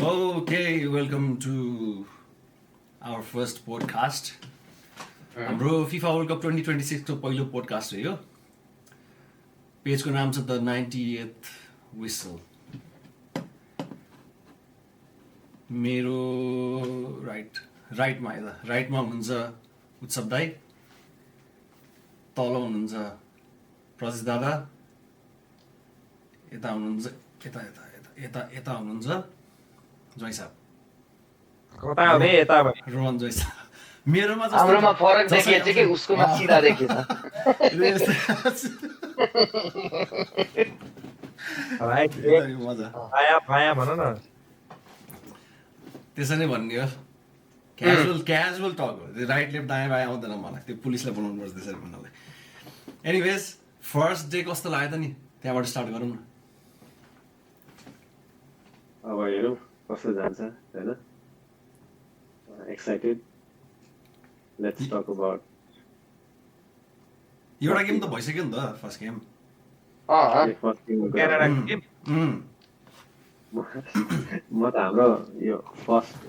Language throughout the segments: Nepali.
Okay, welcome to our first podcast. हाम्रो FIFA World Cup 2026 को पहिलो पोडकास्ट हो यो. पेजको नाम छ द 98th Whistle. मेरो राइटमा हुनुहुन्छ उत्सव दाई, तल हुनुहुन्छ प्रजित दादा, यता हुनुहुन्छ यता हुनुहुन्छ जोइ साहब. कता हो बे यता भयो रोहन जोइ साहब. मेरोमा हाम्रोमा फरक देखिएछ कि उसकोमा सिधा देखिएछ. मजा माया भन न. त्यसरी नै भन्ने हो. क्याजुअल टक हो. राइट लेफ्ट दायाँ बायाँ आउँदैन मलाई. त्यो पुलिसलाई बनाउनु पर्छ त्यसरी भन्नलाई. एनिवेज फर्स्ट डे कस्तो लाग्यो त नि, त्यहाँबाट स्टार्ट गरौँ न. अब हेरौँ कस्तो जान्छ हैन. एक्साइटेड. Let's talk about. एउटा गेम त भइसक्यो नि त, फर्स्ट गेम. क्यानाडाको गेम. म त हाम्रो यो फर्स्ट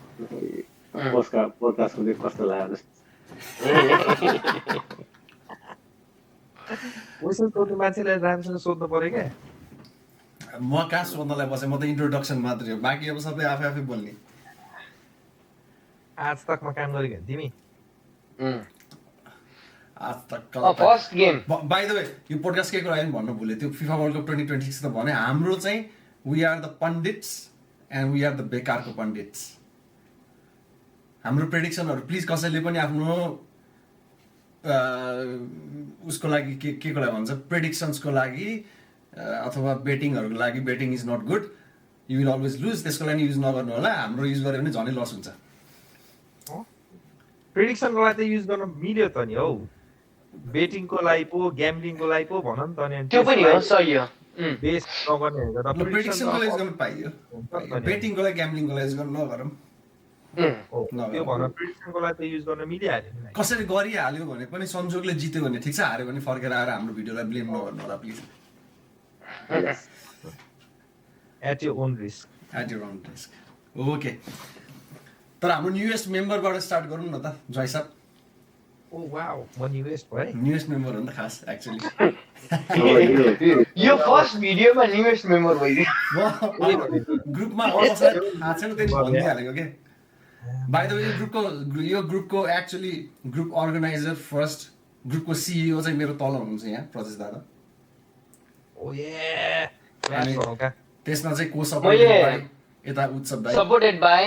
पोडकास्टको चाहिँ कस्तो लाग्यो विसल सोध्ने मान्छेलाई राम्रोसँग सोध्नु पर्यो क्या. म कहाँ सोध्नलाई बसेँ, म त इन्ट्रोडक्सन मात्रै हो. बाँकी अब सबै आफै बोल्ने. आज तकमा काम गरेको तिमी. आज तक first game. By the way यो पोडकास्ट के कुरा भन्नु भुल्यो. त्यो फिफा वर्ल्ड कप 2026 त भने हाम्रो चाहिँ we are the pundits and we are the बेकारको पण्डिट्स. हाम्रो प्रेडिक्सनहरू प्लिज कसैले पनि आफ्नो उसको लागि के को लागि भन्छ, प्रेडिक्सन्सको लागि अथवा बेटिङहरूको लागि, betting is not good, you will always lose, त्यसको लागि युज नगर्नु होला. हाम्रो युज गऱ्यो भने झनै लस हुन्छ. प्रेडिक्सनको लागि त युज गर्न मिल्यो त नि हौ. बेटिङको लागि पो ग्याम्बलिङको लागि पो भन नि त नि. त्यो पनि हो, सही हो. बेस नगर्ने हो त प्रेडिक्सनको लागि गर्न पाइयो. बेटिङको लागि ग्याम्बलिङको लागि गर्न नगरौँ. त्यो भन प्रेडिक्सनको लागि त युज गर्न मिलिहाल्यो नि. कसरी गरिहाल्यो भने पनि संजोगले जित्यो भने ठिक छ, हार्यो भने फर्केर आएर हाम्रो भिडियोलाई ब्लेम नगर्नु होला please. At your own risk. At your own risk. Okay, तर हाम्रो न्युएस्ट मेम्बरबाट स्टार्ट गरौँ न त, जोइ साहब. ओ वाउ, म न्युएस्ट भए. न्युएस्ट मेम्बर हो नि त खास एक्चुअली. यो फर्स्ट भिडियोमा न्युएस्ट मेम्बर भइदियो. ग्रुपमा कसैलाई थाहा छैन त्यही भनिदिइहालेको के. बाइ द वे यो ग्रुपको एक्चुअली ग्रुप अर्गनाइजर, फर्स्ट ग्रुपको सिइओ चाहिँ मेरो तल हुनुहुन्छ यहाँ, प्रजेश दादा. ओ ये त्यसमा चाहिँ को सपोर्टेड बाइ यता उत्सव दाइ, सपोर्टेड बाइ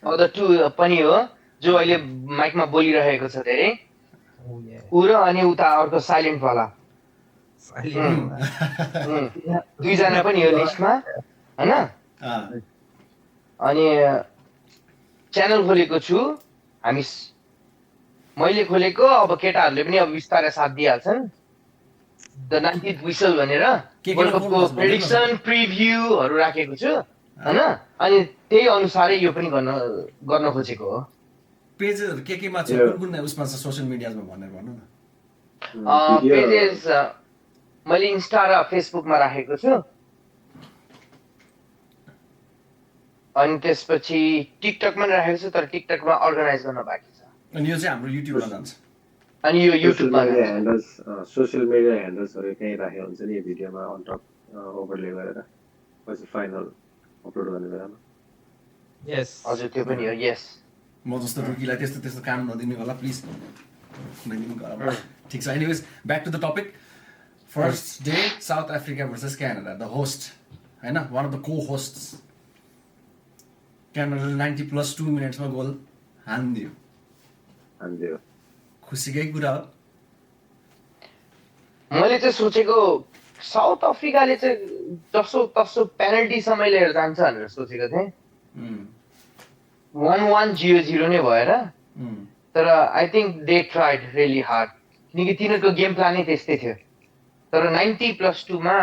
अदर टु पनि हो, जो अहिले माइकमा बोलिरहेको छ धेरै. ऊ र अनि उता अर्को साइलेन्ट वाला दुईजना पनि हो लिस्टमा हैन. अनि च्यानल खोलेको छु मैले खोलेको. अब केटाहरूले पनि अब बिस्तारै साथ दिइहाल्छन्. द 90th Whistle भनेर वर्ल्ड कपको प्रेडिक्सन प्रिभ्यूहरू राखेको छु हैन. अनि त्यही अनुसारै यो पनि गर्न खोजेको हो. पेजहरू केमा छ, कुन उसमा छ सोशल मिडियामा भनेर भन्नु न. पेजेस मैले इन्स्टा र फेसबुकमा राखेको छु. अनि त्यसपछि टिकटकमा राखेको छु, तर टिकटकमा अर्गनाइज गर्न बाँकी छ. अनि यो चाहिँ हाम्रो युट्युबमा जान्छ. अनि यो युट्युबमा सोशल मिडिया ह्यान्डल्सहरू कहीँ राखेको हुन्छ नि यो भिडियोमा अन टप ओभरले गरेर पछि फाइनल अपलोड गर्ने बेलामा. यस हजुर त्यो पनि हो. यस, म जस्तो रुकीलाई त्यस्तो काम नदिनु होला प्लिज. ठिक छ. Anyways back to the topic. First day South Africa versus Canada, the host होइन, one of the cohosts. क्यानाडाले 90+2 मिनट्समा गोल हानिदियो. खुसीकै कुरा हो. मैले चाहिँ सोचेको साउथ अफ्रिकाले चाहिँ जसो तसो पेनल्टीसम्म लिएर जान्छ भनेर सोचेको थिएँ. 1-1 0-0 नै भएर. तर I think they tried really hard, किनकि तिनीहरूको गेम प्लानै त्यस्तै थियो. तर 90+2 मा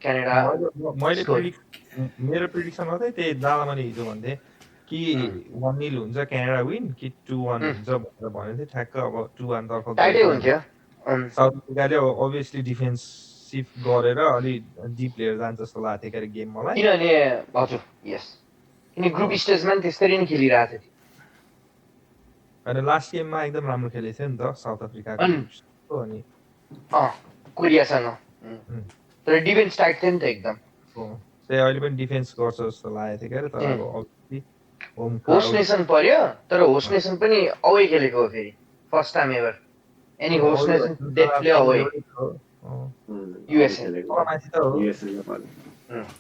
क्यानाडा. मेरो प्रेडिक्सनमा चाहिँ त्यही दादा मैले हिजो भन्थे कि 1-0 हुन्छ क्यानाडा विन कि 2-1 हुन्छ भनेर भनेको थिएँ. ठ्याक्क अब 2-1 तर्फ टाइटै हुन्थ्यो. साउथ अफ्रिकाले अब अभियसली डिफेन्स सिफ्ट गरेर अलि डिप लिएर जान्छ जस्तो लागेको थियो गेम मलाई किनभने हजुर यस किन ग्रुप स्टेजमा नि त्यसरी नै खेलिरहेको थियो अनि लास्ट गेममा एकदम राम्रो खेलेको थियो नि त साउथ अफ्रिकाको अनि कोरियासँग तर डिफेन्स टाइट थियो नि त एकदम त्यही अहिले पनि डिफेन्स गर्छ जस्तो लागेको थियो क्या तर अब अभियसली होम होस्ट नेसन पर्यो तर होस्ट नेसन पनि अवे खेलेको हो फेरि first time ever any host nation death play away USA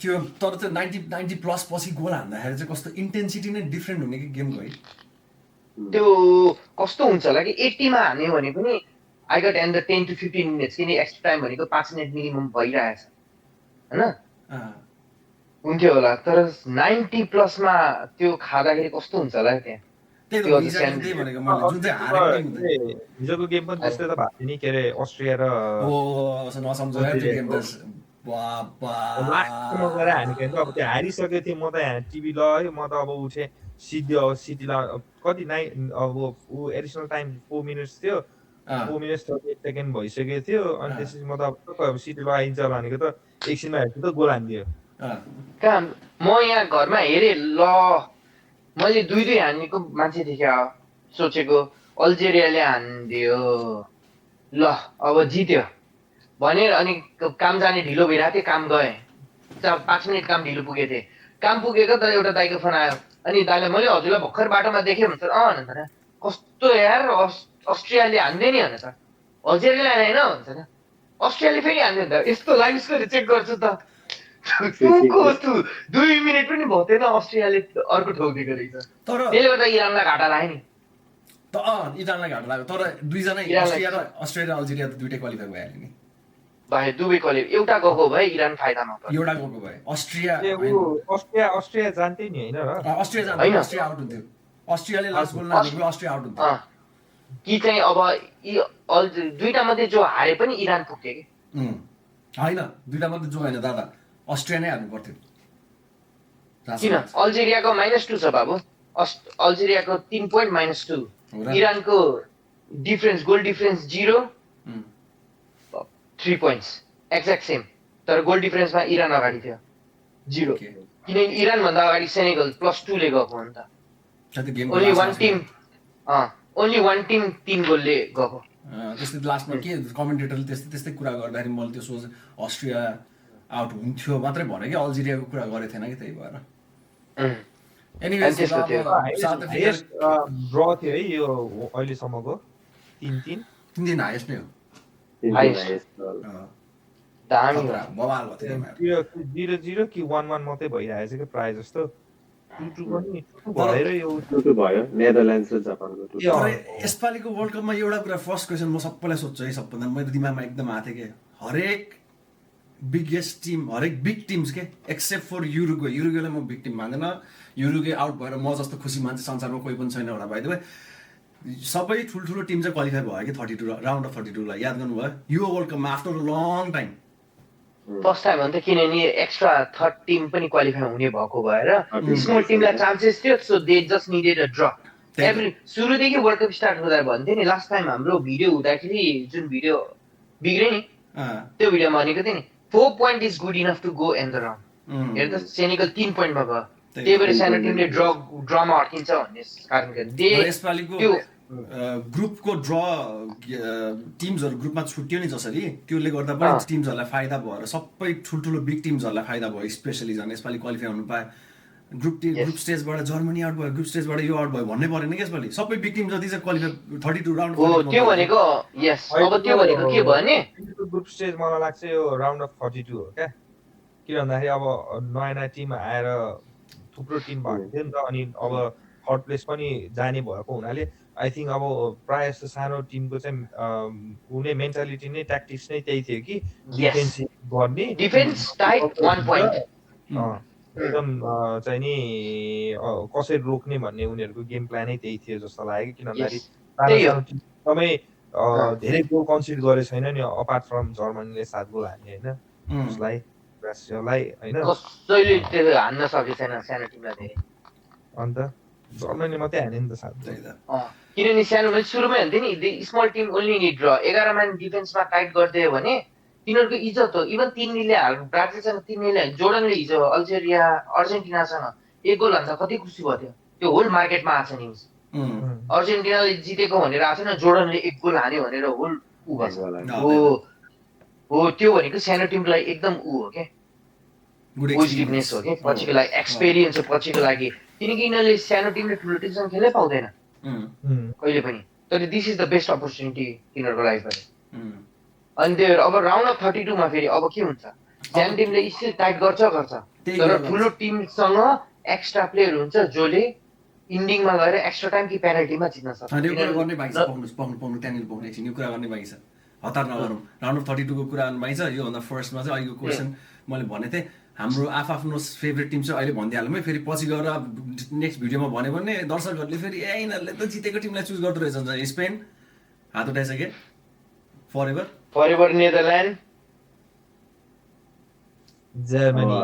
त्यो तर त्यो 90 प्लस पछि गोल हान्दाखेरि चाहिँ कस्तो इन्टेन्सिटी नै डिफ्रेन्ट हुने कि गेमको है त्यो कस्तो हुन्छ होला कि 80 मा हान्यो भने पनि I got and the 10 to 15 minutes किन एक्स्ट्रा टाइम भनेको 5 मिनट मिनिमम भइरहेछ हैन हुन्थ्यो होला तर 90 प्लस मा त्यो खाँदाखेरि कस्तो हुन्छ होला त्यहाँ हिजोको गेम पनि त्यस्तै त भएको थियो नि के अरे अस्ट्रिया र लास्टमा गएर हानेको अब त्यो हारिसकेको थिएँ म त यहाँ टिभी लगायो म त अब उठेँ सिटी कति अब ऊ एडिसनल टाइम 4 मिनट्स थियो 4 मिनट्स 38 सेकेन्ड भइसकेको थियो अनि त्यसपछि म त अब सिटी लगाइन्छ भनेको त एकछिनमा हेर्छु त गोल हानिदियो म यहाँ घरमा हेरेँ ल मैले दुई हानेको मान्छे देखेँ सोचेको अल्जेरियाले हानिदियो ल अब जित्यो भनेर अनि काम जाने ढिलो भइरहेको थियो काम गएँ 5 मिनट काम ढिलो पुगेको थिएँ काम पुगेको त एउटा दाइको फोन आयो अनि दाइले मैले हजुरलाई भर्खर बाटोमा देखेँ भन्छ भन्छ त कस्तो यार अस्ट्रियाले हान्दै नि भन्छ त अल्जेरियाले हानेन भन्छ त अस्ट्रियाले फेरि हान्दैन त यस्तो लाइभ स्कोर चेक गर्छु त 2 मिनट पनि भएन अस्ट्रियाले अर्को ठोकिदिएको रहेछ त्यसले गर्दा इरानलाई घाटा लाग्यो नि इरानलाई घाटा लाग्यो तर दुईजना अस्ट्रेलिया अल्जेरिया त दुईटै क्वालिफाई भइहाल्यो नि भाइ दुवै क्वालिफाई एउटा गएको भए इरान फाइदामा एउटा गएको भए अस्ट्रिया जान्थ्यो नि हैन र अस्ट्रिया आउट हुन्थ्यो अस्ट्रियाले लास्ट गोल नहालेको अस्ट्रिया आउट हुन्थ्यो कि चाहिँ अब दुईटा मध्ये जो हारे पनि इरान पुग्थ्यो कि हैन दुईटा मध्ये जो हैन दादा अस्ट्रिया नै हार्नु पर्थ्यो किन अल्जेरियाको -2 छ बाबु अल्जेरियाको 3 पोइन्ट -2 इरानको difference goal difference 0 3 points exact same तर गोल डिफरेन्समा इरान अगाडि थियो 0 किनकि इरान भन्दा अगाडि सेनेगल +2 ले गएको हो नि त ओन्ली वान टिम 3 गोलले गएको त्यस्तै लास्टमा के कमेन्टेटरले त्यस्तै कुरा गर्दाखेरि मैले त्यो सोच अस्ट्रिया आउट हुन्थ्यो मात्रै भने कि अल्जेरियाको कुरा गरेको थिएन कि त्यही भएर ड्र थियो है यो अहिलेसम्मको 3-3 दिन हाइएस्ट नै हो बवाल भयो 0-0 कि 1-1 मात्रै भइरहेछ कि प्राय जस्तो 2-2 पनि भएर यो 2-2 भयो नेदरल्यान्ड्स र जापानको 2-2 यसपालिको वर्ल्ड कपमा एउटा कुरा फर्स्ट क्वेसन म सबैलाई सोध्छु है सबभन्दा मेरो दिमागमा एकदम आएको थियो कि हरेक बिगेस्ट टिम हरेक बिग टिम्स के एक्सेप्ट फर युरुगेलाई म बिग टिम मान्दैन युरुगे आउट भएर म जस्तो खुसी मान्छे संसारमा कोही पनि छैन होला भाइ सबै ठुल्ठुलो टिम चाहिँ क्वालिफाई भयो कि 32 राउन्ड अफ 32 लाई याद गर्नुभयो यो वर्ल्ड कपमा after long time first time भन्दा किनभने एक्स्ट्रा थर्ड टिम पनि क्वालिफाई हुने भएको भएर स्मल टिमलाई चान्सेस थियो so they just needed a draw every सुरुदेखि वर्ल्ड कप स्टार्ट हुँदा भन्थ्यो नि लास्ट टाइम हाम्रो भिडियो हुँदाखेरि जुन भिडियो बिग्रे नि त्यो भिडियोमा भनेको थियो नि 4 point is good enough to go and the round हेर्दा सेनेगल 3 पोइन्टमा गयो त्यही भएर सानो टिमले ड्रमा अड्किन्छ भन्ने कारणले यसपालिको ग्रुपको ड्र टिम्सहरू ग्रुपमा छुट्यो नि जसरी त्यसले गर्दा पनि टिम्सहरूलाई फाइदा भएर सबै ठुल्ठुलो बिग टिम्सहरूलाई फाइदा भयो स्पेसली झन् यसपालि क्वालिफाई हुनु पाए ग्रुप स्टेजबाट जर्मनी आउट भयो ग्रुप स्टेजबाट यो आउट भयो भन्नै परेन कि यसपालि सबै बिग टिम जति चाहिँ क्वालिफाई 32 राउन्ड हो त्यो भनेको यस अब त्यो भनेको के भयो नि ग्रुप स्टेज मलाई लाग्छ यो राउन्ड अफ 42 हो क्या के भन्दाखेरि अब नयाँ टिम आएर थुप्रो टिम भएको थियो नि त अनि अब थर्ड प्लेस पनि जाने भएको हुनाले आई थिङ्क अब प्रायः जस्तो सानो टिमको चाहिँ हुने मेन्टालिटी नै ट्याक्टिक्स नै त्यही थियो कि डिफेन्सिभ गर्ने डिफेन्स टाइट 1 पोइन्ट एकदम चाहिँ नि कसरी रोक्ने भन्ने उनीहरूको गेम प्लानै त्यही थियो जस्तो लाग्यो किन भन्दाखेरि एकदमै धेरै गोल कन्सिड गरेको छैन नि अपार्ट फ्रम जर्मनीले 7 गोल हान्ने होइन उसलाई ब्राजिललाई हैन कसैले त्यो हान्न सकेको छैन सानो टिमलाई धेरै अन्त जर्मनी मात्रै हाने नि त साथै किनभने सानोमा सुरुमै हुन्थ्यो नि small team only need draw 11 man डिफेन्समा टाइट गरिदियो भने तिनीहरूको इज्जत हो। इभन 3-0 ब्राजिलसँग 3-0 जोर्डनले हिजो अल्जेरिया अर्जेन्टिनासँग 1 गोल हाल्दा कति खुसी भयो त्यो होल मार्केटमा आएको छ न्युज। अर्जेन्टिनाले जितेको भनेर आएको छैन, जोर्डनले 1 गोल हान्यो भनेर होल ऊ भएको छ। हो त्यो भनेको सानो टिमलाई एकदम ऊ हो क्या, पोजिटिभनेस हो क्या पछिको लागि, एक्सपिरियन्स हो पछिको लागि। किनकि यिनीहरूले सानो टिमले ठुलो टिमसँग खेलै पाउँदैन कहिले पनि। तर this is the best opportunity तिनीहरूको लाइफबाट। अनि त्यो अब राउन्ड अफ 32 मा फेरि अब के हुन्छ, सानो टिमले स्टिल टाइट गर्छ तर ठुलो टिमसँग एक्स्ट्रा प्लेयर हुन्छ जसले इन्डिङमा गएर एक्स्ट्रा टाइम कि पेनल्टीमा जित्न सक्छ। यो कुरा गर्ने बाँकी छ, पाउनु त्यहाँनिर पाउनु एकछिन यो कुरा गर्ने बाँकी छ। हतार नगरौँ, राउन्ड अफ 32 को कुरा गर्नु बाँकी छ। योभन्दा फर्स्टमा चाहिँ अहिलेको क्वेसन मैले भनेको थिएँ, हाम्रो आफ्नो फेभरेट टिम चाहिँ अहिले भनिदिइहालौँ है। फेरि पछि गएर नेक्स्ट भिडियोमा भन्यो भने दर्शकहरूले फेरि यिनीहरूले त जितेको टिमलाई चुज गर्दो रहेछ। स्पेन हात उठाइसके, फरेभर नेदरल्यान्ड, जर्मनी।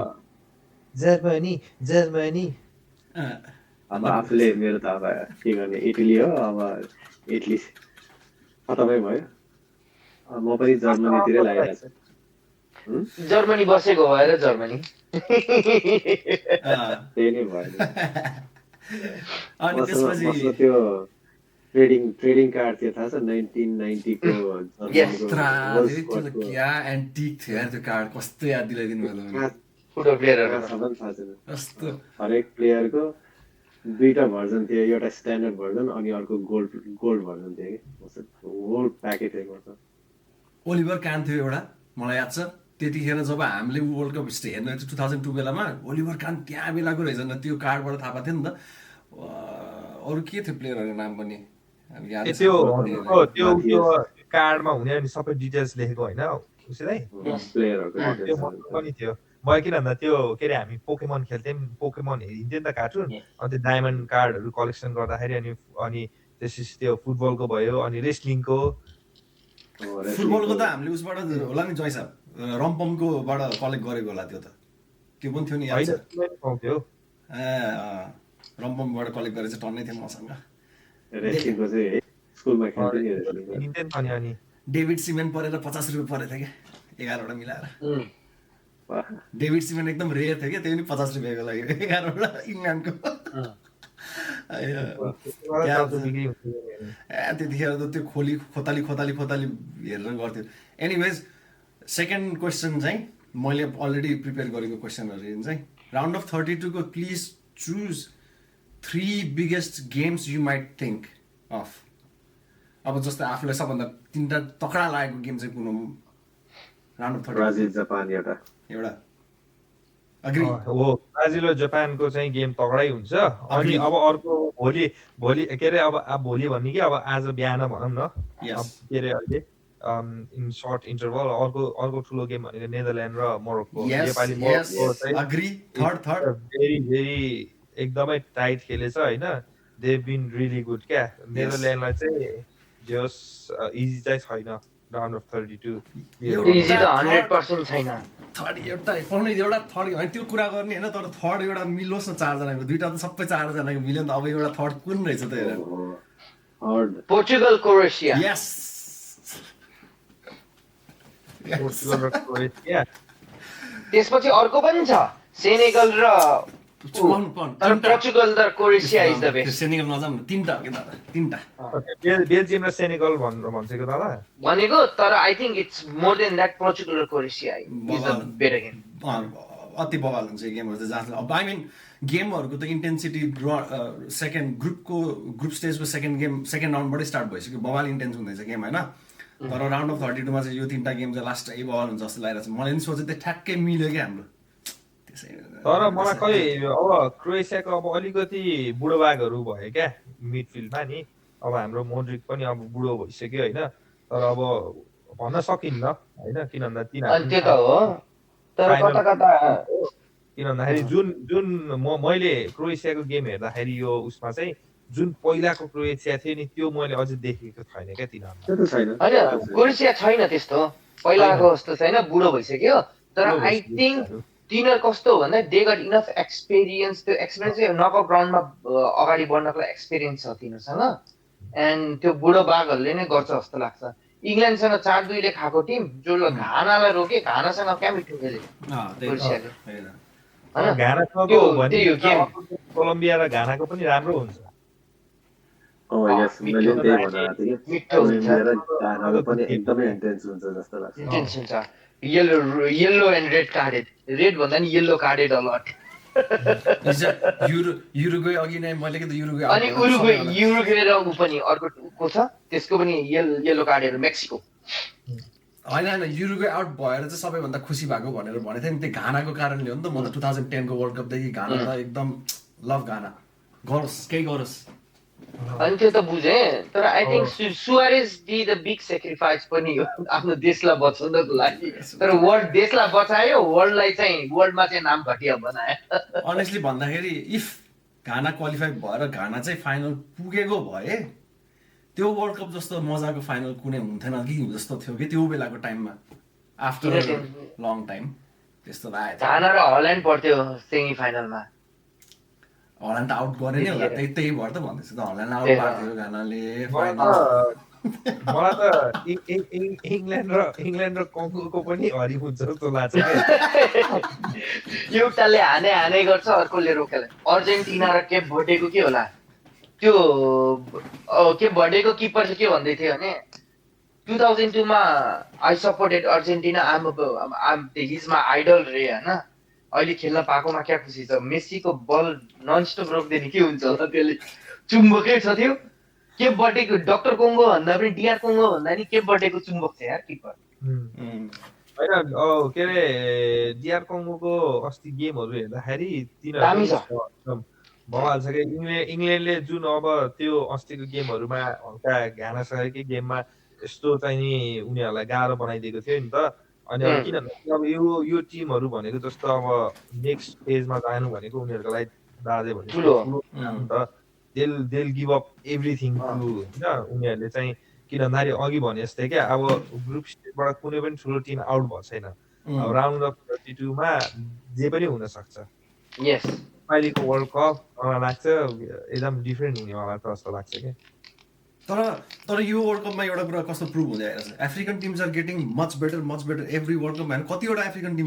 अब आफूले मेरो त अब के गर्ने, इटली हो। अब इटली खतमै भयो। म पनि जर्मनीतिरै लागिरहेको छ। जर्मनी बसेको भएर जर्मनी त्यही नै भयो। अनि त्यसपछि त्यो ट्रेडिङ कार्ड थियो थाहा छ 1990 को क्या एन्टिक थियो यार त्यो कार्ड, कस्तो याद दिलाइदिनु भयो। फुटबल प्लेयरहरु थाहा छैन, हरेक प्लेयरको दुईटा भर्जन थियो, एउटा स्ट्यान्डर्ड भर्जन अनि अर्को गोल्ड भर्जन थियो कि होल प्याकेट थियो। ओलिभर कान थियो एउटा, मलाई याद छ त्यतिखेर जब हामीले वर्ल्ड कप हेर्नु 2002 बेलामा ओलिभर कान त्यहाँ बेलाको रहेछ नि, त्यो कार्डबाट थाहा पाएको थियो नि त। अरू के थियो प्लेयरहरूको नाम पनि त्यो कार्डमा हुने अनि सबै डिटेल्स लेखेको होइन उसैलाई प्लेयरहरुको पनि थियो। मैले किन भन्दा त्यो के अरे हामी पोकेमन खेल्थ्यौँ, पोकेमन हेरिन्थ्यो नि त कार्टुन, अनि त्यो डायमन्ड कार्डहरू कलेक्सन गर्दाखेरि अनि त्यसपछि त्यो फुटबलको भयो अनि रेस्लिङको त हामीले उसबाट होला नि जय साहब रम्पमकोबाट कलेक्ट गरेको होला त्यो त, त्यो पनि थियो नि याद छ। पाउँथ्यो रम्पमबाट कलेक्ट गरेर चाहिँ टन्नै थियो मसँग। रेस्लिङको चाहिँ स्कुलमा खेल्थ्यो नि। डेभिड सिमेन परेर 50 रुपियाँ परेको थियो क्या 11वटा मिलाएर। डेभिड सिमेन एकदम रेयर थियो क्या, त्यो पनि 50 रुपियाँको लागि 11वटा इङ्ल्यान्डको। त्यतिखेर त त्यो खोताली हेरेर गर्थ्यो। एनिवेज सेकेन्ड क्वेसन चाहिँ मैले अलरेडी प्रिपेयर गरेको क्वेसनहरू चाहिँ राउन्ड अफ 32 को please choose 3 biggest games you might think of. अब जस्तै आफूलाई सबभन्दा 3टा तकडा लागेको गेम चाहिँ कुन हो? राउन्ड अफ 32 ब्राजिल जापान एउटा अग्री हो। ब्राजिल र जापानको चाहिँ गेम तगडै हुन्छ। अनि अब अर्को भोलि के अरे अब भोलि भन्ने कि अब आज बिहान भनौँ न, के अरे अहिले इन सर्ट इन्टरभल अर्को ठुलो गेम भनेको नेदरल्यान्ड र मोरोक्को। नेपाली मोरोक्को चाहिँ भेरी भेरी एकदमै टाइट खेलेछ होइन। दे बिन रियली गुड क्या। नेदरल्यान्डलाई चाहिँ जस इजी चाहिँ छैन राउन्ड अफ 32। इजी त 100% छैन। एउटा थर्ड होइन त्यो कुरा गर्ने होइन, तर थर्ड एउटा मिलोस् न 4 जनाको, दुईटा त सबै 4 जनाको मिल्यो नि त। अब एउटा थर्ड कुन रहेछ त हेर? पोर्चुगल क्रोएसिया। यस त्यसपछि अर्को पनि छ सेनेगल र पोर्चुगल र Croatia is the best. Senegal नजाम 3टा के दादा, 3टा बेल्जियम र सेनेगल भन्छ के दादा भनेको। तर I think it's more than that Portugal र Croatia is the better game. अति बवाल हुन्छ यो गेमहरु चाहिँ जहाँ अब आई मिन गेमहरुको त इन्टेन्सिटी सेकेन्ड ग्रुप स्टेजको सेकेन्ड राउन्डबाटै स्टार्ट भइसक्यो। बवाल इन्टेन्स हुँदैछ गेम होइन। तर राउन्ड अफ 32 मा चाहिँ यो 3टा गेम चाहिँ लास्ट बवाल हुन्छ जस्तो लागिरहेको छ। मैले नि सोचे त्यो ठ्याक्कै मिल्यो क्या हाम्रो। तर मलाई खै अब क्रोएसियाको अब अलिकति बुढोबागहरू भयो क्या मिडफिल्डमा नि। अब हाम्रो मोड्रिक पनि अब बुढो भइसक्यो होइन। तर अब भन्न सकिन्न होइन, किन भन्दा त्यो त हो। तर कता किन भन्दाखेरि जुन मैले क्रोएसियाको गेम हेर्दाखेरि यो उसमा चाहिँ जुन पहिलाको क्रोएसिया थियो नि त्यो मैले अझै देखेको छैन क्या तिनीहरू। होइन क्रोएसिया छैन त्यस्तो पहिलाको जस्तो छैन, बुढो भइसक्यो। तर आई थिङ्क तिनीहरू कस्तो हो भन्दा दे गट इनफ एक्सपिरियन्स। त्यो एक्सपिरियन्स चाहिँ नकआउट राउन्डमा अगाडि बढ्नको लागि एक्सपिरियन्स छ तिनीहरूसँग। एन्ड त्यो बुढो बाघहरूले नै गर्छ जस्तो लाग्छ। इङ्ल्यान्डसँग 4-2 खाएको टिम जो घानालाई रोके, घानासँग क्या मिठो खेले त्यही क्रोएसियाले, होइन हैन? घानाको त्यही हो गेम। कोलम्बिया र घानाको पनि राम्रो हुन्छ। यस मैले पनि त्यही भन्न आएको थिएँ कि मिठो हुन्छ, कोलम्बिया र घानाको पनि एकदमै इन्टेन्स हुन्छ जस्तो लाग्छ। इन्टेन्स हुन्छ। Yellow and red carded, red भन्दा नि येलो कार्डेड अलट। युरुग्वे अघि नै मैले त युरुग्वे अनि युरुग्वे र ऊ पनि अर्को को छ त्यसको पनि येलो कार्डेड मेक्सिको। होइन युरुग्वे आउट भएर चाहिँ सबैभन्दा खुसी भएको भनेर भनेको थिएँ नि, त्यो घानाको कारणले हो नि त। म त 2010 को वर्ल्ड कपदेखि घाना त एकदम लभ घाना, गरोस् केही गरोस्। अनि त्यो त बुझेँ, तर I think Suarez D the big sacrifice पनि हो आफ्नो देशलाई बचाउनको लागि। तर देशलाई बचायो, वर्ल्डलाई चाहिँ वर्ल्डमा चाहिँ नाम घटिया बनायो। अनेस्टली भन्दाखेरि इफ घाना क्वालिफाई भएर घाना चाहिँ फाइनल पुगेको भए त्यो वर्ल्ड कप जस्तो मजाको फाइनल कुनै हुन्थेन कि जस्तो थियो कि त्यो बेलाको टाइममा, आफ्टर लङ टाइम त्यस्तो लाग्यो। घाना र हल्यान्ड पर्थ्यो सेमी फाइनलमा। हल्यान्ड त आउट गरे नै होला, त्यही भएर त भन्दैछु त, हल्यान्ड आउट पार्थ्यो घानाले फाइनल। मलाई त इङ्ल्यान्ड र कङ्गोको पनि हरि हुन्छ जस्तो लाग्छ। एउटाले हाने गर्छ, अर्कोले रोकेला। अर्जेन्टिना र केप भर्डेको के होला, त्यो केप भर्डेको किपर चाहिँ के भन्दै थियो भने 2002 मा I supported Argentina, he's my idol रे, होइन? अहिले खेल्न पाएकोमा क्या खुसी छ। मेसीको बल ननस्टप रोक्दैन के हुन्छ होला, त्यसले चुम्बकै छ त्यो। केप बर्डेको डक्टर कोङ्गो भन्दा पनि डिआर कोङ्गो भन्दा नि केप बर्डेको चुम्बक छ यार किपर। होइन के अरे डिआर कोङ्गोको अस्ति गेमहरू हेर्दाखेरि दामी छ, भइहाल्छ कि। इङ्ल्यान्डले जुन अब त्यो अस्तिको गेमहरूमा हल्का घानासँगकै गेममा यस्तो चाहिँ नि उनीहरूलाई गाह्रो बनाइदिएको थियो नि त। अनि अब किनभने अब यो टिमहरू भनेको जस्तो अब नेक्स्ट फेजमा जानु भनेको उनीहरूको लागि बाजे भनेको ठुलो नि त। they'll give up everything to होइन उनीहरूले चाहिँ, किन भन्दाखेरि अघि भने जस्तै क्या, अब ग्रुप स्टेजबाट कुनै पनि ठुलो टिम आउट भएको छैन। अब राउन्ड अफ 32 मा जे पनि हुन सक्छ। अहिलेको वर्ल्ड कप मलाई लाग्छ एकदम डिफ्रेन्ट हुनेवाला त जस्तो लाग्छ क्या। तर यो वर्ल्ड कपमा एउटा कुरा कस्तो प्रुभ हुँदै आइरहेछ, African teams are getting much better every world कपमा। कतिवटा अफ्रिकन टिम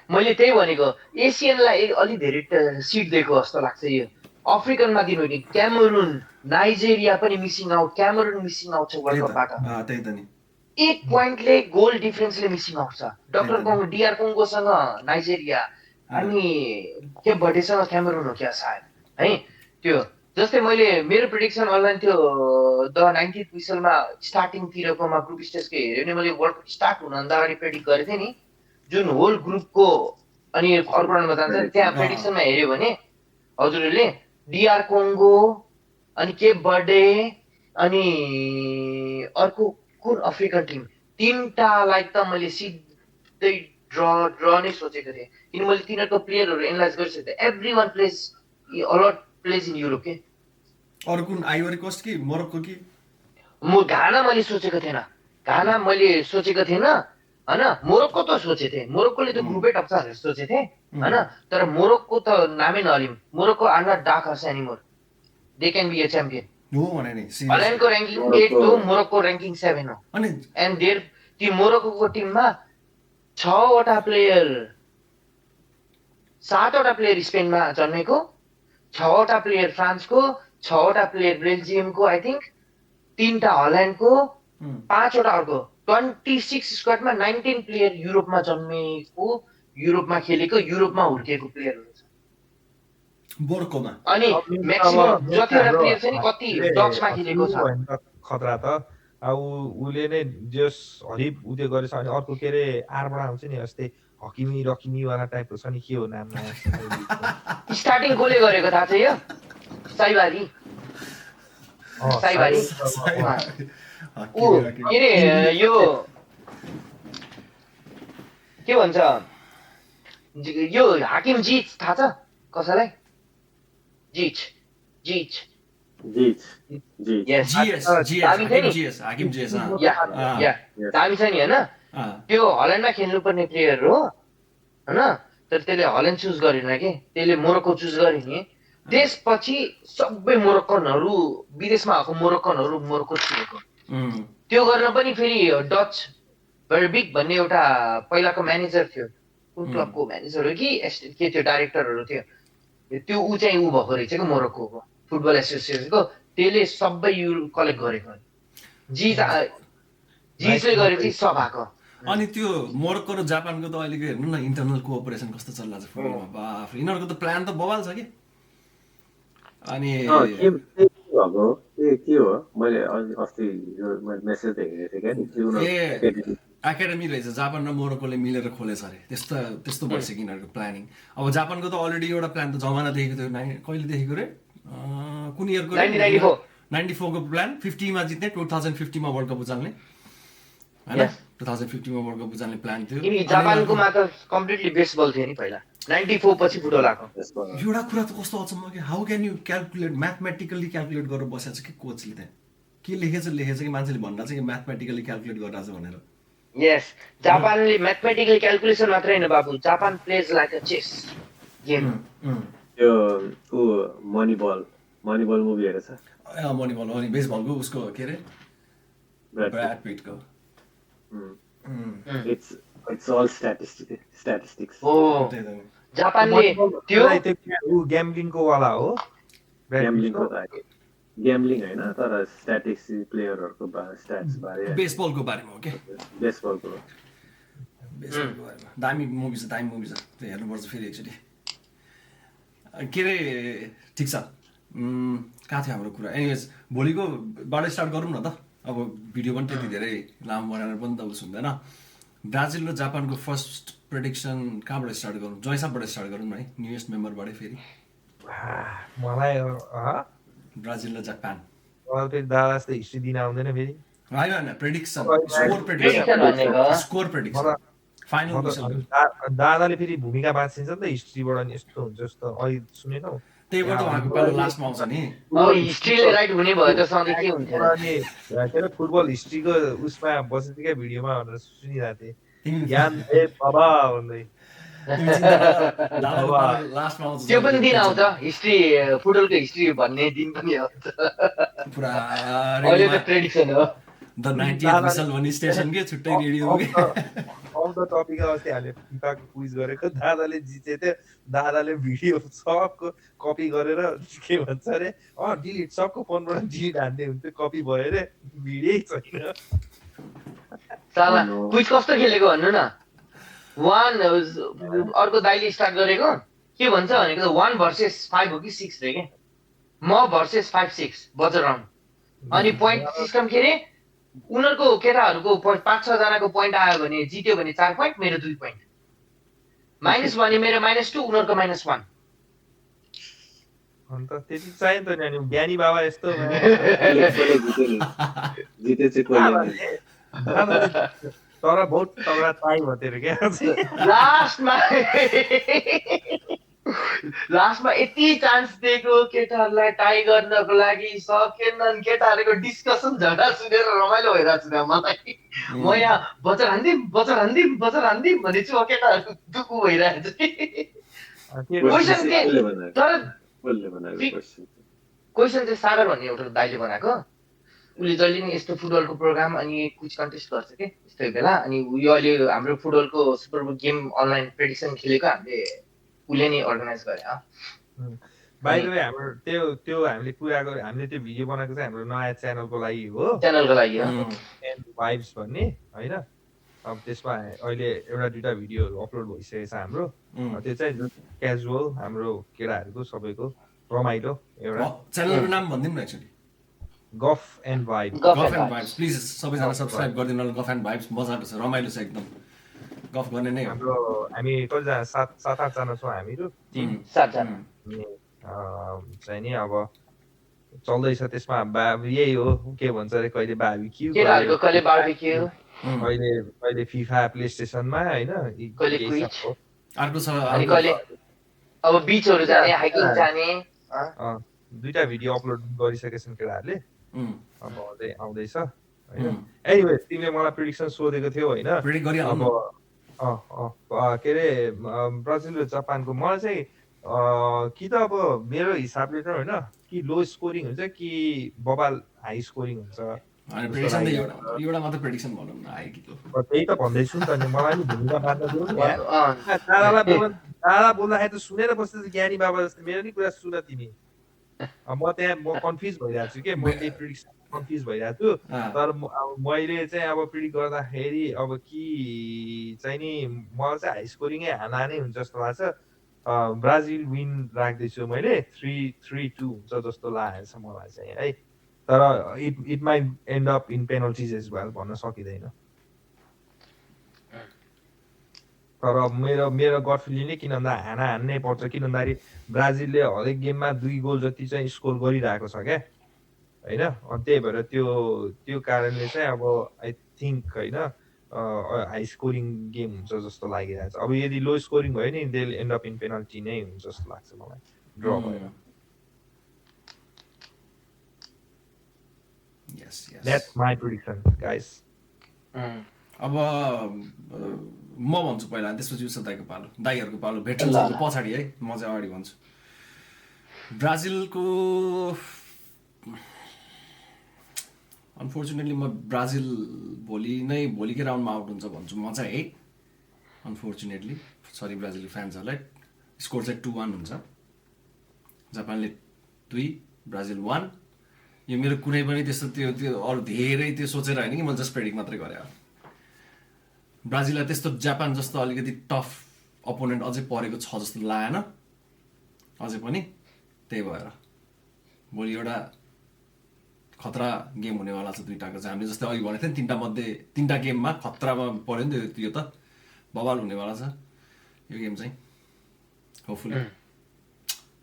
मैले त्यही भनेको, एसियनलाई अलि धेरै सिट दिएको जस्तो लाग्छ यो। अफ्रिकनमा दिनु नि, क्यामेरुन, नाइजेरिया पनि मिसिङ आउट, क्यामेरुन मिसिङ आउट छ वर्ल्ड कपबाट। त्यही त नि, 1 पोइन्टले गोल डिफरेन्सले मिसिङ आउट छ। डक्टर कोङ्गो, डिआर कोङ्गोसँग नाइजेरिया अनि केप भर्डेसँग क्यामेरुन हो क्या सायद, है? त्यो जस्तै मैले मेरो प्रेडिक्सन अनलाइन थियो द 90th विसलमा स्टार्टिङतिरकोमा ग्रुप स्टेजको हेऱ्यो भने मैले वर्ल्ड कप स्टार्ट हुनुभन्दा अगाडि प्रेडिक्ट गरेको थिएँ नि, जुन होल ग्रुपको अनि अर्को राउन्डमा जान्छ त्यहाँ प्रेडिक्सनमा हेऱ्यो भने हजुरहरूले डिआर कोङ्गो अनि केप बर्डे अनि अर्को कुन अफ्रिकन टिम, 3टालाई त मैले सिधै ड्र नै सोचेको थिएँ। किन मैले तिनीहरूको प्लेयरहरू एनालाइज गरिसकेको थिएँ। Every one plays a lot plays in Europe के। अरू कुन आइभरी कोस्ट कि मोरक्को कि? म घाना मैले सोचेको थिएन, होइन? मोरक्को त सोचेको थिएँ, मोरक्कोले त ग्रुपै टप्छ भनेर सोचेको थिएँ, होइन? तर मोरक्को त नामै नलिम। Morocco are not dark horse anymore, they can be a champion. हल्यान्डको ऱ्याङ्किङ 8 हो, मोरक्को ऱ्याङ्किङ 7 हो। एन्ड ती मोरक्कोको टिममा 7वटा प्लेयर स्पेनमा जन्मेको, 6वटा प्लेयर फ्रान्सको, 6वटा प्लेयर बेल्जियमको, आई थिङ्क 3टा हल्यान्डको, 5वटा अर्को। 26 स्क्वाडमा 19 प्लेयर युरोपमा जन्मेको, युरोपमा खेलेको, युरोपमा हुर्किएको प्लेयरहरू छ मोरक्कोमा। अनि म्याक्सिमम जतिवटा प्लेयर छ नि कति डचमा खेलेको छ। खतरा त अब उसले नै जस हरिप उदय गरेछ। अनि अर्को के अरे आरबाट आउँछ नि, जस्तै हकिमी वाला टाइपको छ नि, के हो नाम स्टार्टिङ गोले गरेको थाहा छ यो? साइबारी के अरे यो के भन्छ यो हाकिम जिच थाहा छ कसैलाई? जिच दामी छ नि, होइन? त्यो हल्यान्डमा खेल्नुपर्ने प्लेयर हो, होइन? तर त्यसले हल्यान्ड चुज गरेन के, त्यसले मोरक्को चुज गरे नि। त्यसपछि सबै मोरक्कनहरू, विदेशमा भएको मोरक्कनहरू मोरक्को छिरेको। त्यो गर्न पनि फेरि डच बर्बिक भन्ने एउटा पहिलाको म्यानेजर थियो, कुन क्लबको म्यानेजर हो कि के थियो डाइरेक्टरहरू थियो, त्यो ऊ चाहिँ ऊ भएको रहेछ क्या मोरक्कोको फुटबल एसोसिएसनको, त्यसले सबै यु कलेक्ट गरेको जिजले गरेपछि सब भएको। अनि त्यो मोरक्को र जापानको त अहिलेको हेर्नु न इन्टरनल कोअपरेसन कस्तो चलिरहेको छ फुटबलमा, बाफ यिनीहरूको त प्लान त बवाल छ कि। अनि के हो मैले अस्ति मेसेज देखेको थिएँ क्या, एकाडेमी रहेछ जापान र मोरक्कोले मिलेर खोलेछ अरे, त्यस्तो भइसक्यो यिनीहरूको प्लानिङ। अब जापानको त अलरेडी एउटा प्लान त जमानादेखिको थियो, कहिलेदेखिको रे कुन इयरको 94 को प्लान, 50 मा जित्ने, 2050 मा वर्ल्ड कप उचाल्ने हैन, 2050 मा वर्ल्ड कप उचाल्ने प्लान थियो। जापानको मा त कम्प्लिटली बेसबल थियो नि पहिला, 94 पछि फुटबल आएको। एउटा कुरा त कस्तो अचम्म कि how can you calculate, mathematically calculate गरेर बसेको छ कि कोचले त्यहाँ के लेखेछ कि मान्छेले भनिरहेको छ कि म्याथमेटिकली क्याल्कुलेट गरिरहेको छ भनेर। यस, जापानले म्याथमेटिकल क्याल्कुलेसन मात्रै हैन बाबु, Japan plays like a chess game. त्यो मनीबल मुभी हेरेछ? मनीबल अनि बेसबलको उसको के रे ब्र्याड पिटको। It's all statistics. ओ जापानले त्यो ग्याम्बलिङको वाला हो, ग्याम्बलिङ हैन तर स्ट्याटिक्स प्लेयरहरुको स्ट्याट्स बारे, बेसबलको बारेमा हो के, बेसबलको बारेमा। दामी मुभी छ त्यो हेर्नुपर्छ फेरि एकचोटि। के रे ठिक छ, कहाँ थियो हाम्रो कुरा? एनिवेज भोलिकोबाट स्टार्ट गरौँ न त, अब भिडियो पनि त्यति धेरै लामो बनाएर पनि त उस हुँदैन। ब्राजिल र जापानको फर्स्ट प्रेडिक्सन कहाँबाट स्टार्ट गरौँ? जयसाबबाट स्टार्ट गरौँ है, न्युएस्ट मेम्बरबाटै फेरि। मलाई ब्राजिल र जापान फेरि दादा जस्तो हिस्ट्री दिन आउँदैन फेरि। होइन prediction, score prediction final whistle. दादाले फेरि भूमिका बाँचिन्छ नि त हिस्ट्रीबाट, नि यस्तो हुन्छ जस्तो अहिले सुनेनौ, त्यही भएर त उहाँको पालो लास्टमा आउँछ नि। हिस्ट्रीले राइट हुने भयो त सधैँ के हुन्थ्यो र फुटबल हिस्ट्रीको उसमा बसेको भिडियोमा भनेर सुनिरहेको थिएँ, ज्ञान दे बाबा भन्दै। त्यो पनि दिन आउँछ, हिस्ट्री फुटबलको हिस्ट्री भन्ने दिन पनि आउँछ। पुरा अहिले त प्रेडिक्सन हो, द 90th विसल भन्ने स्टेसन के छुट्टै रेडियो के अन द टपिक अस्ति हामीले फिफाको क्विज गरेको, दादाले जिते थियो, दादाले भिडियो सबको कपी गरेर के भन्छ अरे डिलिट, सबको फोनबाट डिलिट हान्ने हुन्थ्यो, कपी भयो अरे, भिडियो छैन। साला क्विज कस्तो खेलेको भन्नु न, अर्को दाइले स्टार्ट गरेको के भन्छ भनेको 1 versus 5 हो कि 6 रे के, म भर्सेस 5-6 बजर राउन्ड। अनि पोइन्ट सिस्टम के रे, उनीहरूको केटाहरूको 5-6 जनाको पोइन्ट आयो भने जित्यो भने 4 पोइन्ट, मेरो 2 पोइन्ट, माइनस भने मेरो -2, उनीहरूको -1। अन्त त्यति चाहियो त नि, ज्ञानी बाबा यस्तो जिते चाहिँ कोही तर बहुत तगडा टाइ भतेर क्या लास्टमा यति चान्स दिएको केटाहरूलाई टाई गर्नको लागि, सकेनन् केटाहरूको डिस्कसन झगडा सुनेर रमाइलो भइरहेको छ मलाई। म यहाँ बचर हान्दिम भने छु, केटाहरू दुखु भइरहेको छ। क्वेसन चाहिँ सागर भन्ने एउटा दाइले बनाएको, उसले जहिले नि यस्तो फुटबलको प्रोग्राम अनि क्विज कन्टेस्ट गर्छ कि यस्तो बेला, अनि यो अहिले हाम्रो फुटबलको सुपर गेम अनलाइन प्रेडिक्सन खेलेको हामीले उसले नै अर्गनाइज गरे। बाइ द वे हाम्रो त्यो हामीले कुरा गरे, हामीले त्यो भिडियो बनाएको चाहिँ हाम्रो नयाँ च्यानलको लागि हो, च्यानलको लागि वाइब्स भन्ने हैन। अब त्यसमा अहिले एउटा दुईटा भिडियोहरू अपलोड भइसकेको छ हाम्रो, त्यो चाहिँ क्याजुअल हाम्रो केटाहरूको सबैको रमाइलो एउटा च्यानलको नाम भनिदिनु न एकचोटि। गफ एन्ड भाइब्स। प्लिज सबैजना सब्स्क्राइब गरिदिनु होला। गफ एन्ड भाइब्स मजाको छ, रमाइलो छ एकदम, गफ गर्ने नै हो। हाम्रो हामी कतिजना 7-8 जना छौँ हामीहरू टिम, 7 जना चाहिँ नि अब चल्दैछ। त्यसमा यही हो, के भन्छ अरे, कहिले बार्बिक्यू, केटाहरूको कहिले बार्बिक्यू, कहिले फिफा प्ले स्टेसनमा हैन, कहिले क्विज, अर्को छ अनि कहिले अब बीचहरु जाने, हाइकिङ जाने। दुईटा भिडियो अपलोड गरिसकेका छन् केटाहरूले, अब आउँदैछ हैन। एनीवे तिमीले मलाई प्रेडिक्सन सोधेको थियौ हैन, प्रेडिक्ट गरिहाल्नु। अब के रे ब्राजिल र जापानको, मलाई चाहिँ कि त अब मेरो हिसाबले त हैन, कि लो स्कोरिङ हुन्छ कि बबाल हाई स्कोरिङ हुन्छ अनि प्रेडिक्सन त एउटा मात्र प्रेडिक्सन भनौँ न आइकीको त्यही त भन्दैछु नि त नि मलाई नि भूमिका बाँध्न दिनु नि यार। अँ, दादा बोल्दाखेरि त सुनेर बस्दैछ ज्ञानी बाबा जस्तो मेरो नि कुरा सुन तिमी। म कन्फ्युज भइरहेको छु के म त्यही प्रिडिक्सन कन्फ्युज भइरहेको छु। तर मैले चाहिँ अब प्रिडिक्ट गर्दाखेरि अब कि चाहिँ नि मलाई चाहिँ हाई स्कोरिङै हाना नै हुन्छ जस्तो लाग्छ। ब्राजिल विन राख्दैछु मैले 3-2 हुन्छ जस्तो लागेको छ मलाई चाहिँ है। तर it might end up in penalties as well भन्न सकिँदैन। तर मेरो गट फिलिङ नै किन भन्दा हान्नै पर्छ किन भन्दाखेरि ब्राजिलले हरेक गेममा 2 गोल जति चाहिँ स्कोर गरिरहेको छ क्या होइन। अनि त्यही भएर त्यो कारणले चाहिँ अब आई थिङ्क होइन हाई स्कोरिङ गेम हुन्छ जस्तो लागिरहेको छ। अब यदि लो स्कोरिङ भयो नि they and up in penalty नै हुन्छ जस्तो लाग्छ मलाई ड्र भएर। That's my prediction guys. अब म भन्छु पहिला त्यसपछि उसो दाइको पालो दाइहरूको पालो भेटरन्सहरूको पछाडि है म चाहिँ अगाडि भन्छु। ब्राजिलको अनफोर्चुनेटली म ब्राजिल भोलिकै राउन्डमा आउट हुन्छ भन्छु म चाहिँ है। अनफोर्चुनेटली सरी ब्राजिल फ्यान्सहरूलाई स्कोर चाहिँ 2-1 हुन्छ। जापानले 2 ब्राजिल 1। यो मेरो कुनै पनि त्यस्तो त्यो अरू धेरै त्यो सोचेर होइन कि मैले जस्ट प्रेडिक्ट मात्रै गरेँ। ब्राजिललाई त्यस्तो जापान जस्तो अलिकति टफ अपोनेन्ट अझै परेको छ जस्तो लागेन अझै पनि। त्यही भएर भोलि एउटा खतरा गेम हुनेवाला छ दुईटाको चाहिँ। हामीले जस्तै अघि भनेको थियो नि 3टा मध्ये 3टा गेममा खतरामा पऱ्यो नि त यो त बवाल हुनेवाला छ यो गेम चाहिँ होपफुली।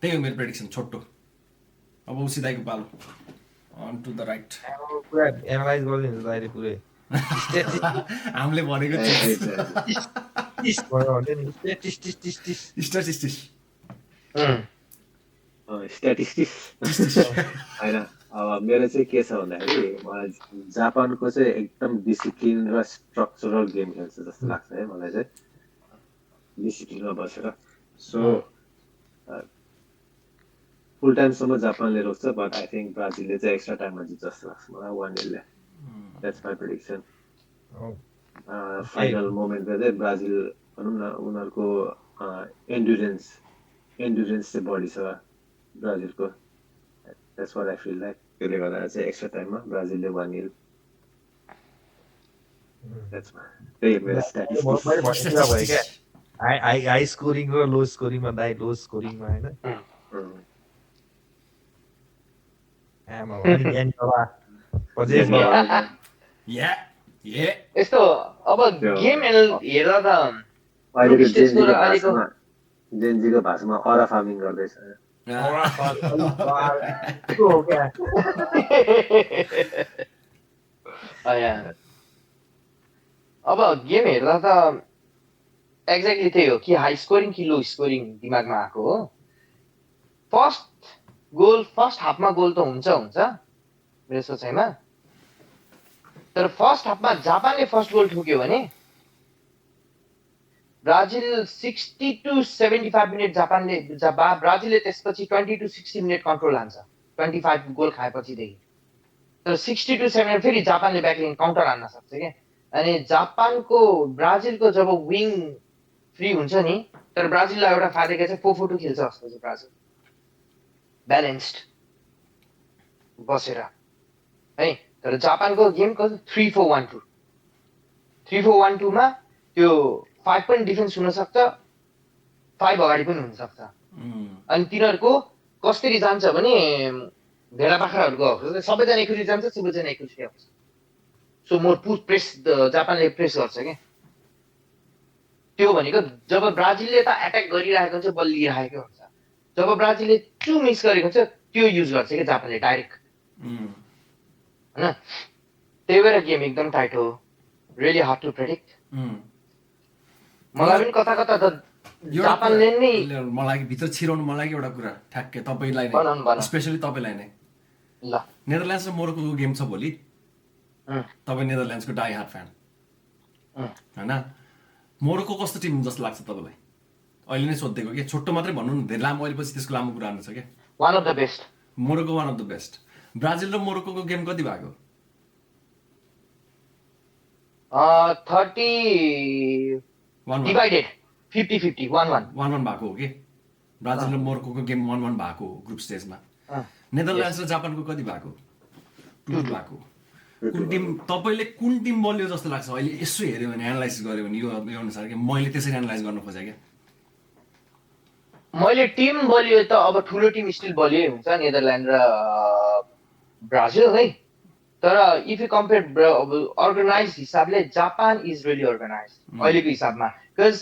त्यही हो मेरो प्रेडिक्सन छोटो। अब उसी दाइको पालो अन टु द राइट। पुरा एनालाइज गरिदिन्छ दाइले पुरै हामीले भनेको स्ट्याटिस्टिक्स होइन। अब मेरो चाहिँ के छ भन्दाखेरि मलाई जापानको चाहिँ एकदम डिसिप्लिन र स्ट्रक्चरल गेम खेल्छ जस्तो लाग्छ है मलाई चाहिँ डिसिप्लिनमा बसेर। सो फुल टाइमसम्म जापानले रोक्छ बट आई थिङ्क ब्राजिलले चाहिँ एक्स्ट्रा टाइममा जित्छ जस्तो लाग्छ मलाई 1-0 ले। That's my prediction. फाइनल मोमेन्टमा चाहिँ ब्राजिल भनौँ न उनीहरूको एन्डुरेन्स चाहिँ बढी छ ब्राजिलको। That's what I feel like. त्यसले गर्दा चाहिँ एक्स्ट्रा टाइममा ब्राजिलले 1-0। त्यही मेरो स्ट्याटिस्टिक्स। हाई स्कोरिङ र लो स्कोरिङमा दाइ लो स्कोरिङमा होइन। यस्तो अब गेम हेर्दा त अहिलेको जेन्जीको भाषामा अरा फार्मिङ गर्दैछ। अब गेम हेर्दा त एक्ज्याक्टली त्यही हो कि हाई स्कोरिङ कि लो स्कोरिङ दिमागमा आएको हो। फर्स्ट हाफमा गोल त हुन्छ मेरो सोचाइमा। तर फर्स्ट हाफमा जापानले फर्स्ट गोल ठोक्यो भने ब्राजिल 60 to 75 मिनट ब्राजिलले त्यसपछि 20 to 60 मिनट कन्ट्रोल हान्छ 25 गोल खाएपछिदेखि। तर 60 to 70 फेरि जापानले ब्याकलाइन काउन्टर हान्न सक्छ क्या। अनि ब्राजिलको जब विङ फ्री हुन्छ नि तर ब्राजिललाई एउटा फाइदा चाहिँ 4-4-2 खेल्छ जस्तो छ ब्राजिल ब्यालेन्स्ड बसेर है। तर जापानको गेमको 3-4-1-2 3-4-1-2 मा त्यो 5 पनि डिफेन्स हुन सक्छ 5 अगाडि पनि हुन सक्छ। अनि तिनीहरूको कसरी जान्छ भने भेडा बाख्राहरूको सबैजना एकचोटि जान्छ सबैजना एकचोटि आउँछ। सो मोर प्रेस जापानले प्रेस गर्छ क्या। त्यो भनेको जब ब्राजिलले त एट्याक गरिरहेको हुन्छ बल लिइरहेको हुन्छ जब ब्राजिलले त्यो मिस गरेको हुन्छ त्यो युज गर्छ क्या जापानले डाइरेक्ट होइन। त्यही भएर गेम एकदम टाइट हो। Really hard to predict. मलाई पनि कता त जापानले नै मलाई भित्र छिराउनु मलाई एउटा कुरा ठ्याक्कै तपाईँलाई स्पेसली तपाईँलाई नै ल नेदरल्यान्ड्स र मोरोक्कोको गेम छ भोलि। तपाईँ नेदरल्यान्ड्सको डाई हार्ड फ्यान होइन। मोरोक्को कस्तो टिम जस्तो लाग्छ तपाईँलाई? अहिले नै सोधिदिएको कि छोटो मात्रै भन्नु न धेरै लामो अहिलेपछि त्यसको लामो कुरा आउनु छ क्या। One of the best Morocco one of the best. Brazil र मोरोक्कोको गेम कति भएको? 30 1-1 डिभाइडेड 50-50 1-1 1-1 भएको हो कि ब्राजिल र मोरोक्कोको गेम 1-1 भएको हो ग्रुप स्टेजमा नेदरल्यान्ड्स र जापानको कति भएको 2-2 भएको कुन टिम तपाईँले कुन टिम बल्यो जस्तो लाग्छ अहिले यसो हेऱ्यो भने एनालाइसिस गर्यो भने यो अनुसार कि मैले त्यसरी एनालाइज गर्न खोजेँ क्या मैले टिम बलियो त अब ठुलो टिम स्टिल बलियो हुन्छ नेदरल्यान्ड र ब्राजिल है तर इफ यु कम्पेयर अर्गनाइज हिसाबले जापान इज रियली अर्गनाइज अहिलेको हिसाबमा बिकज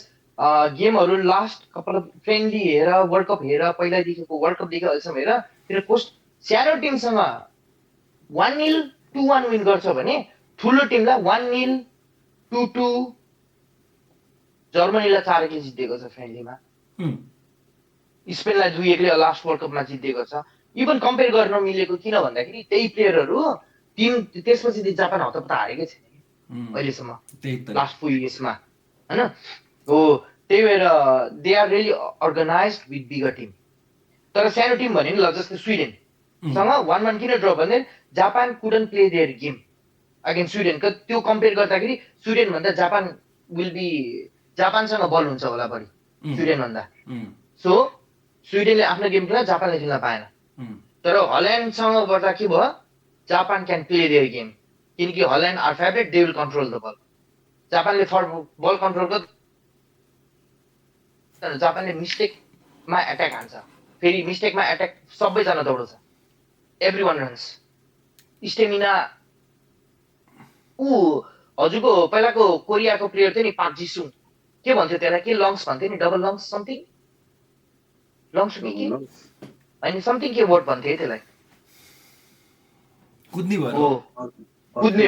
गेमहरू लास्ट कपाल फ्रेन्डली हेर वर्ल्ड कप हेर पहिलादेखिको वर्ल्ड कपदेखि अहिलेसम्म हेर त्यो कोस्ट सानो टिमसँग 1-0 2-1 विन गर्छ भने ठुलो टिमलाई 1-0 2-2 जर्मनीलाई 4-1 जितेको छ फ्रेन्डलीमा स्पेनलाई 2-1 लास्ट वर्ल्ड कपमा जितेको छ इभन कम्पेयर गर्न मिलेको किन भन्दाखेरि त्यही प्लेयरहरू टिम त्यसपछि जापान हतपत हारेकै छैन अहिलेसम्म लास्ट 4 इयर्समा होइन हो त्यही भएर they are really organize with bigger team तर सानो टिम भने नि ल जस्तै स्विडेनसँग 1-1 किन ड्र भने Japan couldn't play their game against स्विडेनको त्यो कम्पेयर गर्दाखेरि स्विडेन भन्दा जापान विल बी जापानसँग बल हुन्छ होला बढी स्विडेन भन्दा सो स्विडेनले आफ्नो गेम खेल्न जापानले खेल्न पाएन तर हल्यान्डसँग गर्दा के भयो Japan can play their game किनकि Holland are favourite they will control the ball जापानले बल कन्ट्रोल गर्छ तर जापानले मिस्टेकमा एट्याक हान्छ फेरि मिस्टेकमा एट्याक सबैजना दौड्छ एभ्री वान रन्स स्टेमिना हजुरको पहिलाको कोरियाको प्लेयर थियो नि पार्क जिसुङ के भन्थ्यो त्यसलाई के लङ्स भन्थ्यो नि डबल लङ्स समथिङ लङ्स कि होइन समथिङ के वर्ड भन्थ्यो त्यसलाई कुद्ने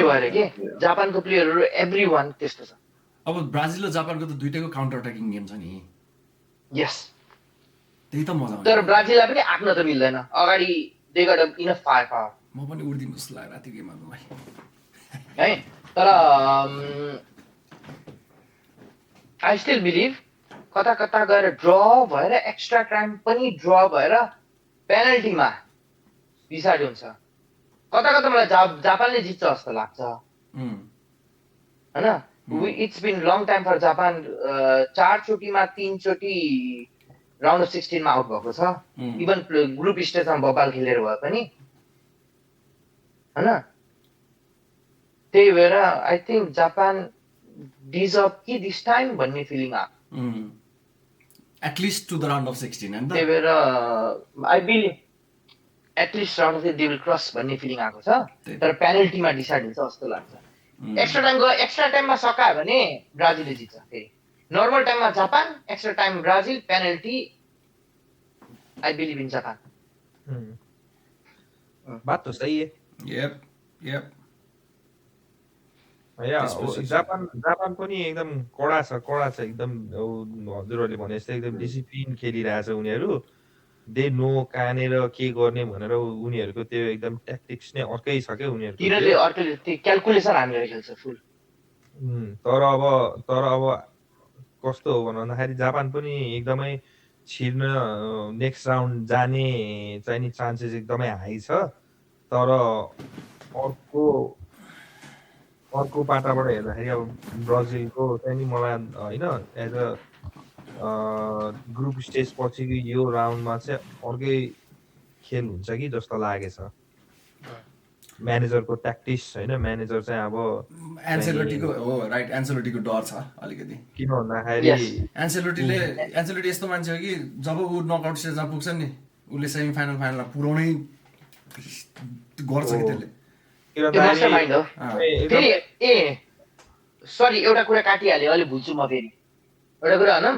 भएर के जापानको प्लेयरहरू एभ्री वान त्यस्तो छ अब ब्राजिल र जापानको त दुईटैको काउन्टर अट्याकिङ गेम छ नि यस त्यही त मजा आउँछ तर ब्राजिललाई पनि आफ्नो त मिल्दैन अगाडि they got enough fire power म पनि उड्दिनु जस्तो लाग्यो राति गेममा भाइ है तर आई स्टिल बिलिभ कता कता गएर ड्र भएर एक्स्ट्रा टाइम पनि ड्र भएर पेनल्टीमा डिसाइड हुन्छ कता कता मलाई जापानले जित्छ जस्तो लाग्छ होइन it's been long time for Japan 4 चोटिमा 3 चोटि राउन्ड अफ 16 मा आउट भएको छ इभन ग्रुप स्टेजमा बबाल खेलेर भए पनि होइन त्यही भएर आई थिङ्क जापान डिजर्भ कि दिस टाइम भन्ने फिलिङ आयो at least to the round of 16 हैन त त्यही भएर I believe at least round of they will cross भन्ने फिलिङ आएको छ तर पेनल्टीमा डिसाइड हुन्छ जस्तो लाग्छ एक्स्ट्रा टाइममा सकायो भने ब्राजिलले जित्छ फेरि नर्मल टाइममा Japan extra time Brazil penalty I believe in Japan बात तो सही है यप जापान पनि एकदम कडा छ एकदम हजुरहरूले भने जस्तै एकदम डिसिप्लिन खेलिरहेछ उनीहरू दे नो कहाँनिर के गर्ने भनेर उनीहरूको त्यो एकदम ट्याक्टिक्स नै अर्कै छ क्या उनीहरूको क्याल्कुलेसन हानेर खेल्छ फुल तर अब कस्तो हो भन्दाखेरि जापान पनि एकदमै छिर्न नेक्स्ट राउन्ड जाने चाहिँ नि चान्सेस एकदमै हाई छ तर अर्को पाटाबाट हेर्दाखेरि अब ब्राजिलको चाहिँ नि मलाई होइन एज अ ग्रुप स्टेज पछिको यो राउन्डमा चाहिँ अर्कै खेल हुन्छ कि जस्तो लागेछ म्यानेजरको ट्याक्टिक्स होइन म्यानेजर चाहिँ अब एन्सेलोटीको डर छ अलिकति किन भन्दाखेरि एन्सेलोटी यस्तो मान्छे हो कि जब ऊ नकआउट स्टेजमा पुग्छ नि उसले सेमी फाइनलमा पुर्याउनै गर्छ कि त्यसले सरी एउटा कुरा काटिहालेँ अहिले भुल्छु म फेरि एउटा कुरा होइन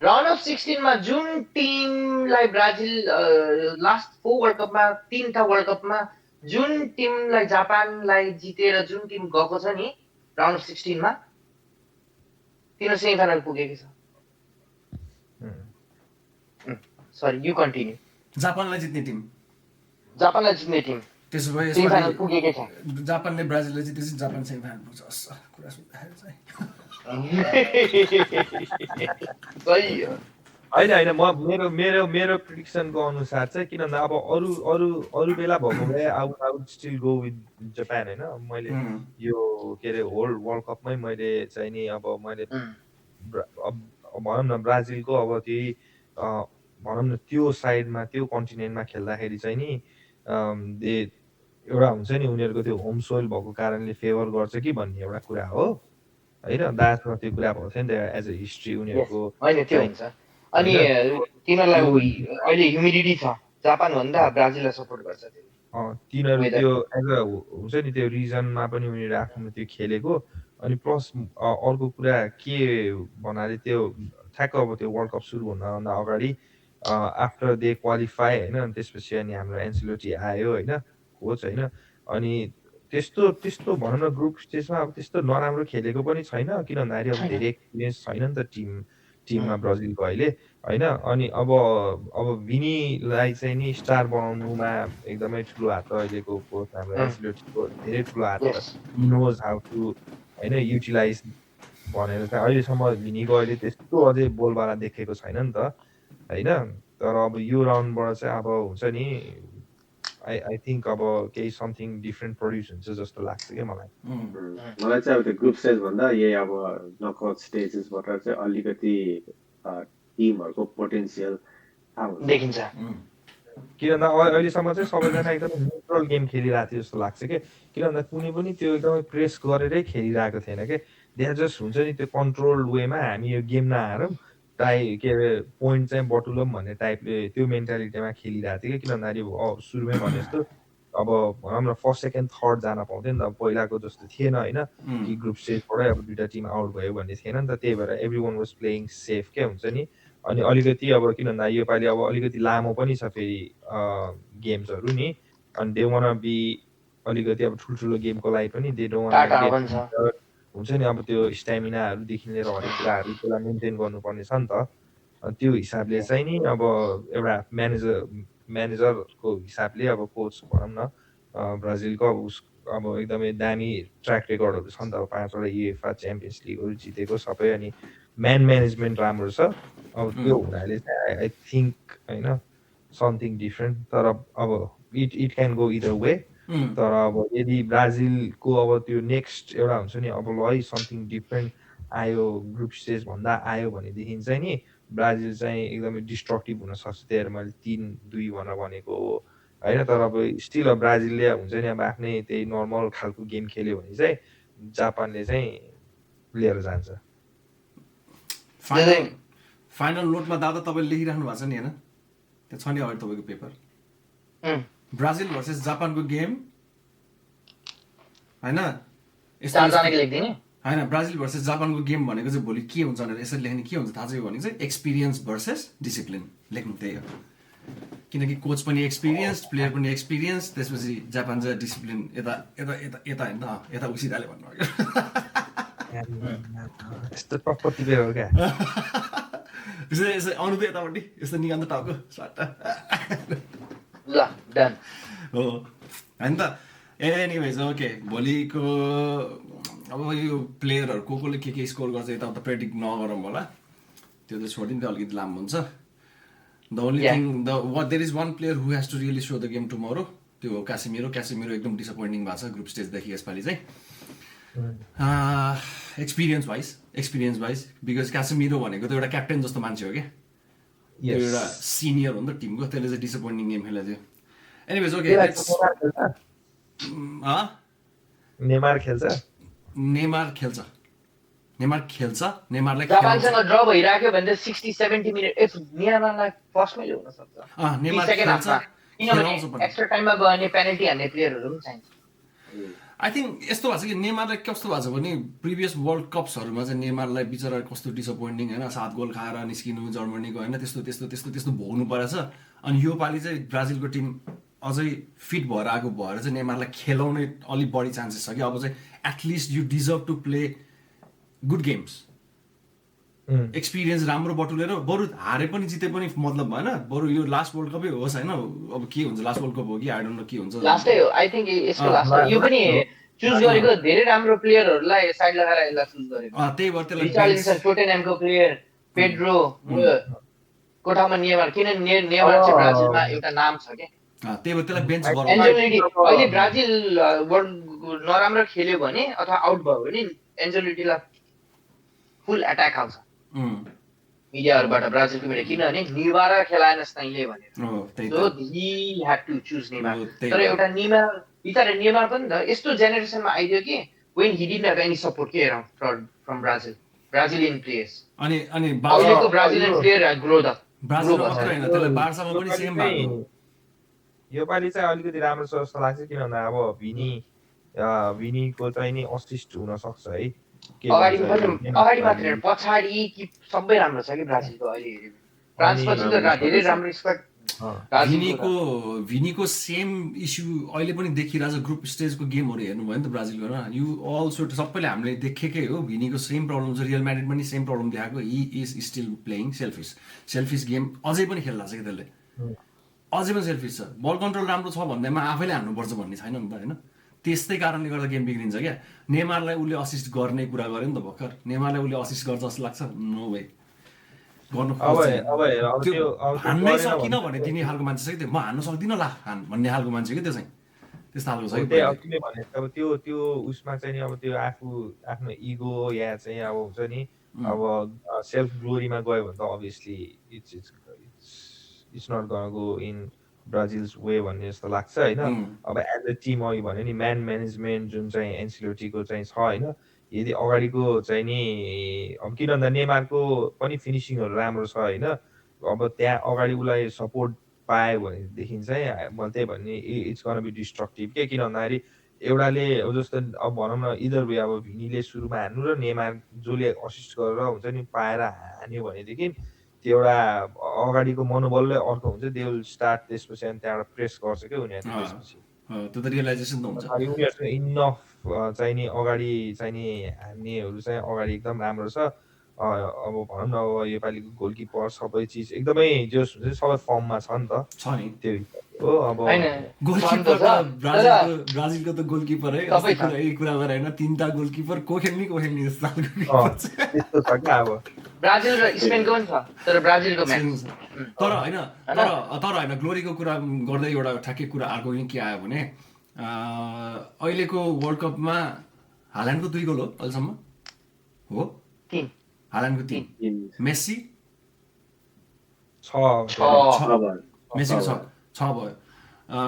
राउन्ड अफ 16 मा जुन टिमलाई ब्राजिल लास्ट 4 वर्ल्ड कपमा 3 वर्ल्ड कपमा जुन टिमलाई जापानलाई जितेर जुन टिम गएको छ नि राउन्ड अफ 16 मा तिनीहरू सेमी फाइनल पुगेको छ सरी यु कन्टिन्यू जापानलाई जित्ने टिम त्यसो भए सेमी फाइनल पुगेकै छ जापानले ब्राजिलले जितेपछि जापान सेमी फाइनल पुग्छ कुरा सुन्दाखेरि चाहिँ सही हो होइन म मेरो मेरो मेरो प्रिडिक्सनको अनुसार चाहिँ किन भन्दा अब अरू अरू अरू बेला भएको भए I would still go with Japan होइन मैले यो के अरे होल वर्ल्ड कपमै मैले चाहिँ नि अब मैले भनौँ न ब्राजिलको अब त्यही भनौँ न त्यो साइडमा त्यो कन्टिनेन्टमा खेल्दाखेरि चाहिँ नि एउटा हुन्छ नि उनीहरूको त्यो होम सोइल भएको कारणले फेभर गर्छ कि भन्ने एउटा कुरा हो होइन दासमा त्यो कुरा भएको थियो नि त एज अ हिस्ट्री उनीहरूको होइन त्यो हुन्छ अनि तिनीहरूलाई अहिले ह्युमिडिटी छ जापान भन्दा ब्राजिललाई सपोर्ट गर्छ तिनीहरू त्यो एज अ हुन्छ नि त्यो रिजनमा पनि उनीहरू आफ्नो त्यो खेलेको अनि प्लस अर्को कुरा के भन्नाले त्यो ठ्याक्क अब त्यो वर्ल्ड कप सुरु हुनभन्दा अगाडि आफ्टर दे क्वालिफाई होइन अनि त्यसपछि अनि हाम्रो एन्सेलोटी आयो होइन कोच होइन अनि त्यस्तो त्यस्तो भनौँ न ग्रुप स्टेजमा अब त्यस्तो नराम्रो खेलेको पनि छैन किन भन्दाखेरि अब धेरै एक्सपिरियन्स छैन नि त टिममा ब्राजिलको अहिले होइन अनि अब विनीलाई चाहिँ नि स्टार बनाउनुमा एकदमै ठुलो हात अहिलेको कोच हाम्रो एन्सेलोटीको धेरै ठुलो हात नोज हाउ टु होइन युटिलाइज भनेर चाहिँ अहिलेसम्म विनीको अहिले त्यस्तो अझै बोलबाला देखेको छैन नि त होइन तर अब यो राउन्डबाट चाहिँ अब हुन्छ नि आई थिङ्क अब केही समथिङ डिफ्रेन्ट प्रड्युस हुन्छ जस्तो लाग्छ क्या मलाई चाहिँ अब त्यो ग्रुप स्टेज भन्दा यही अब नकआउट स्टेजेसबाट चाहिँ अलिकति टिमहरूको पोटेन्सियल देखिन्छ किन भन्दा अहिलेसम्म चाहिँ सबैजना एकदमै न्युट्रल गेम खेलिरहेको थियो जस्तो लाग्छ कि किन भन्दा कुनै पनि त्यो एकदमै प्रेस गरेरै खेलिरहेको थिएन कि त्यहाँ जस्ट हुन्छ नि त्यो कन्ट्रोल वेमा हामी यो गेम नहारौँ के अरे पोइन्ट चाहिँ बटुलौँ भन्ने टाइपले त्यो मेन्टालिटीमा खेलिरहेको थियो कि किन भन्दाखेरि सुरुमै भने जस्तो अब भनौँ न फर्स्ट सेकेन्ड थर्ड जान पाउँथ्यो नि त पहिलाको जस्तो थिएन होइन कि ग्रुप स्टेजबाटै अब दुइटा टिम आउट भयो भन्ने थिएन नि त त्यही भएर every one was playing safe क्या हुन्छ नि अनि अलिकति अब किन भन्दा योपालि अब अलिकति लामो पनि छ फेरि गेम्सहरू नि अनि दे वान बी अलिकति अब ठुल्ठुलो गेमको लागि पनि दे डोन्ट हुन्छ नि अब त्यो स्ट्यामिनाहरूदेखि लिएर हरेक कुराहरू त्यसलाई मेन्टेन गर्नुपर्ने छ नि त त्यो हिसाबले चाहिँ नि अब एउटा म्यानेजरको हिसाबले अब कोच भनौँ न ब्राजिलको अब एकदमै दामी ट्र्याक रेकर्डहरू छ नि त अब 5वटा युएफए च्याम्पियन्स लिगहरू जितेको सबै अनि म्यानेजमेन्ट राम्रो छ अब त्यो हुनाले चाहिँ आई थिङ्क होइन समथिङ डिफ्रेन्ट तर अब it can go either way तर अब यदि ब्राजिलको अब त्यो नेक्स्ट एउटा हुन्छ नि अब ल है समथिङ डिफ्रेन्ट आयो ग्रुप स्टेज भन्दा आयो भनेदेखि चाहिँ नि ब्राजिल चाहिँ एकदमै डिस्ट्रक्टिभ हुनसक्छ त्यही भएर मैले 3-2 भनेर भनेको हो होइन तर अब स्टिल अब ब्राजिलले हुन्छ नि अब आफ्नै त्यही नर्मल खालको गेम खेल्यो भने चाहिँ जापानले चाहिँ लिएर जान्छ फाइनल नोटमा दादा तपाईँले लेखिराख्नु भएको छ नि होइन त्यो छ नि अगाडि तपाईँको पेपर ब्राजिल भर्सेस जापानको गेम होइन होइन ब्राजिल भर्सेस जापानको गेम भनेको चाहिँ भोलि के हुन्छ भनेर यसरी लेख्ने के हुन्छ थाहा छ यो भनेको चाहिँ एक्सपिरियन्स भर्सेस डिसिप्लिन लेख्नु त्यही हो किनकि कोच पनि एक्सपिरियन्स प्लेयर पनि एक्सपिरियन्स त्यसपछि जापान चाहिँ डिसिप्लिन यता यता यता यता होइन यता उसिराले भन्नुभयो यस्तो टक्क टिपेर हो क्या यसो आउनु त यतापट्टि यस्तो निकाल्नु टाउको सट्टा ल डन हो होइन त एनिवेज ओके भोलिको अब यो प्लेयरहरू कसले के स्कोर गर्छ यताउता प्रेडिक्ट नगरौँ होला त्यो त छोडिदिनु त अलिकति लामो हुन्छ the only thing there is one player who has to really so the game tomorrow त्यो हो क्यासेमिरो एकदम डिसपोइन्टिङ भएको छ ग्रुप स्टेजदेखि यसपालि चाहिँ एक्सपिरियन्स वाइज बिकज क्यासेमिरो भनेको त एउटा क्याप्टेन जस्तो मान्छे हो क्या त्यो एउटा सिनियर हो नि त टिमको त्यसले चाहिँ डिसपोइन्टिङ गेम खेलेको थियो एनिवेज ओके नेमार खेल्छ नेमारलाई जापानसँग ड्र भइराख्यो भने 60-70 मिनेट नेमारलाई फर्स्टमै ल्याउन सक्छ नेमार खेल्छ किनभने एक्स्ट्रा टाइममा गयो भने पेनल्टी हान्ने प्लेयरहरू पनि चाहिन्छ आई थिङ्क यस्तो भएको छ कि नेमारलाई कस्तो भएको छ भने प्रिभियस वर्ल्ड कप्सहरूमा चाहिँ नेमारलाई बिचरा कस्तो डिसपोइन्टिङ होइन 7 गोल खाएर निस्किनु जर्मनीको होइन त्यस्तो भोग्नु परेछ अनि यो पालि चाहिँ ब्राजिलको टिम अझै फिट भएर आएको भएर चाहिँ नेमारलाई खेलाउने अलिक बढी चान्सेस छ कि अब चाहिँ at least you deserve to play good games experience राम्रो बटुलेर बरु हारे पनि जिते पनि मतलब भएन बरु यो लास्ट वर्ल्ड कपै होस् होइन अब के हुन्छ लास्ट वर्ल्ड कप हो कि आई डोन्ट नो के हुन्छ लास्टै हो आई थिंक यसको लास्ट यो पनि चुज गरेको धेरै राम्रो प्लेयरहरुलाई साइड लगाएर यसलाई चुज गरेको त्यही भएर त्यसलाई रिचार्लिसन टोटेनहमको प्लेयर पेड्रो ठाउँमा नेमार किन नेमार चाहिँ ब्राजिलमा एउटा नाम छ के त्यही भएर त्यसलाई बेन्च गराउनु एन्जेलिटी अहिले ब्राजिल वर्ल्ड नराम्रो खेल्यो भने अथवा आउट भयो भने एन्जेलिटीलाई फुल एट्याक आउँछ मिडियाहरूबाट ब्राजिलकोबाट किनभने नेमार खेलाएनस् तैँले भनेर so he had to choose Neymar तर एउटा बिचारा नेमार पनि त यस्तो जेनेरेसनमा आइदियो कि when he didn't have any support के from Brazilian players अनि अहिलेको Brazilian player ग्रोथ ब्राजिल मात्र हैन त्यसलाई बार्सामा पनि सेम भएको यो पालि चाहिँ अलिकति राम्रो छ जस्तो लाग्छ किन भन्दा अब भिनीको चाहिँ नि असिस्ट हुन सक्छ है अगाडि मात्र पछाडि कि सबै राम्रो छ कि ब्राजिलको अहिले हेर्यो फ्रान्समा चाहिँ धेरै राम्रो स्क्वाड भिनीको सेम इस्यु अहिले पनि देखिरहेछ ग्रुप स्टेजको गेमहरू हेर्नुभयो नि त ब्राजिलको यु अल्सो सबैले हामीले देखेकै हो भिनीको सेम प्रब्लम छ रियल म्याड्रिड पनि सेम प्रब्लम देखाएको he is still playing selfish game अझै पनि खेल्दा छ कि त्यसले अझै पनि सेल्फिस छ बल कन्ट्रोल राम्रो छ भन्दैमा आफैले हान्नुपर्छ भन्ने छैन नि त होइन त्यस्तै कारणले गर्दा गेम बिग्रिन्छ क्या नेमारलाई उसले असिस्ट गर्ने कुरा गर्यो नि त भर्खर नेमारलाई उसले असिस्ट गर्छ जस्तो लाग्छ नो वे हान्नै सकिन भने तिनी खालको मान्छे छ कि त्यो म हान्न सक्दिनँ ला भन्ने खालको मान्छे कि त्यो चाहिँ त्यस्तो खालको छ अब त्यो उसमा चाहिँ नि अब त्यो आफ्नो इगो या चाहिँ अब हुन्छ नि अब सेल्फ ग्लोरीमा गयो भने त obviously it's not gonna go in Brazil's way भन्ने जस्तो लाग्छ होइन अब एज अ टिम अघि भन्यो नि म्यान म्यानेजमेन्ट जुन चाहिँ एन्सिलोटीको चाहिँ छ होइन यदि अगाडिको चाहिँ नि अब किन भन्दा नेमारको पनि फिनिसिङहरू राम्रो छ होइन अब त्यहाँ अगाडि उसलाई सपोर्ट पायो भनेदेखि चाहिँ मैले त्यही भन्ने इट्स गन बी डिस्ट्रक्टिभ के किन भन्दाखेरि एउटाले अब जस्तो अब भनौँ न इदर वे अब भिनीले सुरुमा हान्नु र नेमार जसले असिस्ट गरेर हुन्छ नि पाएर हान्यो भनेदेखि त्यो एउटा अगाडिको मनोबलले अर्को हुन्छ दे विल स्टार्ट त्यसपछि अनि त्यहाँबाट प्रेस गर्छ क्या उनीहरूले त्यसपछि त्यो त रियलाइजेसन त हुन्छ उनीहरूसँग इनफ चाहिँ नि अगाडि चाहिँ नि हान्नेहरू चाहिँ अगाडि एकदम राम्रो छ अब भनौँ न अब योपालिको गोलकिपर सबै चिज एकदमै जस हुन्छ सबै फर्ममा छ नि त छ नि त्यो हो अब गोलकिपर ब्राजिलको त गोलकिपर है यही कुरा गरेर होइन तीनटा गोलकिपर को खेल्ने जस्तो त्यस्तो छ क्या अब ब्राजिल र स्पेनको पनि छ तर ब्राजिलको म्याच तर होइन ग्लोरीको कुरा गर्दै एउटा ठ्याक्कै कुरा अर्को के आयो भने अहिलेको वर्ल्ड कपमा हाल्यान्डको 2 गोल हो अहिलेसम्म हो हाल्यान्डको 3 मेस्सी 6 भयो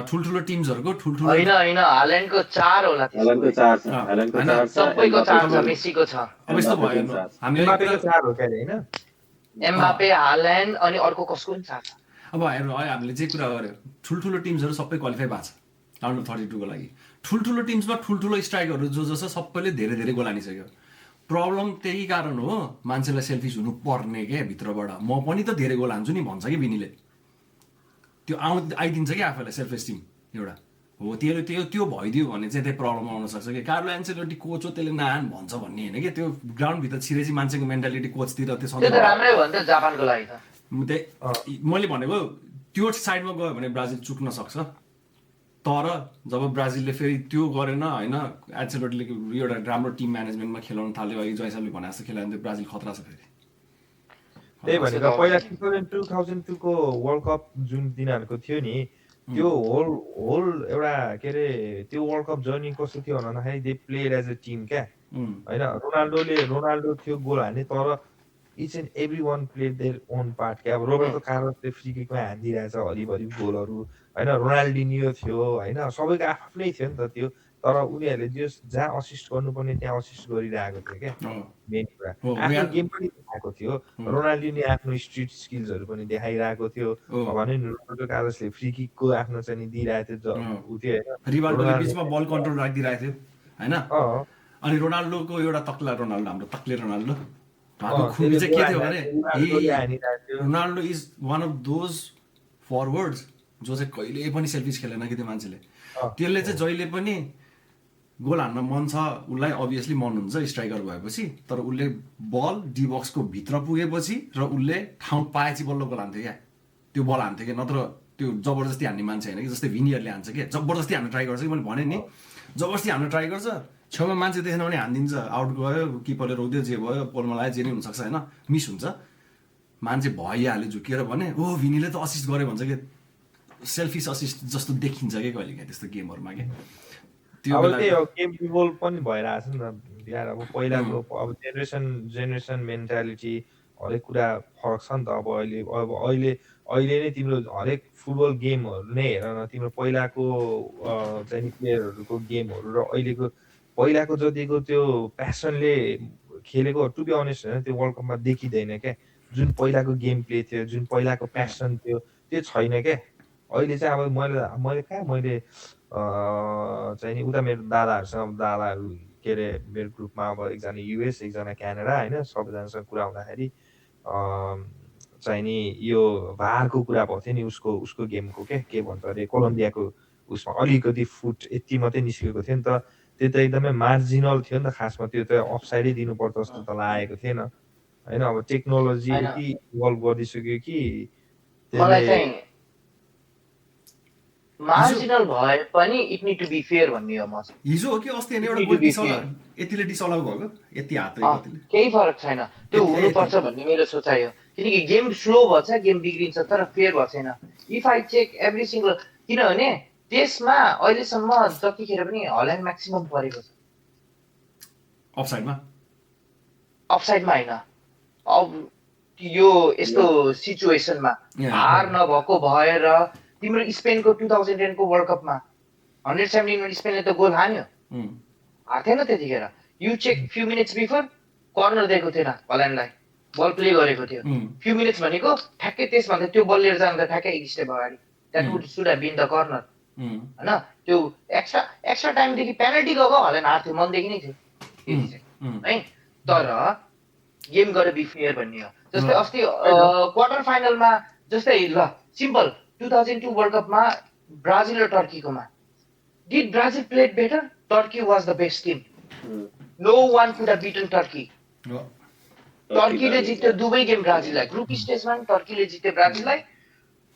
ठुल्ठुलो टिम्सहरुको ठुल्ठुलो हैन हाल्यान्डको 4 होला सबैको 4 छ मेस्सीको 6 अब यस्तो भयो हामीले एम्बापेको 4 हो के हैन एम्बापे हाल्यान्ड अनि अर्को कसको पनि 4 छ अब हामीले जे कुरा गर्यो ठुल्ठुलो टिम्सहरु सबै क्वालिफाई भएको छ राउन्ड अफ 32 को लागि ठुल्ठुलो टिम्समा ठुल्ठुलो स्ट्राइकरहरु जो छ सबैले धेरै धेरै गोल हानिसक्यो प्रब्लम त्यही कारण हो मान्छेलाई सेल्फिस हुनु पर्ने के भित्रबाट म पनि त धेरै गोल हान्छु नि भन्छ कि बिनीले त्यो आइदिन्छ कि आफैलाई सेल्फ एस्टिम एउटा हो त्यो भइदियो भने चाहिँ त्यही प्रब्लम आउन सक्छ कि कार्लो एन्चेलोटी कोच हो त्यसले नहान भन्छ भन्ने होइन कि त्यो ग्राउन्डभित्र छिरेपछि मान्छेको मेन्टालिटी कोचतिर त्यो सधैँ राम्रै हो नि त जापानको लागि त मैले भनेको त्यो साइडमा गयो भने ब्राजिल चुक्न सक्छ तर जब ब्राजिलले फेरि त्यो गरेन होइन एन्चेलोटीले एउटा राम्रो टिम म्यानेजमेन्टमा खेलाउन थाल्यो अहिले जयसालले भने जस्तो खेलायो भने त्यो ब्राजिल खतरा छ फेरि त्यही भनेको पहिला 2002 को वर्ल्ड कप जुन दिनहरुको थियो नि त्यो होल एउटा के रे त्यो वर्ल्ड कप जर्नी कस्तो थियो भन्दाखेरि they played as a team क्या हैन रोनाल्डो थियो गोल हान्ने तर each and every one played their own part क्या अब रोबर्टो कार्लोसले फ्री किकमा हान्दिरहेछ हरिभरि गोलहरू हैन रोनाल्डिनियो थियो हैन सबैको आफ्नै थियो नि त त्यो तर उनीहरूले जहाँ असिस्ट गर्नुपर्ने त्यहाँ असिस्ट गरिरहेको थियो क्या मेन कुरा आफ्नो गेम पनि देखाएको थियो रोनाल्डिनी आफ्नो स्ट्रिट स्किल्सहरू पनि देखाइरहेको थियो भने रोबर्टो कार्लोसले फ्री किकको आफ्नो चाहिँ दिइरहेको थियो उ थियो हैन रिवाल्डोले बीचमा बल कन्ट्रोल राखिदिरहेको थियो हैन अनि रोनाल्डोको एउटा तक्ला रोनाल्डो हाम्रो तक्ले रोनाल्डो भागो खुबी चाहिँ के थियो भने Ronaldo is one of those forwards जो चाहिँ कहिले पनि सेल्फिस खेलेन कि त्यो मान्छेले त्यसले चाहिँ जहिले पनि गोल हान्न मन छ उसलाई अभियसली मन हुन्छ स्ट्राइकर भएपछि तर उसले बल डी बक्सको भित्र पुगेपछि र उसले ठाउँ पाएपछि बल्ल गोल हान्थ्यो क्या त्यो बल हान्थ्यो क्या नत्र त्यो जबरजस्ती हान्ने मान्छे होइन कि जस्तै भिनियरले हान्छ क्या जबरजस्ती हान्न ट्राई गर्छ कि मैले भने नि जबरजस्ती हान्न ट्राई गर्छ छेउमा मान्छे देखेन भने हानिदिन्छ आउट गयो किपरले रोक्दियो जे भयो पोलमा लाग्यो जे नै हुनसक्छ होइन मिस हुन्छ मान्छे भइहाल्यो झुकेर भने ओ भिनीले त असिस्ट गर्यो भन्छ कि सेल्फिस असिस्ट जस्तो देखिन्छ कि कहिले काहीँ त्यस्तो गेमहरूमा के त्यो अब बेला त्यही हो गेम इभोल्भ पनि भइरहेछ नि त यार अब पहिलाको अब जेनेरेसन मेन्टालिटी हरेक कुरा फरक छ नि त अब अहिले नै तिम्रो हरेक फुटबल गेमहरू नै हेर न तिम्रो पहिलाको चाहिँ प्लेयरहरूको गेमहरू र अहिलेको पहिलाको जतिको त्यो प्यासनले खेलेको टु बी अनेस्ट होइन त्यो वर्ल्ड कपमा देखिँदैन क्या जुन पहिलाको गेम प्ले थियो जुन पहिलाको प्यासन थियो त्यो छैन क्या अहिले चाहिँ अब मैले चाहिँ नि उता मेरो दादाहरूसँग दादाहरू के अरे मेरो ग्रुपमा अब एकजना युएस एकजना क्यानाडा होइन सबैजनासँग कुरा हुँदाखेरि चाहिँ नि यो भारको कुरा भएको थियो नि उसको गेमको के भन्छ अरे कोलम्बियाको उसमा अलिकति फुट यति मात्रै निस्केको थियो नि त त्यो त एकदमै मार्जिनल थियो नि त खासमा त्यो त अफसाइडै दिनुपर्छ जस्तो त लागेको थिएन होइन अब टेक्नोलोजी यति इभल्भ गरिसक्यो कि मलाई त्यसले चाहिँ मार्जिनल भए पनि it need to be fair भन्ने हो म चाहिँ। हिजो हो कि अस्ति होइन एउटा It goal need to be यतिले डिसअलाउ भएको यति हात अँ, कतिले केही फरक छैन त्यो हुनुपर्छ भन्ने मेरो सोचाइ हो किनकि गेम स्लो भएछ गेम बिग्रिन्छ तर फेयर भएको छैन if I check every single किनभने त्यसमा अहिलेसम्म जतिखेर पनि हल्यान्ड म्याक्सिमम परेको छ अफसाइडमा अफसाइडमा होइन अब यो यस्तो सिचुएसनमा Yeah. हार नभएको भएर तिम्रो स्पेनको 2010 को वर्ल्ड कपमा 117 स्पेनले त गोल हान्यो हार्थेन त्यतिखेर you check few minutes before corner दिएको थिएन हल्यान्डलाई बल प्ले गरेको थियो फ्यु मिनट्स भनेको ठ्याक्कै त्यसभन्दा त्यो बल लिएर जाँदा ठ्याक्कै एक स्टेप अगाडि that would should have been the corner होइन त्यो एक्स्ट्रा टाइमदेखि पेनल्टी गएको हल्यान्ड हार्थ्यो मनदेखि नै थियो यति चाहिँ है तर गेम गरे बी फेयर भन्ने हो जस्तै अस्ति क्वार्टर फाइनलमा जस्तै ल सिम्पल 2002 वर्ल्ड कपमा ब्राजिल र टर्कीकोमा did Brazil played better Turkey was the best team no one could have beaten Turkey टर्कीले जित्यो दुवै गेम ब्राजिललाई ग्रुप स्टेजमा पनि टर्कीले जित्यो ब्राजिललाई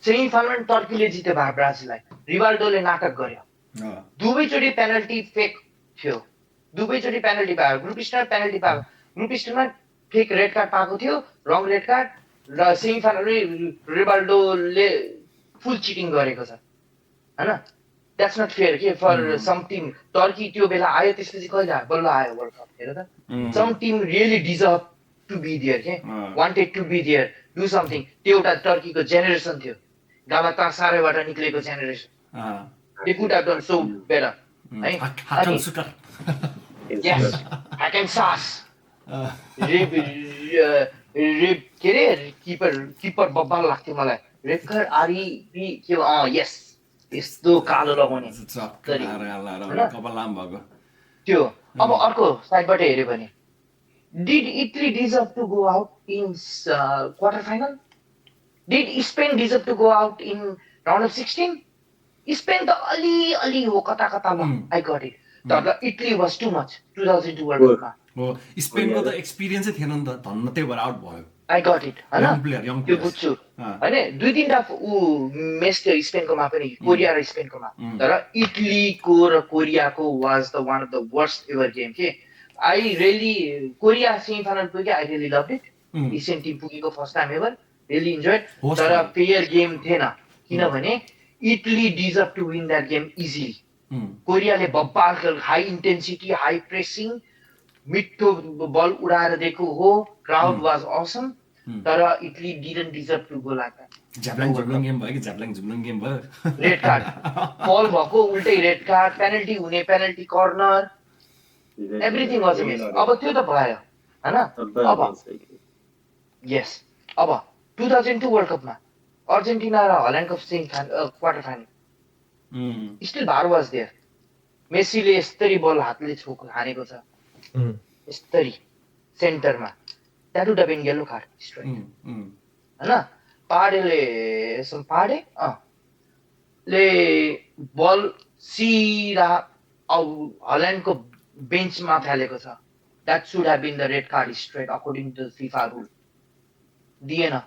सेमी फाइनलमा टर्कीले जित्यो ब्राजिललाई रिवाल्डोले नाटक गर्यो दुवैचोटि पेनल्टी फेक थियो दुवैचोटि पेनल्टी पायो ग्रुप स्टेजमा पेनल्टी पायो ग्रुप स्टेजमा फेक रेड कार्ड पाएको थियो रङ रेड कार्ड र सेमी फाइनल रिवाल्डोले फुल चिटिङ गरेको छ हैन द्याट्स नट फेयर के फर सम टिम टर्की त्यो बेला आयो त्यसपछि कहिले आयो बल्ल आयो वर्ल्ड कप हेर त some team really deserve to be there के wanted to be there do something त्यो एउटा टर्कीको जेनेरेसन थियो गालातासारायबाट निक्लेको generation they could have done so better है हाकन सुकर यस हाकन सास रेप के अरे किपर बब्बाल लाग्थ्यो मलाई रेकर आरई के यस यस्तो कालो लगाउने कपाल लाम भएको त्यो अब अर्को साइडबाट हेऱ्यो भने did Italy deserve to go out in quarter final did Spain deserve to go out in round of 16 Spain त अलि हो कता कता ल आई गट इट तर Italy was too much 2002 world कपमा हो स्पेनको त एक्सपिरियन्सै थिएन नि त धन्न त्यही भएर आउट भयो I got it Young player, young त्यो players. बुझ्छु होइन दुई तिनवटा ऊ मेच थियो स्पेनकोमा पनि कोरिया र स्पेनकोमा तर इटलीको र कोरियाको was the one of the worst ever game के I really Korea semi final पुग्यो I really love it Asian team पुगेको first time ever really enjoy Host तर भयो। फेयर गेम थिएन किनभने Italy deserve to win that game easily कोरियाले बब्बाल खेल हाई इन्टेन्सिटी हाई प्रेसिङ मिठो बल उडाएर दिएको हो क्राउड वाज असम तर Italy didn't deserve to go like that झ्याप्लाङ झुप्लुङ गेम भयो कि झ्याप्लाङ झुप्लुङ गेम भयो रेड कार्ड फल भएको उल्टै रेड कार्ड पेनल्टी हुने penalty corner everything was miss अब त्यो त भयो हैन अब यस अब 2002 वर्ल्ड कपमा अर्जेन्टिना र हल्यान्डको semi final quarter final still VAR was there मेसीले यस्तरी बल हातले छोक हानेको छ यस्तरी सेन्टरमा that would have been yellow card strike हैन पाडे ले बल सिधा अब हल्यान्डको बेन्चमा फालेको छ that should have been the red card straight according to FIFA rule दिएन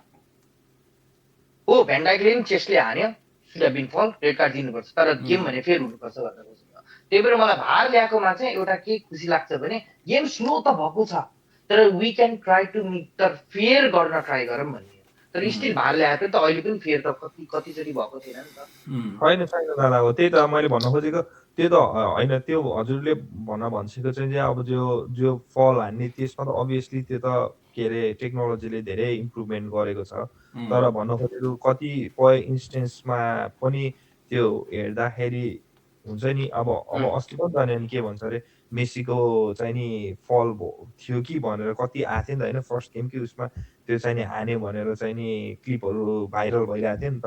ओ भेन्डाइकले नि चेस्टले हान्यो should have been foul red card दिनुपर्छ तर गेम भने फेरि हुनुपर्छ भनेर त्यही भएर मलाई भार ल्याएकोमा चाहिँ एउटा के खुसी लाग्छ भने गेम स्लो त भएको छ तर we can try to meet the fair गर्न ट्राई गरौँ भन्ने तर स्टिल भार ल्याएको त अहिले पनि फेयर त कतिचोटि भएको थिएन नि त। छैन दादा हो त्यही त मैले भन्न खोजेको त्यो त होइन त्यो हजुरले भनिसकेको चाहिँ अब जो फल हान्ने त्यसमा त अभियसली त्यो त के अरे टेक्नोलोजीले धेरै इम्प्रुभमेन्ट गरेको छ तर भन्न खोजेको कतिपय इन्स्टेन्समा पनि त्यो हेर्दाखेरि हुन्छ नि अब अस्ति पनि जाने अनि के भन्छ अरे मेसीको चाहिँ नि फल थियो कि भनेर कति आएको थियो नि त होइन फर्स्ट गेमकै उसमा त्यो चाहिँ नि हान्यो भनेर चाहिँ नि क्लिपहरू भाइरल भइरहेको थियो नि त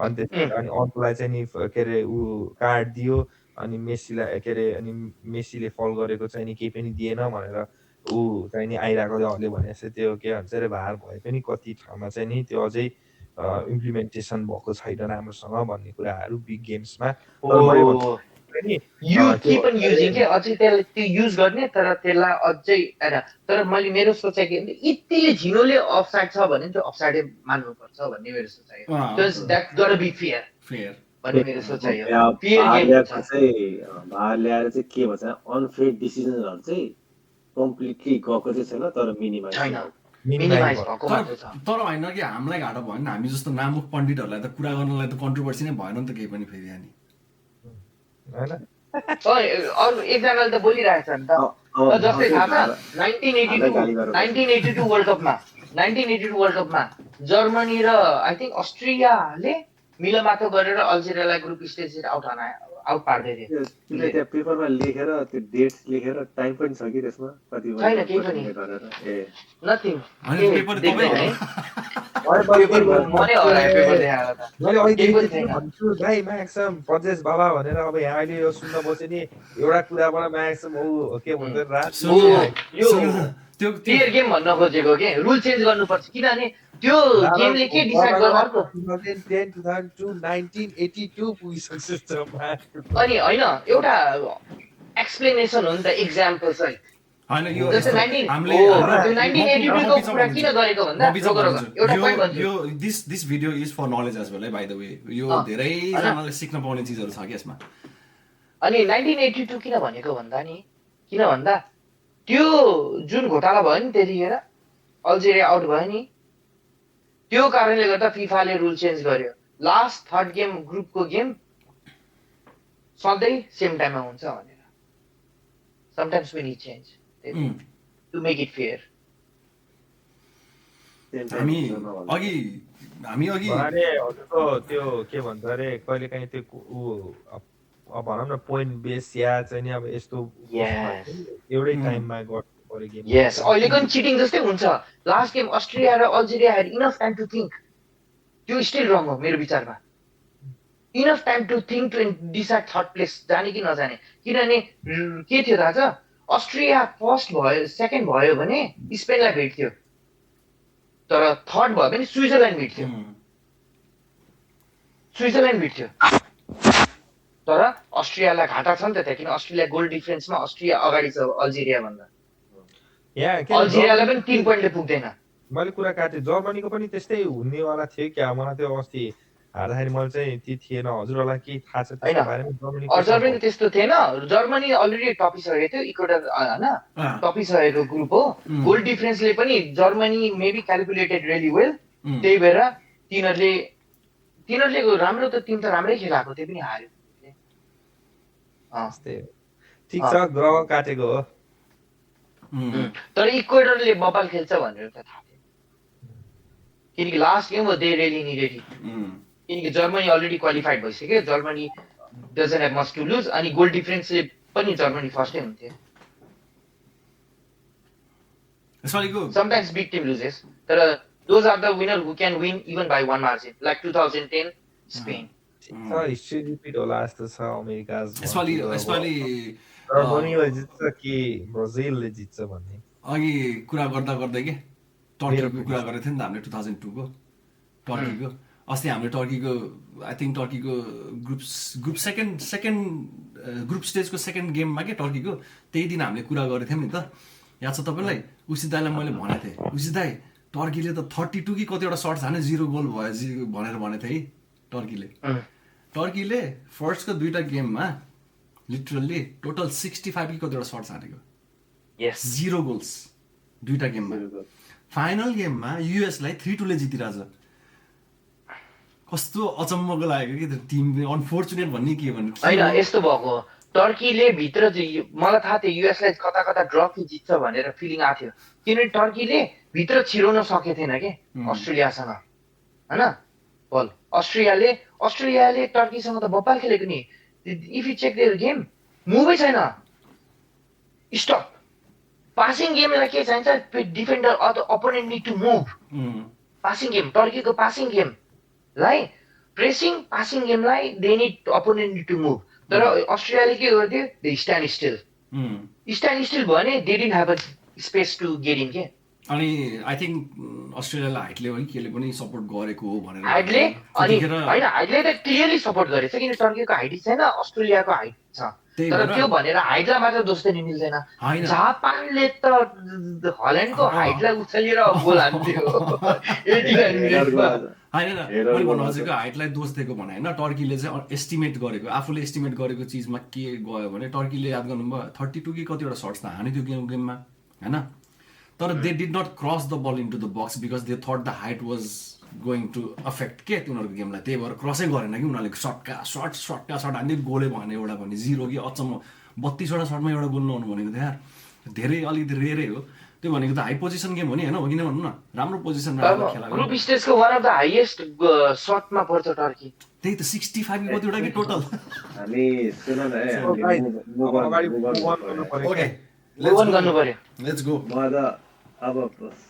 अनि त्यसपछि अनि अर्कोलाई चाहिँ नि के अरे ऊ कार्ड दियो अनि मेसीलाई के अरे अनि मेसीले फल गरेको चाहिँ नि केही पनि दिएन भनेर ऊ चाहिँ नि आइरहेको अहिले भनेपछि त्यो के भन्छ अरे भार भए पनि कति ठाउँमा चाहिँ नि त्यो अझै इम्प्लिमेन्टेसन भएको छैन राम्रोसँग भन्ने कुराहरू बिग गेम्समा यु किप अन युजिङ के अझै त्यसलाई त्यो युज गर्ने तर त्यसलाई अझै होइन तर मैले मेरो सोचाइ के भने यतिले झिनोले अफसाइड छ भने त्यो अफसाइडै मान्नुपर्छ भन्ने मेरो सोचाइ हो द्याट गट बी फेयर भन्ने मेरो सोचाइ हो भार ल्याएर चाहिँ के भन्छ अनफेयर डिसिजनहरू चाहिँ कम्प्लिटली गएको चाहिँ छैन तर मिनिमाइज भएको मात्र छ तर होइन कि हामीलाई घाटा भयो नि हामी जस्तो नामुख पण्डितहरूलाई त कुरा गर्नलाई त कन्ट्रोभर्सी नै भएन नि त केही पनि फेरि अनि अरू एकजनाले त बोलिरहेछ नि त जस्तै थाहा छ 1982 वर्ल्ड कपमा जर्मनी र आई थिङ्क अस्ट्रेलियाले मिलोमाथो गरेर अल्जेरियालाई ग्रुप स्टेज आउट पार्दै थियो त्यहाँ पेपरमा लेखेर त्यो डेट लेखेर टाइम पनि छ कि त्यसमा कति छैन केही पनि नथिङ पजेस बाबा भनेर अब यहाँ अहिले यो सुन्न बस्यो नि एउटा कुराबाट म्याक्सिमम ऊ के भन्छ त्यो क्लियर गेम भन्न खोजेको के रुल चेन्ज गर्नुपर्छ किनभने त्यो गेमले के डिसाइड गर्छ 2010 2002 1982 पुगिसक्छ अनि हैन एउटा एक्सप्लेनेसन हो नि त एक्जाम्पल चाहिँ हैन यो हामीले 1982 को कुरा किन गरेको भन्दा एउटा पोइन्ट भन्छु यो this video is for knowledge as well है बाइ द वे यो धेरै जनाले सिक्न पाउने चीजहरु छ के यसमा अनि 1982 किन भनेको भन्दा नि किन भन्दा त्यो जुन घोटाला भयो नि त्यतिखेर अल्जेरिया आउट भयो नि त्यो कारणले गर्दा फिफाले रुल चेन्ज गर्यो लास्ट थर्ड गेम ग्रुपको गेम सधैँ सेम टाइममा हुन्छ भनेर sometimes we need change to make it fair हामी अघि हजुरको त्यो के भन्छ अरे कहिले काहीँ त्यो अब भनौँ न पोइन्ट बेस या चाहिँ नि अब यस्तो एउटै टाइममा गर्नु पर्यो गेम यस अहिलेको नि चिटिङ जस्तै हुन्छ लास्ट गेम अस्ट्रेलिया र Algeria had enough time to think त्यो स्टिल रङ हो मेरो विचारमा enough time to think to decide third place जाने कि नजाने किनभने के थियो थाहा छ अस्ट्रेलिया फर्स्ट भयो सेकेन्ड भयो भने स्पेनलाई भेट्थ्यो तर थर्ड भयो भने स्विजरल्यान्ड भेट्थ्यो तर अस्ट्रेलियालाई घाटा छ नि त त्यहाँ किन अस्ट्रेलिया गोल डिफरेन्समा अस्ट्रेलिया अगाडि छ अल्जेरिया भन्दा अल्जेरियालाई पनि 3 पोइन्टले पुग्दैन मैले कुरा काटेँ जर्मनीको पनि त्यस्तै हुनेवाला थियो क्या मलाई त्यो अस्ति हार्दाखेरि मैले चाहिँ ती थिएन हजुरलाई के थाहा छ त्यसको बारेमा जर्मनी त्यस्तो थिएन जर्मनी अलरेडी टपिसकेको थियो इक्वेटर हैन टपिसकेको ग्रुप हो गोल डिफरेन्सले पनि Germany maybe calculated really well त्यही भएर तिनीहरुले राम्रो त टिम त राम्रै खेलाएको थियो पनि हार्यो ठीक छ ग्रह काटेको हो तर इक्वेटरले बबाल खेल्छ भनेर त थाहा थियो किनकि लास्ट गेम हो दे रियली निडेड इट किनकि जर्मनी अलरेडी क्वालिफाइड भइसक्यो Germany doesn't have much to lose अनि गोल डिफरेन्सले पनि जर्मनी फर्स्टै हुन्थ्यो समटाइम्स बिग टिम लुजेस तर those are the winner who can win even by one margin like 2010 Spain history repeat होला जस्तो छ अमेरिका यसपालि जर्मनीले जित्छ कि ब्राजिलले जित्छ भन्ने अघि कुरा गर्दै के टर्कीको कुरा गरेको थियो नि त हामीले 2002 को टर्कीको अस्ति हामीले टर्कीको आई थिङ्क टर्कीको ग्रुप सेकेन्ड ग्रुप स्टेजको सेकेन्ड गेममा के टर्कीको त्यही दिन हामीले कुरा गरेको थियौँ नि त याद छ तपाईँलाई उसित दाईलाई मैले भनेको थिएँ उसित दाई टर्कीले त 32 कि कतिवटा सर्ट हाने 0 गोल भयो भनेर भनेको थिएँ है टर्कीले फर्स्टको 2टा गेममा लिटरल्ली टोटल 65 कि कतिवटा सर्ट हानेको 0 गोल्स 2टा गेममा फाइनल गेममा युएसलाई 3-2 ले जितिरहेछ कस्तो अचम्मको लाग्यो कि त्यो टिम अनफोर्चुनेट भन्ने के भन्ने होइन यस्तो भएको हो। टर्कीले भित्र मलाई थाहा थियो युएसलाई कता कता ड्र कि जित्छ भनेर फिलिङ आएको थियो, किनभने टर्कीले भित्र छिराउन सकेको थिएन कि अस्ट्रेलियासँग होइन बल। अस्ट्रेलियाले टर्कीसँग त बब्बाल खेलेको नि। If you check their game मुभै छैन, स्टप। पासिङ गेमलाई के चाहिन्छ, defender opponent need to move. Passing game टर्कीको पासिङ गेमलाई प्रेसिङ पासिङ गेमलाई they need opponent need to move. तर अस्ट्रेलियाले के गर्थ्यो, दे स्ट्यान्ड स्टिल भयो भने they didn't have a space to get in के। अनि आई थिङ्क अस्ट्रेलियालाई हाइटले पनि केले पनि सपोर्ट गरेको हो भनेर हाइटले अनि होइन हाइटले त क्लियरली सपोर्ट गरेछ, किन टर्कीको हाइट छैन अस्ट्रेलियाको हाइट छ। तर त्यो भनेर हाइटलाई मात्र दोष दिनु मिल्दैन। जापानले त हल्यान्डको हाइटलाई उछालेर गोल हान्थ्यो 89 मिनेटमा। होइन मैले भन्नु खोजेको हाइटलाई दोष दिएको भने होइन, टर्कीले चाहिँ एस्टिमेट गरेको, आफूले एस्टिमेट गरेको चिजमा के गयो भने टर्कीले याद गर्नुभयो 32 कि कतिवटा सर्ट्स त हान्यो त्यो गेममा होइन। तर they did not cross the ball into the box because they thought the height was going to affect के उनीहरूको गेमलाई, त्यही भएर क्रसै गरेन कि उनीहरूले सर्ट हान्दै गोलै भने एउटा भने 0 कि अचम्म 32वटा सर्टमा एउटा गोल नहुनु भनेको त यार धेरै अलिकति रेरै हो। त्यो भनेको त हाई पोजिसन गेम हो नि होइन, हो किन भन्नु न, राम्रो पोजिसन खेला। ग्रुप स्टेजको वान अफ द हाईएस्ट सर्टमा पर्छ टर्की, त्यही त 65 कि कतिवटा कि टोटल। हामी सुन न ओके गर्नु पर्यो। Let's go. म त अब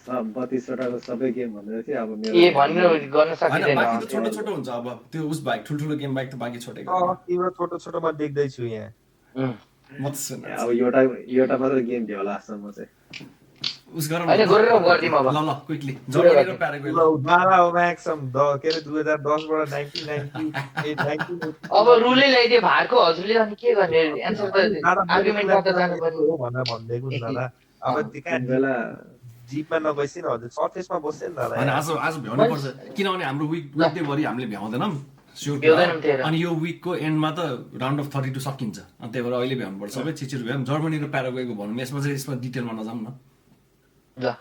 32वटाको सबै गेम भन्दै थिएँ, अब मेरो गर्न सकिँदैन। बाँकी त छोटो छोटो हुन्छ, अब त्यो उस बाइक ठुल्ठुलो गेम बाइक त बाँकी छोटेको तिम्रो छोटो छोटोमा देख्दैछु यहाँ। म त सुन अब एउटा मात्र गेम थियो लास्टमा म चाहिँ उस गरौँ हैन गरेर गर्दिम अब। ल क्विकली जर्मनी र प्याराग्वे। बारा म्याक्सम के रे 2010 बाट 1998 अब रुलै ल्याइदिए भारको हजुरले अनि के गर्ने एन्सर त आर्गुमेन्ट गर्दा जानु पर्यो भनेर भन्दैको नि दादा। अब त्यहाँ बेला जिपमा नबसिन हजुर सर्फेसमा बस्छ नि दादा। हैन आज भ्याउनु पर्छ किनभने हाम्रो विकदै भरि हामीले भ्याउँदैनौँ स्योर। अनि यो विकको एन्डमा त राउन्ड अफ 32 सकिन्छ, अनि त्यही भएर अहिले भ्याउनु पर्छ सबै छिटो भ्याउँ। जर्मनी र प्याराग्वेको भनौँ, यसमा चाहिँ यसमा डिटेलमा नजाऊँ न। ल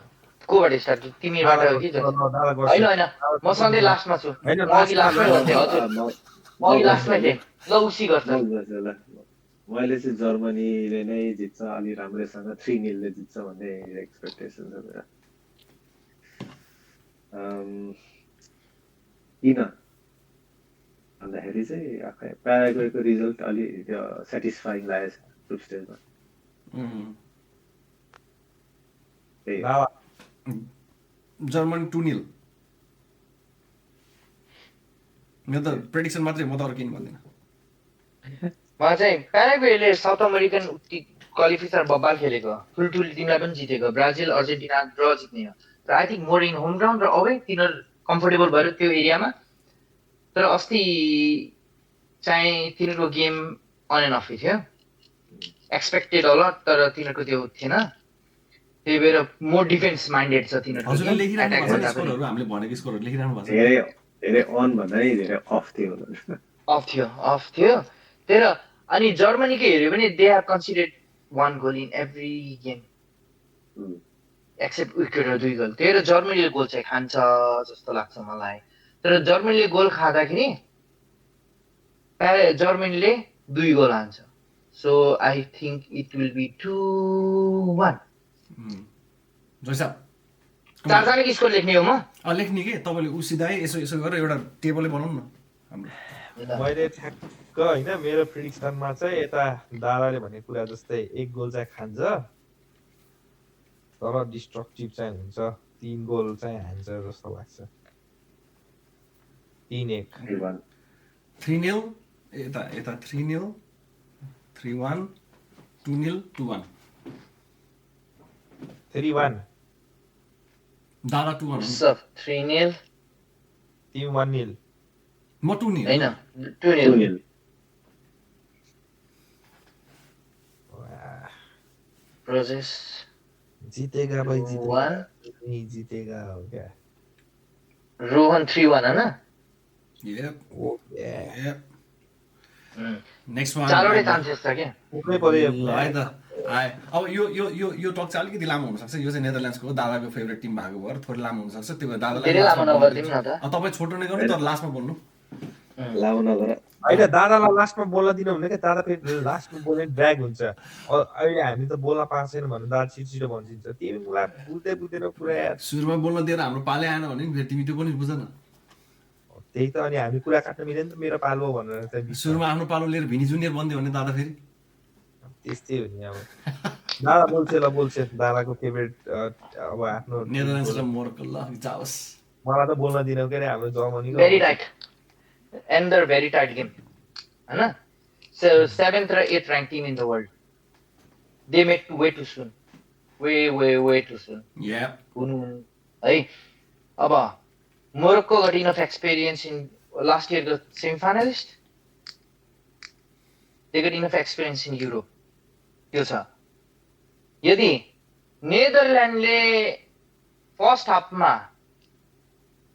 कोबाट स्टार्ट तिमीबाट हो कि हैन म सधैँ लास्टमा छु। म अघि लास्टमै गर्थेँ हजुर, म अघि लास्टमै थिएँ। ल उसी गर्छ। मैले चाहिँ जर्मनीले नै जित्छ अलि राम्रैसँग 3-0 ले जित्छ भन्ने एक्सपेक्टेसन छ मेरो। किन भन्दाखेरि चाहिँ आखै प्याराग्वेको रिजल्ट अलि त्यो सेटिस्फाइङ लागेछ ग्रुप स्टेजमा। जर्मनी 2-0 मेरो त प्रेडिक्सन मात्रै, म त अरू किन भन्दिनँ। म चाहिँ प्याराग्वेले साउथ अमेरिकन क्वालिफायर बब्बाल खेलेको, ठुल्ठुलो टिमलाई पनि जितेको, ब्राजिल अर्जेन्टिना ड्र जित्ने हो। र I think more in home ground र अवे तिनीहरू कम्फर्टेबल भयो त्यो एरियामा। तर अस्ति चाहिँ तिनीहरूको गेम अन एन्ड अफ थियो, एक्सपेक्टेड होला तर तिनीहरूको त्यो थिएन, त्यही भएर मोर डिफेन्स माइन्डेड छ तिनीहरू। हजुरले लेखिराख्नु भएको छ स्कोरहरु, हामीले भनेको स्कोरहरु लेखिराख्नु भएको छ। धेरै अन भन्दा नि धेरै अफ थियो। अफ थियो तर अनि जर्मनीको हेर्यो भने they are considered 1 goal in every game except wicket र 2 गोल। त्यही भएर जर्मनीले गोल चाहिँ खान्छ जस्तो लाग्छ मलाई। तर जर्मनीले गोल खाँदाखेरि जर्मनीले 2 गोल हान्छ। So I think it will be 2-1। जैसा चारजनाको स्कोर लेख्ने हो म लेख्ने के तपाईले उसिदाए यसो गरेर एउटा टेबलै बनाउनु न हाम्रो। मैले ठ्याक्क हैन मेरो प्रेडिक्सनमा चाहिँ यता दादाले भने कुरा जस्तै 1 गोल चाहिँ खान्छ तर डिस्ट्रक्टिभ चाहिँ हुन्छ, 3 गोल चाहिँ हान्छ जस्तो लाग्छ। 3-1 3-0 यता 3-0 3-1 2-0 2-1 3-1 दादा 2-1 सब 3-0 टिम 1-0 म 2-0 हैन 2-0 प्रोसेस जीतेगा भाई, जीतेगा 1 नहीं जीतेगा हो क्या। रोहन 3-1 है ना। Yep. Yeah. Next one. चारवटै चान्सेस छ के पुग्नै पर्यो है त अब यो टक चाहिँ अलिकति लामो हुनसक्छ। यो चाहिँ नेदरल्यान्ड्सको दादाको फेभरेट टिम भएको भएर थोरै लामो हुनसक्छ। त्यो भएर धेरै लामो नगरिदिउँ न त। तपाईँ छोटो नै गर्नु तर लास्टमा बोल्नु। लामो नगर होइन दादालाई लास्टमा बोल्न दिनु भने क्या दादा फेरि लास्टमा बोल्ने ड्र्याग हुन्छ। अहिले हामी त बोल्न पाएको छैन भने दादा छिटो भनिदिन्छ। तिमी मलाई बुझ्दै बुझ्दैन कुरा यार। सुरुमा बोल्न दिएर हाम्रो पाले आएन भने फेरि तिमी त्यो पनि बुझ न। त्यही त अनि हामी कुरा काट्न मिलेन त मेरो पालो भनेर चाहिँ सुरुमा आफ्नो पालो लिएर भिनी जुनियर बन्दियो भने दादा फेरि त्यस्तै हो नि अब। दादा बोल्छ दादाको फेभरेट अब आफ्नो नेदरल्यान्ड्स र मोरक्को ल जाओस्। मलाई त बोल्न दिनौ के अरे हाम्रो जर्मनीको very tight and other very tight game हैन। 7th र 8th rank team in the world they made way to soon way to soon या है। अब Morocco got enough experience in last इयरको semi finalist they got enough experience in Europe त्यो छ। यदि नेदरल्यान्डले फर्स्ट हाफमा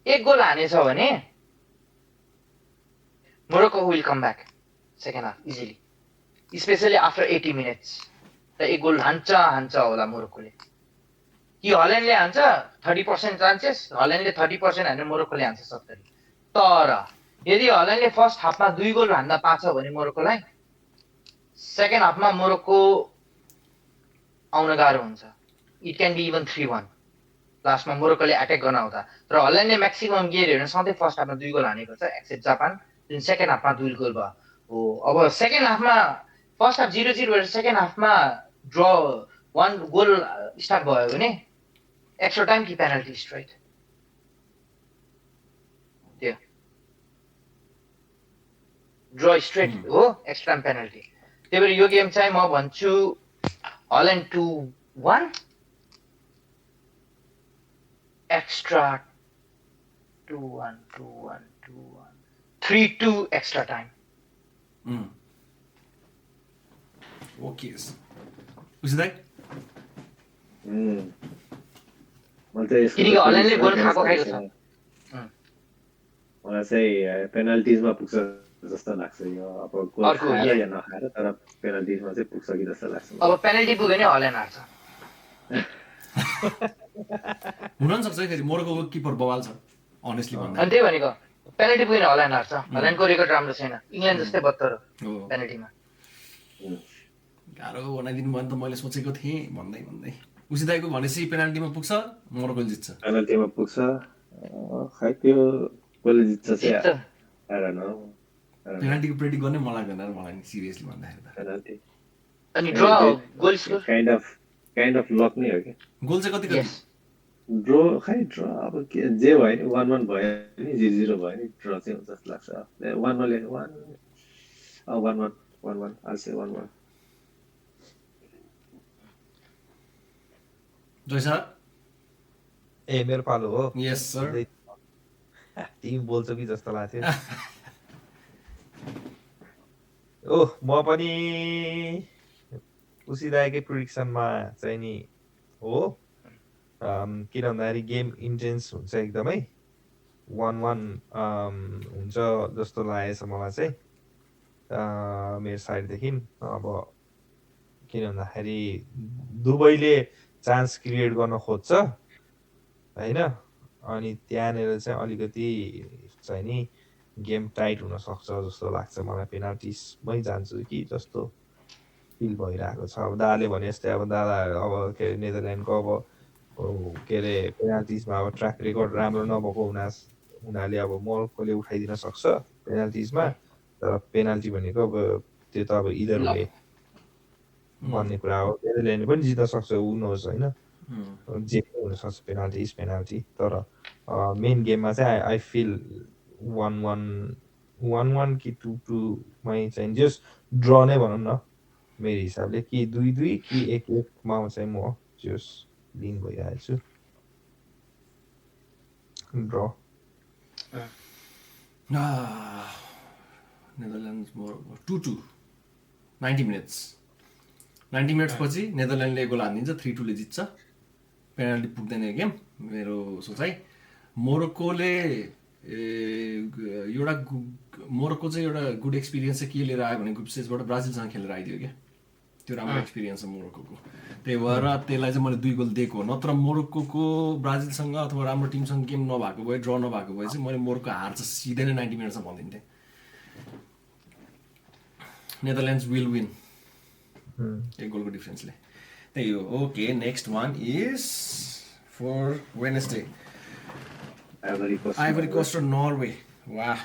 1 गोल हानेछ भने Morocco will come back second half easily, especially after 80 minutes. र 1 गोल हान्छ होला मोरक्कोले। कि हल्यान्डले हान्छ 30% चान्सेस, हल्यान्डले 30% हान्ने मोरक्कोले हान्छ 70। तर यदि हल्यान्डले फर्स्ट हाफमा 2 गोल हान्न पाछ भने मोरक्कोलाई सेकेन्ड हाफमा मोरक्को आउन गाह्रो हुन्छ। इट क्यान बी इभन 3-1 लास्टमा मोरक्कोले एट्याक गर्न आउँदा। तर हल्यान्डले म्याक्सिमम गेम हेर्नु सधैँ फर्स्ट हाफमा 2 गोल हानेको छ एक्सेप्ट जापान, जुन सेकेन्ड हाफमा 2 गोल भयो हो। अब सेकेन्ड हाफमा फर्स्ट हाफ 0-0 भएर सेकेन्ड हाफमा ड्र 1 गोल स्टार्ट भयो भने एक्स्ट्रा टाइम कि पेनल्टी स्ट्राइक त्यो ड्र स्ट्रेट हो एक्स्ट्रा टाइम पेनल्टी। त्यही भएर यो गेम चाहिँ म भन्छु Holland 2-1 extra 2-1 3-2 extra time. Okay उसी दाइ किनकि हल्यान्डले गोल खाएको छ। मलाई चाहिँ पेनल्टिजमा पुग्छ जस्तो लाग्छ यो। अब गोल खाएर या नखाएर तर पेनल्टिजमा चाहिँ पुग्छ कि जस्तो लाग्छ। अब पेनल्टी पुग्यो भने हल्यान्ड हार्छ। हुन पनि सक्छ फेरि मोरक्कोको किपर बवाल छ अनेस्टली भन्दा। अनि त्यही भनेको पेनल्टी पुगेन हल्यान्ड हार्छ। हल्यान्डको रेकर्ड राम्रो छैन, इङ्ल्यान्ड जस्तै बत्तर हो पेनल्टीमा। गाह्रो बनाइदिनु भयो नि त मैले सोचेको थिएँ भन्दै उसी दाइको भनेपछि पेनाल्टीमा पुग्छ मोरक्को जित्छ। पेनल्टीमा पुग्छ खै त्यो कसले जित्छ चाहिँ I don't know. पेनाल्टीको प्रेडिक्ट गर्ने मलाई लाग्दैन मलाई नि सिरियसली भन्दाखेरि त। पेनल्टी अनि draw goal score kind of lock नै हो कि। गोल चाहिँ कति कति ड्र अब के जे भयो नि 1-1 भयो नि 0-0 भयो नि ड्र चाहिँ हुन्छ जस्तो लाग्छ। 1-1 I'll say 1-1 जय सर। ए मेरो पालो हो। यस सर। तिमी बोल्छौ कि जस्तो लाग्थ्यो। ओह म पनि उसी दाइकै प्रिडिक्सनमा चाहिँ नि हो। किन भन्दाखेरि गेम इन्टेन्स हुन्छ एकदमै 1-1 हुन्छ जस्तो लागेछ मलाई चाहिँ मेरो साइडदेखि। अब किन भन्दाखेरि दुबईले चान्स क्रिएट गर्न खोज्छ होइन, अनि त्यहाँनिर चाहिँ अलिकति चाहिँ नि गेम टाइट हुनसक्छ जस्तो लाग्छ मलाई। पेनाल्टिसमै जान्छु कि जस्तो फिल भइरहेको छ। अब दादाले भने जस्तै अब दादा अब के अरे नेदरल्यान्डको अब के अरे पेनाल्टिजमा अब ट्र्याक रेकर्ड राम्रो नभएको हुनाले अब मोरक्कोले उठाइदिन सक्छ पेनाल्टिजमा। तर पेनाल्टी भनेको अब त्यो त अब इदर वे भन्ने कुरा हो। नेदरल्यान्डले पनि जित्न सक्छ हु नोज होइन, जे हुनसक्छ पेनाल्टी। तर मेन गेममा चाहिँ आई फिल 1-1 कि 2-2 मै चाहिँ जस्ट ड्र नै भनौँ न मेरो हिसाबले, कि 2-2 कि 1-1 मा चाहिँ म जस लिन भइरहेको छु ड्र। नेदरल्यान्ड्स मोरक्को 2-2 90 मिनट्स पछि नेदरल्यान्डले गोल हानिदिन्छ 3-2 ले जित्छ। पेनाल्टी पुग्दैन गेम मेरो सोचाइ। मोरक्कोले मोरक्को चाहिँ एउटा गुड एक्सपिरियन्स चाहिँ के लिएर आयो भने ग्रुप स्टेजबाट ब्राजिलसँग खेलेर आइदियो क्या। त्यो राम्रो एक्सपिरियन्स छ मोरोक्कोको। त्यही भएर त्यसलाई चाहिँ मैले 2 गोल दिएको हो। नत्र मोरोक्कोको ब्राजिलसँग अथवा राम्रो टिमसँग गेम नभएको भए ड्र नभएको भए चाहिँ मैले मोरोक्को हार्छ सिधै नै 90 मिनटसम्म भनिदिन्थेँ। नेदरल्यान्ड्स विल विन 1 गोलको डिफरेन्सले। त्यही हो। Okay next one is for Wednesday Ivory Coast र नर्वे। वाह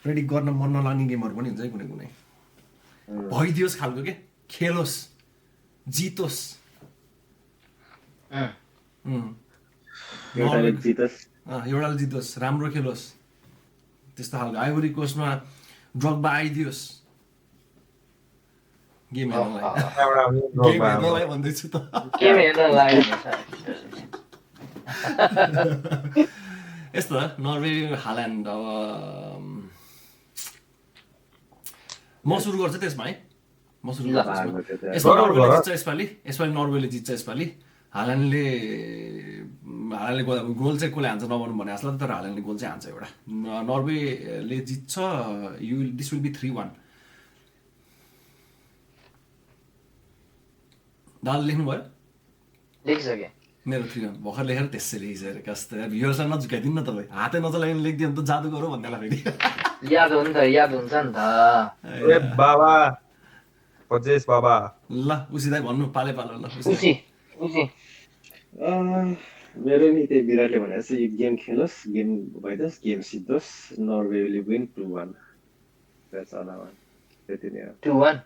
प्रेडिक्ट गर्न मन नलाग्ने गेमहरू पनि हुन्छ है कुनै कुनै। भइदियोस् खालको के खेलोस् जितोस् एउटाले जितोस् राम्रो खेलोस् त्यस्तो खालको। आइभरी कोस्टमा ड्रग्बा आइदियोस् गेम हेर्नलाई भन्दैछु त। यस्तो नर्वे हाल्यान्ड। अब म सुरु गर्छु त्यसमा है। म सुरु गर्छु यसमा नर्वेले जित्छ यसपालि नर्वेले जित्छ यसपालि। हाल्यान्डले गोल चाहिँ कसले हान्छ नभनौँ भने जस्तो तर हाल्यान्डले गोल चाहिँ हान्छ एउटा। नर्वेले जित्छ। This will be 3-1। दाल लेख्नुभयो? लेखिसके मेरो 3-1 भर्खर लेखेर त्यसै लेखिसकेर कस्तो भ्युअर्सलाई नझुकाइदिनु न तपाईँ। हातै नचलाइकन लेखिदियो भने त जादु गरौँ भन्दैला फेरि। याद हुन्छ नि त। ए बाबा पजेस बाबा ल उसितै भन्नु पाले पालो ल उसी मेरो नि त्यही विराटले भने जस्तो यो गेम खेलोस् गेम भइदियोस् गेम सिद्धोस् Norway will win 2-1 that's all I want त्यति नै हो 2-1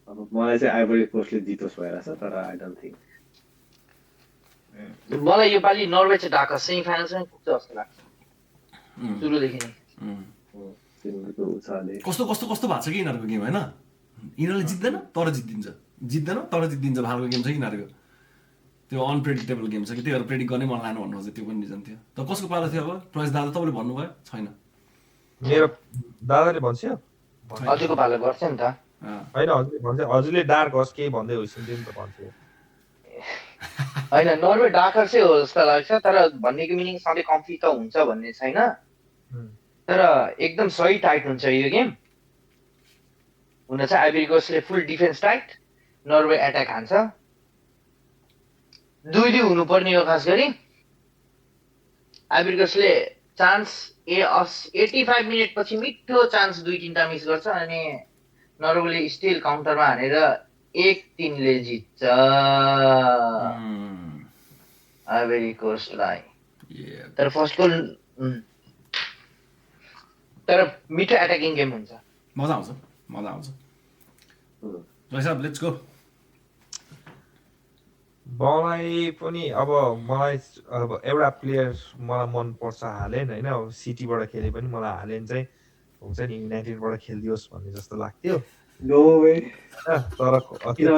अब मलाई चाहिँ आइभरी कोस्टले जितोस् भइरहेछ तर आई डोन्ट थिंक मलाई यो पालि नर्वे चाहिँ ढाका सेमी फाइनलसम्म पुग्छ जस्तो लाग्छ सुरुदेखि नै तिनीहरूको उत्साहले कस्तो कस्तो कस्तो भएको छ कि यिनीहरूको गेम होइन। यिनीहरूले जित्दैन तर जित्दिन्छ भागको गेम छ कि यिनीहरूको। त्यो अनप्रेडिक्टेबल गेम छ कि त्योहरू प्रेडिक्ट गर्ने मन लाग्नु भन्नु त्यो पनि रिजन थियो। त कसको पालो थियो अब प्रवेश दादा तपाईँले भन्नुभयो छैन? मेरो दादाले भन्छ हजुरको पालो गर्छ नि त होइन हजुरले भन्छ हजुरले डार्क हर्स केही भन्दै होइसिन्थ्यो नि त भन्थ्यो होइन नर्वे डार्कर चाहिँ हो जस्तो लाग्छ तर भन्नेको मिनिङ सधैँ कम्फी त हुन्छ भन्ने छैन तर एकदम सही टाइट हुन्छ यो गेम। हुन चाहिँ आइभरी कोस्टले फुल डिफेन्स टाइट नर्वे एट्याक हान्छ 2-2 हुनुपर्ने हो। खास गरी आइभरी कोस्टले चान्स 85 मिनट पछि मिठो चान्स 2-3टा मिस गर्छ अनि नर्वेले स्टिल काउन्टरमा हानेर 1-3 ले जित्छ आइभरी कोस्टलाई। तर फर्स्ट गोल तर मिठो एट्याकिङ गेम हुन्छ मजा आउँछ लेट्स गो। मलाई पनि अब एउटा प्लेयर मलाई मन पर्छ हालेन होइन। अब सिटीबाट खेले पनि मलाई हालेन चाहिँ हुन्छ नि युनाइटेडबाट खेलिदियोस् भन्ने जस्तो लाग्थ्यो नो वे तर हुँदैन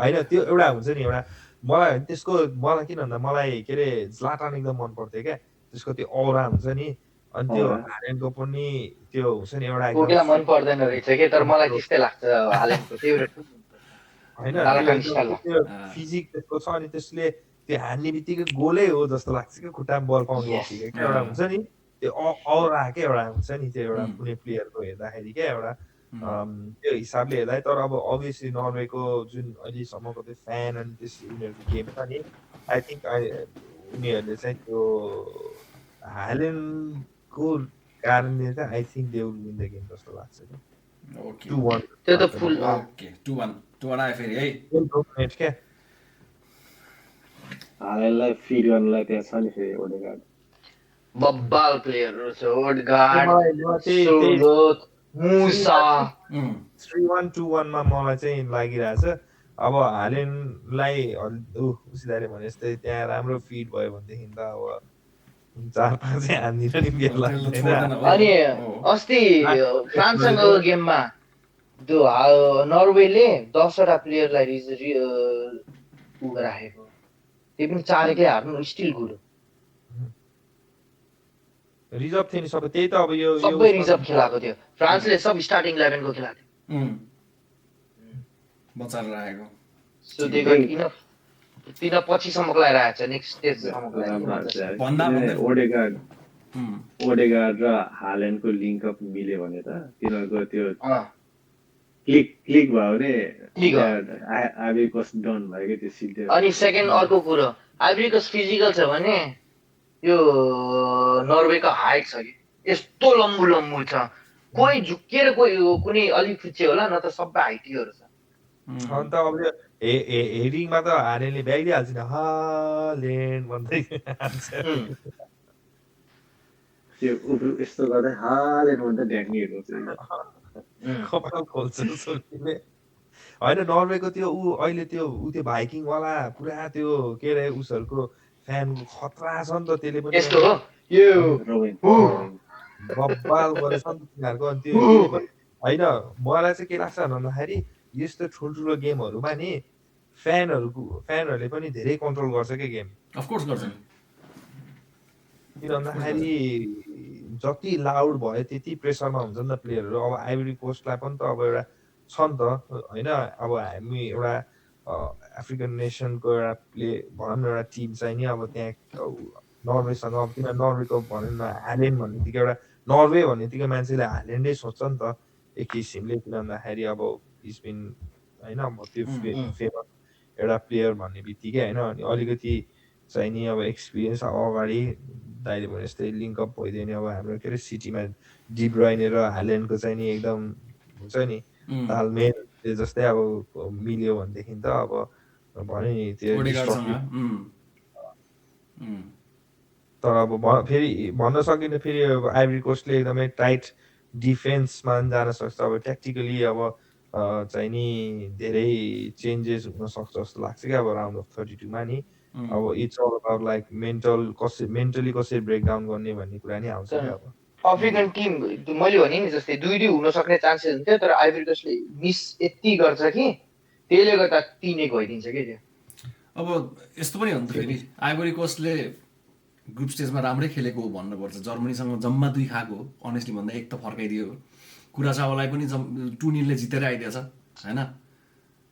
होइन। त्यो एउटा हुन्छ नि एउटा मलाई त्यसको मलाई किन भन्दा मलाई के अरे ज्लाटान एकदम मन पर्थ्यो क्या त्यसको त्यो औरा हुन्छ नि। अनि त्यो हालेनको पनि त्यो हुन्छ नि एउटा मन पर्दैन रहेछ के तर मलाई त्यस्तै लाग्छ हालेनको फेभरेट होइन त्यो फिजिक त्यसको छ अनि त्यसले त्यो हान्ने बित्तिकै गोलै हो जस्तो लाग्छ क्या खुट्टामा बल पाउने बित्तिकै क्या एउटा हुन्छ नि त्यो औरा क्या एउटा हुन्छ नि त्यो एउटा कुनै प्लेयरको हेर्दाखेरि क्या एउटा त्यो हिसाबले हेर्दा तर अब अभियसली नर्वेको जुन अहिलेसम्मको त्यो फ्यान अनि त्यस उनीहरूको गेम छ नि आई थिङ्क उनीहरूले चाहिँ त्यो हालेनको कारणले चाहिँ I think they will win the game जस्तो लाग्छ कि 2-1 त्यो त फुल ओके 2-1 आयो फेरि है म्याच क्या हालेनलाई फिड गर्नलाई त्यहाँ छ नि फेरि ओडेगार्ड बब्बाल प्लेयरहरू छ ओडेगार्ड सोलोथ मुसा 3-1 2-1 मा मलाई चाहिँ लागिरहेछ। अब हालेनलाई उसिदाले भने जस्तै त्यहाँ राम्रो फिड भयो भनेदेखि त अब 4-5 हान्दिन नि बेल लाग्दैन। अनि अस्ति फ्रान्ससँगको गेममा त्यो नर्वेले 10वटा प्लेयरलाई राखेको त्यो पनि 4-1 हार्नु स्टिल गुड रिजर्भ थियो नि सबै त्यही त अब यो सबै रिजर्भ खेलाएको थियो। फ्रान्सले सब स्टार्टिङ 11 को खेलाएको थियो बचाएर राखेको सो दे गट इनफ तिन पछिसम्मको लागि राखेको छ नेक्स्ट स्टेजसम्मको लागि ओडेगार्ड ओडेगार्ड र हाल्यान्डको लिङ्कअप मिल्यो भने त तिनीहरूको त्यो अँ, क्लिक भयो भने क्लिक भयो। आइभरी कोस्ट डन भयो क्या त्यो सिधै अनि सेकेन्ड अर्को कुरो आइभरी कोस्ट फिजिकल छ भने यो नर्वेको हाइट छ कि यस्तो लम्बु लम्बु छ कोही झुक्किएर कोही कुनै अलिक फुच्चे होला न त सबै हाइटीहरू छ अन्त अब यो हेडिङमा त हालेनले ब्यागिदिइहाल्छ नि हालेन्ड भन्दै हान्छ। त्यो यस्तो गर्दै हालेन भने त ढ्याङ्गीहरू कपाल खोल्छ सोल्टीले। होइन नर्वेको त्यो अहिले त्यो त्यो भाइकिङवाला पुरा त्यो के अरे उसहरूको फ्यानको खतरा छ नि त त्यसले पनि यस्तो हो यो बब्बाल गरेछ नि त तिनीहरूको। अनि त्यो त्यसले पनि होइन मलाई चाहिँ के लाग्छ भन्दाखेरि यस्तो ठुल्ठुलो गेमहरूमा नि फ्यानहरूले पनि धेरै कन्ट्रोल गर्छ क्या गेम। अफकोर्स गर्छ नि किन भन्दाखेरि जति लाउड भयो त्यति प्रेसरमा हुन्छ नि त प्लेयरहरू। अब आइभरी कोस्टलाई पनि त अब एउटा छ नि त होइन अब हामी एउटा अफ्रिकन नेसनको एउटा भनौँ न एउटा टिम चाहिँ नि अब त्यहाँ नर्वेसँग अब किन नर्वेको भनौँ न हाल्यान्ड भन्ने बित्तिकै एउटा नर्वे भन्ने बित्तिकै मान्छेले हाल्यान्डै सोध्छ नि त एक किसिमले। किन भन्दाखेरि अब इज बिन होइन अब त्यो फेमस एउटा प्लेयर भन्ने बित्तिकै होइन अनि अलिकति चाहिँ नि अब एक्सपिरियन्स अगाडि दाइले भने जस्तै लिङ्कअप भइदियो भने अब हाम्रो के अरे सिटीमा डिब्राइने र हाल्यान्डको चाहिँ नि एकदम हुन्छ नि तालमेल जस्तै अब मिल्यो भनेदेखि त अब भन्यो नि त्यो तर अब फेरि भन्न सकिँदा फेरि अब आइभरी कोस्टले एकदमै टाइट डिफेन्समा जान सक्छ। अब ट्याक्टिकली अब चाहिँ नि धेरै चेन्जेस हुन सक्छ जस्तो लाग्छ क्या अब राउन्ड अफ 32मा नि। अब it's all about like mentally कसरी ब्रेकडाउन गर्ने भन्ने कुरा नि आउँछ क्या अब। अफ्रिकन टिम मैले भने नि जस्तै 2-2 हुन सक्ने चान्सेस हुन्थ्यो तर आइभरी कोस्टले मिस यति गर्छ कि त्यसले गर्दा 3-1 भइदिन्छ कि त्यो। अब यस्तो पनि हो नि त फेरि आइभरी कोस्टले ग्रुप स्टेजमा राम्रै खेलेको हो भन्नुपर्छ। जर्मनीसँग जम्मा 2 खाएको अनेस्टली भन्दा 1 त फर्काइदियो कुराचावालाई पनि 2-0 जितेर आइदिएछ होइन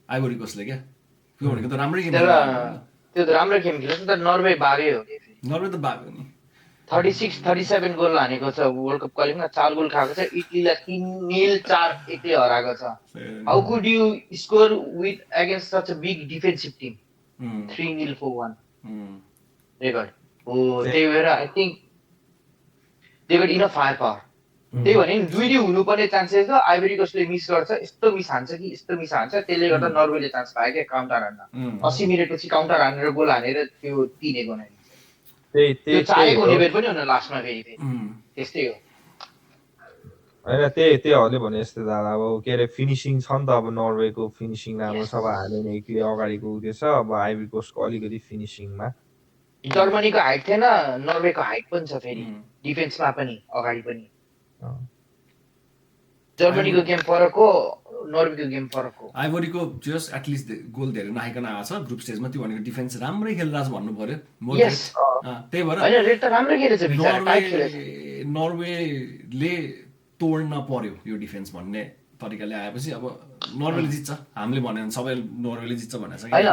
आइभरी कोस्टले क्या त्यो भनेको त राम्रै गेम त्यो त राम्रो गेम खेल्छ तर नर्वे बागै हो कि नर्वे त बाग्यो नि 36-37 गोल हानेको छ वर्ल्ड कप क्वालिफाइङमा 4 गोल खाएको छ इटलीलाई 3-0 4-1 ले हराएको छ। How could you score with against such a big defensive team 3-0 for 1 record हो। त्यही भएर I think they got enough fire power. त्यही भने नि 2-2 हुनुपर्ने चान्सेस छ आइभरी कोस्टले मिस गर्छ यस्तो मिस हान्छ कि यस्तो मिस हान्छ त्यसले गर्दा नर्वेले चान्स पायो क्या काउन्टर हान्न 80 मिनेटपछि काउन्टर हानेर गोल हानेर त्यो 3-1 बनाइदिन्छ। त्यो चाहेको निबेर पनि हुन लास्टमा फेरि त्यस्तै हो होइन त्यहीहरूले भने जस्तै दादा अब के अरे फिनिसिङ छ नि त अब नर्वेको फिनिसिङ राम्रो छ। अब हाल्यो एक्लै अगाडिको उयो छ अब आइभरी कोस्टको अलिकति फिनिसिङमा जर्मनीको हाइट थिएन नर्वेको हाइट पनि छ फेरि डिफेन्समा पनि अगाडि पनि जर्मनीको गेम फरक हो नर्वेको गेम फरक हो। आइभरीको जस एटलिस्ट गोल धेरै नआइकन आएको छ ग्रुप स्टेजमा त्यो भनेको डिफेन्स राम्रै खेलिरहेको छ भन्नु पर्यो। त्यही भएर नर्वेले तोड्न पर्यो यो डिफेन्स भन्ने तरिकाले आएपछि अब नर्वेले जित्छ हामीले भन्यो भने सबै नर्वेले जित्छ भनेर छ होइन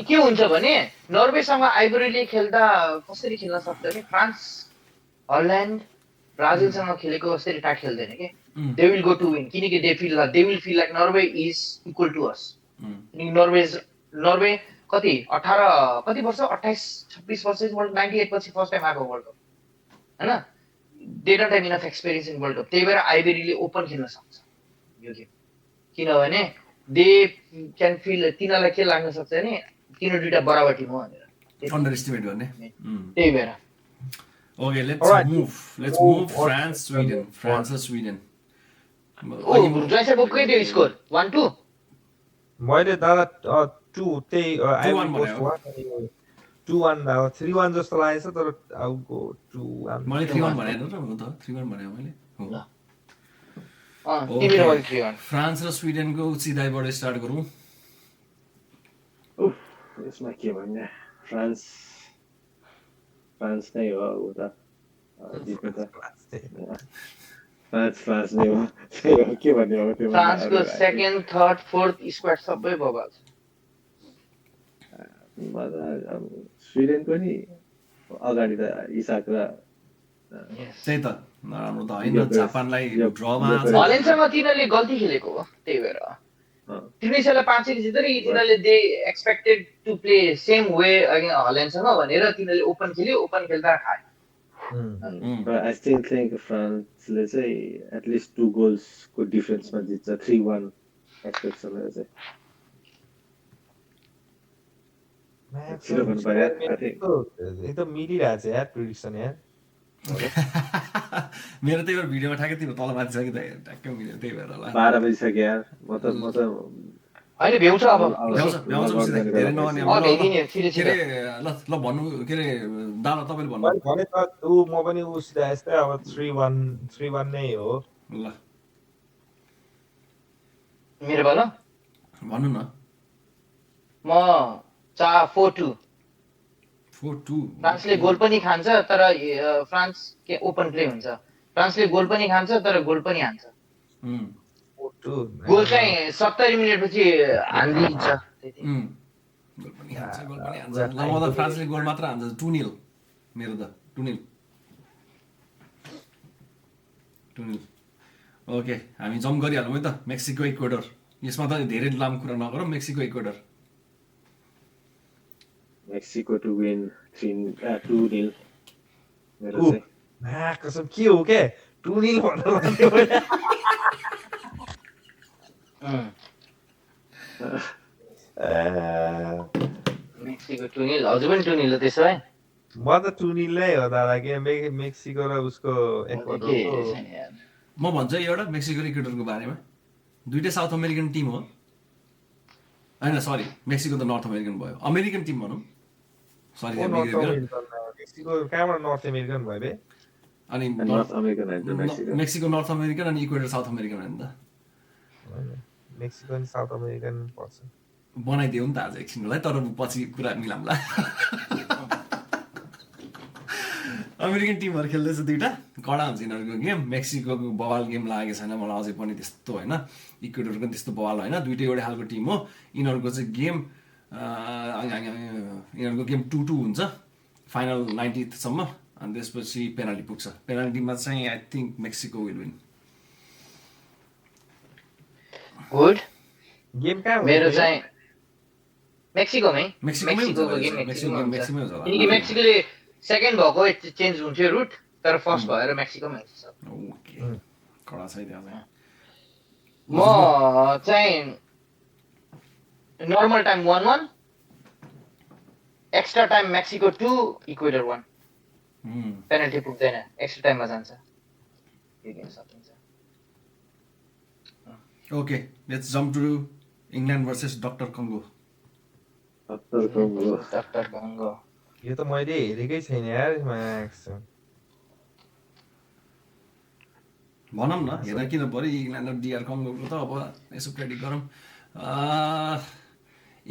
के हुन्छ भने नर्वेसँग आइभरीले खेल्दा कसरी खेल्न सक्छ भने फ्रान्स हल्यान्ड ब्राजिलसँग खेलेको कसरी टाइट खेल्दैन के they will go to win किनकि they will feel like Norway is equal to us. Norway कति 18 कति वर्ष 28-26 वर्ष 98 पछि फर्स्ट टाइम आएको वर्ल्ड कप हैन they don't have enough experience in world cup. त्यही भएर आइभरीले ओपन खेल्न सक्छ यो गेम किनभने दे क्यान फिल तिनीहरूलाई के लाग्न सक्छ भने तिनीहरू दुईटा बराबर टिम हो भनेर अन्डर एस्टिमेट गर्ने। त्यही भएर Okay, let's move France Sweden. जैसे बोक्कै त्यो स्कोर 1-2 मैले दादा 2 त्यही 2-1 दादा 3-1 जस्तो लागेछ तर आउको 2-1 मैले 3-1 भनेन र हो त 3-1 भने मैले हो फ्रान्स र स्विडेनको सिधाइबाट स्टार्ट गरौँ। यसमा के भन्ने फ्रान्स नै हो उता जित्नु त फ्रान्स नै हो के भन्ने अब त्यो फ्रान्सको सेकेन्ड थर्ड फोर्थ स्क्वाड सबै बबाल छ। स्विडेन पनि अगाडि त इसाक र त्यही त नराम्रो त होइन जापानलाई ड्रमा हल्यान्डसँग तिनीहरूले गल्ती खेलेको हो त्यही भएर ट्युनिसियालाई 5-1 जित्दाखेरि तिनीहरूले they expected to play same way हल्यान्डसँग भनेर तिनीहरूले ओपन खेल्यो ओपन खेल्दा खायो But I still think फ्रान्सले चाहिँ एटलिस्ट 2 गोल्सको डिफरेन्समा जित्छ 3-1 एक्सपेक्ट छ मेरो चाहिँ एकदम मिलिरहेको छ यार प्रिडिक्सन यार मेरो त्यही भएर भिडियोमा ठ्याक्कै तिम्रो तल माथि छ कि त ट्याक्कै मिल्यो त्यही भएर होला 12 बजिसक्यो यार म त अहिले भ्याउँछ अब भ्याउँछ उसित धेरै नभने अब भ्याइदिने के अरे ल भन्नु के अरे दादा तपाईँले भन्नु भने त म पनि उसित यस्तै अब 3-1 नै हो ल मेरो भन भन्नु न म 4-4-2 4-2 फ्रान्सले गोल पनि खान्छ तर फ्रान्स के ओपन प्ले हुन्छ फ्रान्सले गोल पनि खान्छ तर गोल पनि हान्छ गोल चाहिँ 70 मिनेटपछि हानिदिन्छ गोल पनि हान्छ ल म त फ्रान्सले गोल मात्र हान्छ 2-0 मेरो त 2-0 ओके हामी जम्प गरिहालौँ है त मेक्सिको इक्वेडर यसमा त धेरै लामो कुरा नगरौँ Mexico Ecuador Mexico to win 2-0 मेरो चाहिँ कसम के हो के 2-0 भन्नु मेक्सिको 2-0 हजुर पनि 2-0 हो त्यसो भए म त 2-0 नै हो दादा के मेक्सिको र उसको इक्वेडरको म भन्छु एउटा मेक्सिको र इक्वेडरको बारेमा दुईटै साउथ अमेरिकन टिम हो होइन सरी मेक्सिको त नर्थ अमेरिकन भयो अमेरिकन टिम भनौँ सरी मेक्सिको कहाँबाट नर्थ अमेरिकन भयो बे अनि north American Mexico north American अनि इक्वेडर साउथ अमेरिकन होइन त मेक्सिको अनि साउथ अमेरिकन पर्छ बनाइदियो नि त आज एकछिनलाई तर पछि कुरा मिलाउँला अमेरिकन टिमहरू खेल्दैछ दुइटा कडा हुन्छ यिनीहरूको गेम मेक्सिकोको बवाल गेम लागेको छैन मलाई अझै पनि त्यस्तो होइन इक्वेडरको पनि त्यस्तो बवाल होइन दुइटै एउटै खालको टिम हो यिनीहरूको चाहिँ गेम यिनीहरूको गेम 2-2 हुन्छ फाइनल 90th सम्म अनि त्यसपछि पेनाल्टी पुग्छ पेनाल्टीमा चाहिँ I think Mexico will win good game कहाँ मेरो चाहिँ मेक्सिकोमै मेक्सिकोमै मेक्सिकोको हुन्छ गेम मेक्सिकोमै हुन्छ होला किनकि मेक्सिकोले सेकेन्ड भएको चेन्ज हुन्थ्यो रुट तर फर्स्ट भएर मेक्सिकोमै हुन्छ ओके कडा छ है त्यहाँ चाहिँ म चाहिँ normal time 1-1 extra time Mexico 2 Ecuador 1 penalty पुग्दैन एक्स्ट्रा टाइममा जान्छ यो गेम सकिन्छ okay let's jump to England versus doctor Congo doctor Congo यो त मैले हेरेकै छैन यार म्याक्स भनौँ न हेर्न किन पऱ्यो इङ्ल्यान्ड र डिआर कङ्गोको त अब यसो प्रेडिक्ट गरौँ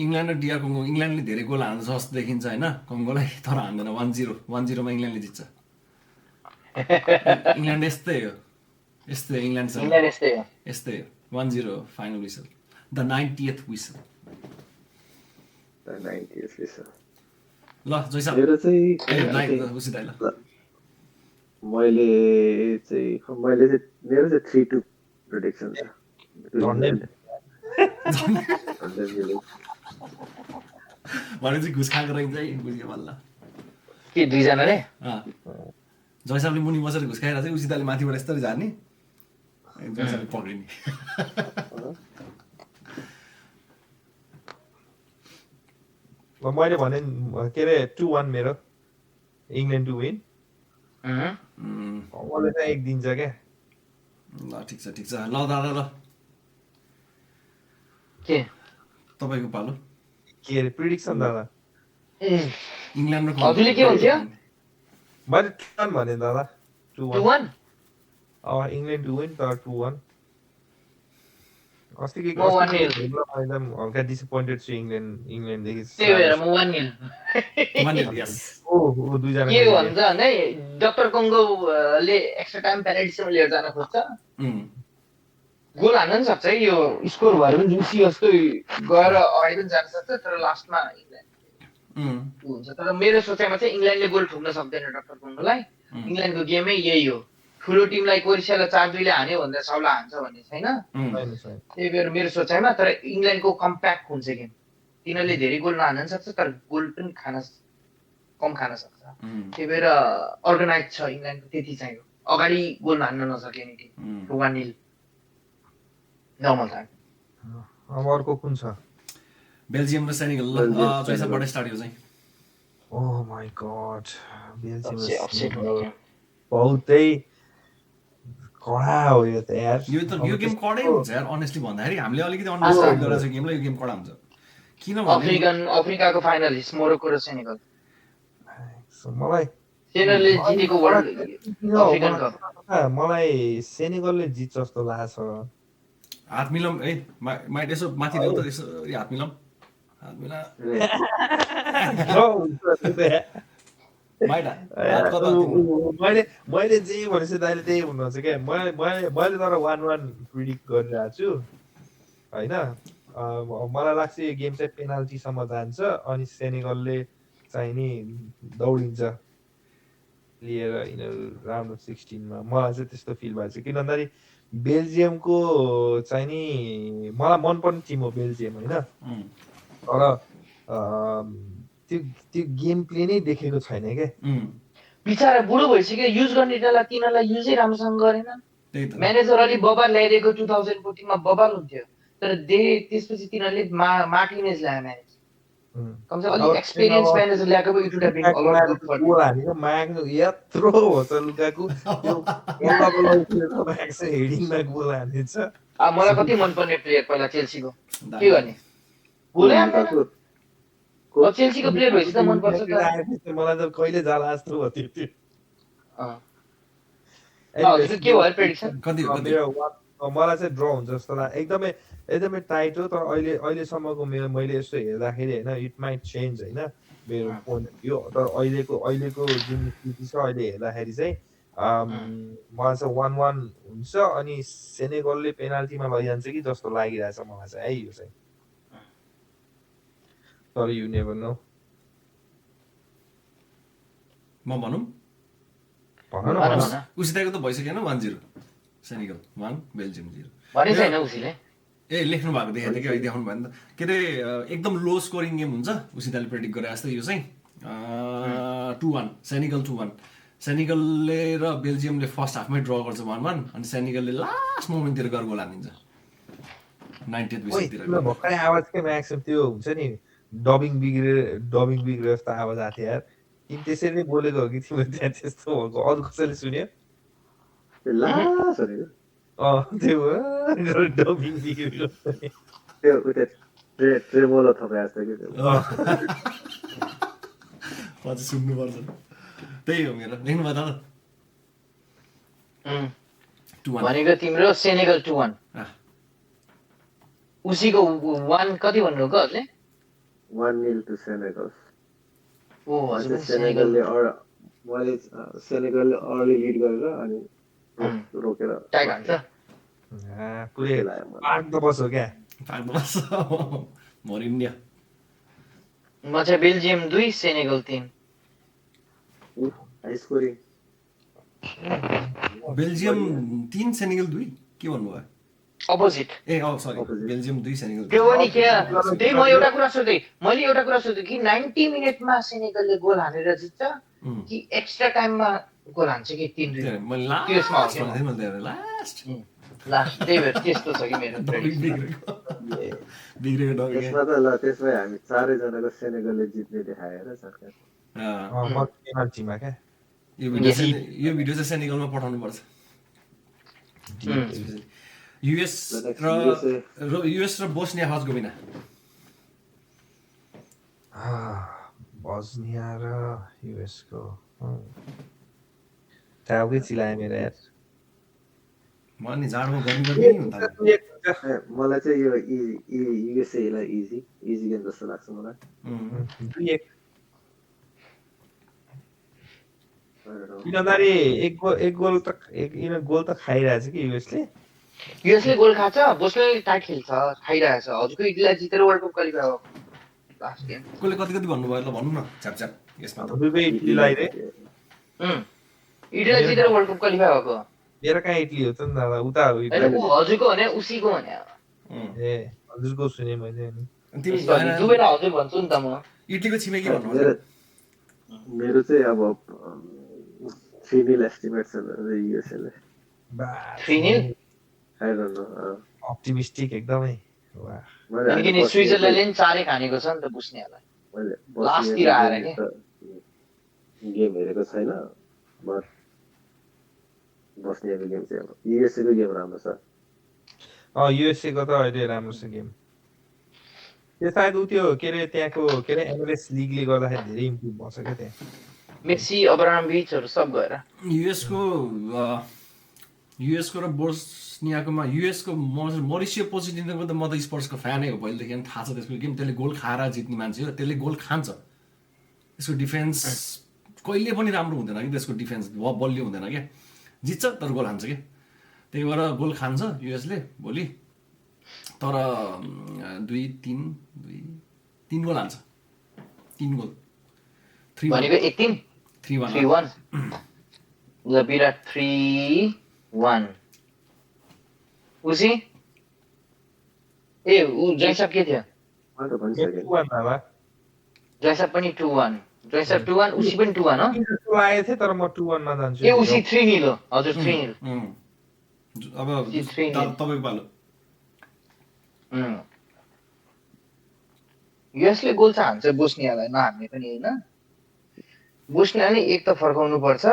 इङ्ल्यान्ड र डिआर कङ्गो इङ्ल्यान्डले धेरै गोल हान्छ जस्तो देखिन्छ होइन कङ्गोलाई तर हान्दैन 1-0 मा इङ्ल्यान्डले जित्छ इङ्ल्यान्ड यस्तै हो इङ्ल्यान्डसँग यस्तै हो 1-0 final whistle the 90th whistle ल जैसा मेरो चाहिँ उसित आइल मैले चाहिँ मेरो चाहिँ 3-2 प्रेडिक्सन छ भनेपछि घुस खाएको रहन्छ है बुझ्यो बल्ल के दुईजनाले जैसाले मुनि बसेर घुस खाएर चाहिँ उसितले माथिबाट यस्तरी झार्ने जैसाले पक्रिने मैले भने के अरे 2-1 मेरो इङ्ल्यान्ड टु विन मलाई चाहिँ एक दिन्छ क्या ल ठिक छ ल दादा ल के तपाईँको पालो के अरे प्रिडिक्सन दादा इङ्ल्यान्ड र हजुरले के भन्थ्यो मैले 2-1 भने दादा 2-1 इङ्ल्यान्ड टु विन तर 2-1 अस्तिको एकदम हल्का डिसपोइन्टेड छु इङ्ल्यान्डदेखि त्यही भएर म 1-0 दुईजना के भन्छ भने डक्टर कङ्गोले एक्स्ट्रा टाइम पेनल्टीसम्म लिएर जान खोज्छ गोल हान्न पनि सक्छ है यो स्कोर भएर पनि जुसी जस्तो गएर अगाडि पनि जान सक्छ तर लास्टमा इङ्ल्यान्ड हुन्छ तर मेरो सोचाइमा चाहिँ इङ्ल्यान्डले गोल ठोक्न सक्दैन डक्टर कङ्गोलाई इङ्ल्यान्डको गेमै यही हो ठुलो टिमलाई क्रोएसियालाई 4-2 हान्यो भन्दा 6 हान्छ भन्ने छैन त्यही भएर मेरो सोचाइमा तर इङ्ल्यान्डको कम्प्याक्ट हुन्छ गेम तिनीहरूले धेरै गोल नहान्न सक्छ तर गोल पनि कम खान सक्छ त्यही भएर अर्गनाइज छ इङ्ल्यान्डको त्यति चाहिँ हो अगाडि गोल हान्न नसके नि टिम 1-0 नर्मल टाइम अब अर्को कुन छ बेल्जियम र सेनेगल जैसाबाट स्टार्ट हो चाहिँ oh my God Belgium upset बहुतै कडा हो यो त यार यो गेम कडै हुन्छ यार अनेस्टली भन्दाखेरि हामीले अलिकति अन्डरस्ट्यान्ड गरेको गेमलाई यो गेम कडा हुन्छ किनभने अफ्रिकाको फाइनलिस्ट मोरोक्को र सेनेगल मलाई सेनेगलले जितेको वर्ल्ड अफ्रिकन कप मलाई सेनेगलले जित्छ जस्तो लाग्छ हात मिलाउँ है माइट यसो माथि ल्याउ त यसो हात मिलाउँ हात मिला मैले जे भनेपछि दाइले त्यही भन्नुहुन्छ क्या मैले तर 1-1 प्रिडिक्ट गरिरहेको छु होइन मलाई लाग्छ यो गेम चाहिँ पेनाल्टीसम्म जान्छ अनि सेनेगलले चाहिँ नि दौडिन्छ लिएर राउन्ड अफ 16 मा मलाई चाहिँ त्यस्तो फिल भएको छ किन भन्दाखेरि बेल्जियमको चाहिँ नि मलाई मनपर्ने टिम हो बेल्जियम होइन तर त्यो गेम प्ले नै देखेको छैन क्या बिचारा बुढो भइसक्यो युज गर्ने बेला तिनीहरूलाई युजै राम्रोसँग गरेन म्यानेजर अलि बबाल ल्याइदिएको 2014 मा बबाल हुन्थ्यो तर त्यसपछि तिनीहरूले मार्टिनेज ल्यायो म्यानेजर कमसे कम अलि एक्सपिरियन्स म्यानेजर ल्याएको भए it would have been a lot good for goal हानेको माग्नु यत्रो हो त लुकाकु त्यो माग्छ हेडिङमा गोल हानेछ मलाई कति मन पर्ने प्लेयर पहिला चेल्सीको के गर्ने गोलै हान्दैन चेल्सीको प्लेयर भएपछि त मन पर्छ त मलाई त कहिले जाला जस्तो भयो त्यो के भयो प्रेडिक्सन मलाई चाहिँ ड्र हुन्छ जस्तो लाग्छ एकदमै टाइट हो तर अहिलेसम्मको मैले यसो हेर्दाखेरि होइन इट माइट चेन्ज होइन मेरो पोइन्ट अफ भ्यू तर अहिलेको जुन स्थिति छ अहिले हेर्दाखेरि चाहिँ मलाई चाहिँ 1-1 हुन्छ अनि सेनेगलले पेनाल्टीमा लैजान्छ कि जस्तो लागिरहेछ मलाई चाहिँ है यो चाहिँ तर यु नेभर नो म भनौँ उसिताको त भइसकेन 1-0 सेनेगल 1 बेल्जियम 0 भने छैन उसिले ए लेख्नु भएको देखेको थिएँ कि देखाउनु भयो नि त के अरे एकदम लो स्कोरिङ गेम हुन्छ उसिताले प्रेडिक्ट गरे जस्तो यो चाहिँ 2-1 सेनेगल 2-1 सेनेगलले र बेल्जियमले फर्स्ट हाफमै ड्र गर्छ 1-1 अनि सेनेगलले लास्ट मोमेन्टतिर गएर गोल हानिन्छ 90th मिनेटतिर भर्खरै आवाजकै म्याक्सिम त्यो हुन्छ नि डबिङ बिग्रे जस्तो आवाज आएको थियो यार तिमी त्यसरी नै बोलेको हो कि तिम्रो त्यहाँ त्यस्तो भएको अरू कसैले सुन्यो त्यो डबिङ बिग्रेको ट्रेमोलो थपेको जस्तो कि पछि सुन्नुपर्छ त्यही हो मेरो लेख्नु भयो दादा भनेको तिम्रो सेनेगल 2-1 उसीको 1 कति भन्नुको हजुरले 1-0 to Senegal. ओ हजुर सेनेगलले अर्ली लिड गरेर अनि रोकेर टाइट हान्छ पुरै पाक्द बस्यो क्या मोर इन्डिया म चाहिँ Belgium 2 Senegal 3 high scoring Belgium 3 Senegal 2 के भन्नुभयो अपोजिट ए सरी बेल्जियम 2 सेनेगल त्यो पनि के त्यही म एउटा कुरा सोधेँ कि 90 मिनेटमा सेनेगलले गोल हानेर जित्छ कि एक्स्ट्रा टाइममा गोल हान्छ कि 3-2 मैले लास्ट त्यही भएर त्यस्तो छ कि मेरो बिग्रेको त्यसमा हामी चारैजनाको सेनेगलले जित्ने देखाएर पेनाल्टीमा क्या यो भिडियो चाहिँ सेनेगलमा पठाउनु पर्छ युएस र बोस्निया हर्जगोभिना बोस्निया र युएस को टाउकै चिलायो मेरो यार मलाई नि जाडोमा गर्मी मलाई चाहिँ यो युएसएलाई इजी गेम जस्तो लाग्छ मलाई किनभने एक गोल त खाइरहेछ कि युएसले गोल खान्छ बोस्नियाले टाइट खेल्छ खाइरहेछ हजुरको इटलीलाई जितेर वर्ल्ड कप क्वालिफाई भयो लास्ट गेम कसले कति भन्नुभयो ल भन्नु न छ्याप यसमा त दुवै इटलीलाई रे इटलीलाई जितेर वर्ल्ड कप क्वालिफाई भएको मेरो कहाँ इटली हो त नि दादा उता हो होइन इटली ऊ हजुरको भने उसीको भने ए हजुरको सुने मैले नि तिमी दुबईलाई हजुर भन्छु नि त म इटलीको छिमेकी भन्नु मेरो चाहिँ अब 3-0 एस्टिमेट छ युएसएले 3-0 आई डोन्ट नो अप्टिमिस्टिक एकदमै वाह किनकि स्विजरल्यान्डले नि 4 खानेको छ नि त बुस्नियालाई लास्टतिर आएर के गेम हेरेको छैन बट बस्नियाको गेम चाहिँ अब युएसए को गेम राम्रो छ युएसए को त अहिले राम्रो छ गेम त्यो सायद उ त्यो के अरे त्यहाँको के अरे MLS लिगले गर्दाखेरि धेरै इम्प्रुभ भएको छ क्या त्यहाँ मेसी अब्रामोभिचहरु सब गएर युएसको र बोस्नियाकोमा युएसको मरिसियो पोजिटिभको त म त स्पर्ट्सको फ्यानै हो पहिलेदेखि थाहा छ त्यसको गेम त्यसले गोल खाएर जित्ने मान्छे हो त्यसले गोल खान्छ त्यसको डिफेन्स कहिले पनि राम्रो हुँदैन कि त्यसको डिफेन्स बलियो हुँदैन क्या जित्छ तर गोल हान्छ क्या त्यही भएर गोल खान्छ युएसले भोलि तर 2-3 गोल हान्छ 3 गोल 3 भनेको 3-1 ल विराट 3-1 उसी ए उ जयसप के थियो मैले भनिसकेँ जयसप पनि 2-1 जयसप 2-1 उसी पनि 2-1 हो लागेको थियो तर म 2-1 मा जान्छु ए उसी 3-0 हो हजुर 3-0 अब तपाईको पालो युएसले गोल चाहिँ हान्छ बोस्नियालाई नहार्ने पनि होइन बोस्नियाले एक त फर्काउनु पर्छ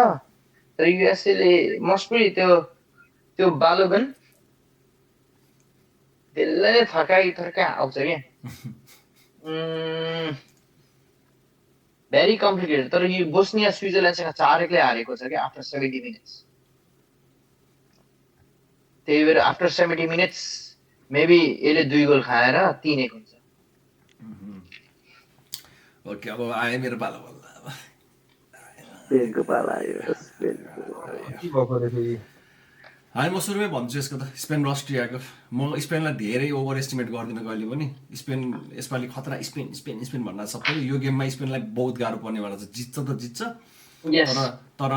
तर युएसले मस्टली त्यो बालोगन त्यसलाई थर्काइ आउँछ क्या भेरी कम्प्लिकेटेड तर यो बोस्निया स्विजरल्यान्डसँग 4-1ले हारेको छ क्या आफ्टर 70 मिनट्स त्यही भएर आफ्टर 70 मिनट्स मेबी यसले 2 गोल खाएर 3-1 हुन्छ ओके अब आयो मेरो पालो स्पेनको पाला आयो होइन म सुरुमै भन्छु यसको त स्पेन र अस्ट्रियाको म स्पेनलाई धेरै ओभर एस्टिमेट गर्दिनँ कहिले पनि स्पेन यसपालि खतरा स्पेन भन्दा सबै यो गेममा स्पेनलाई बहुत गाह्रो पर्नेवाला छ जित्छ त जित्छ तर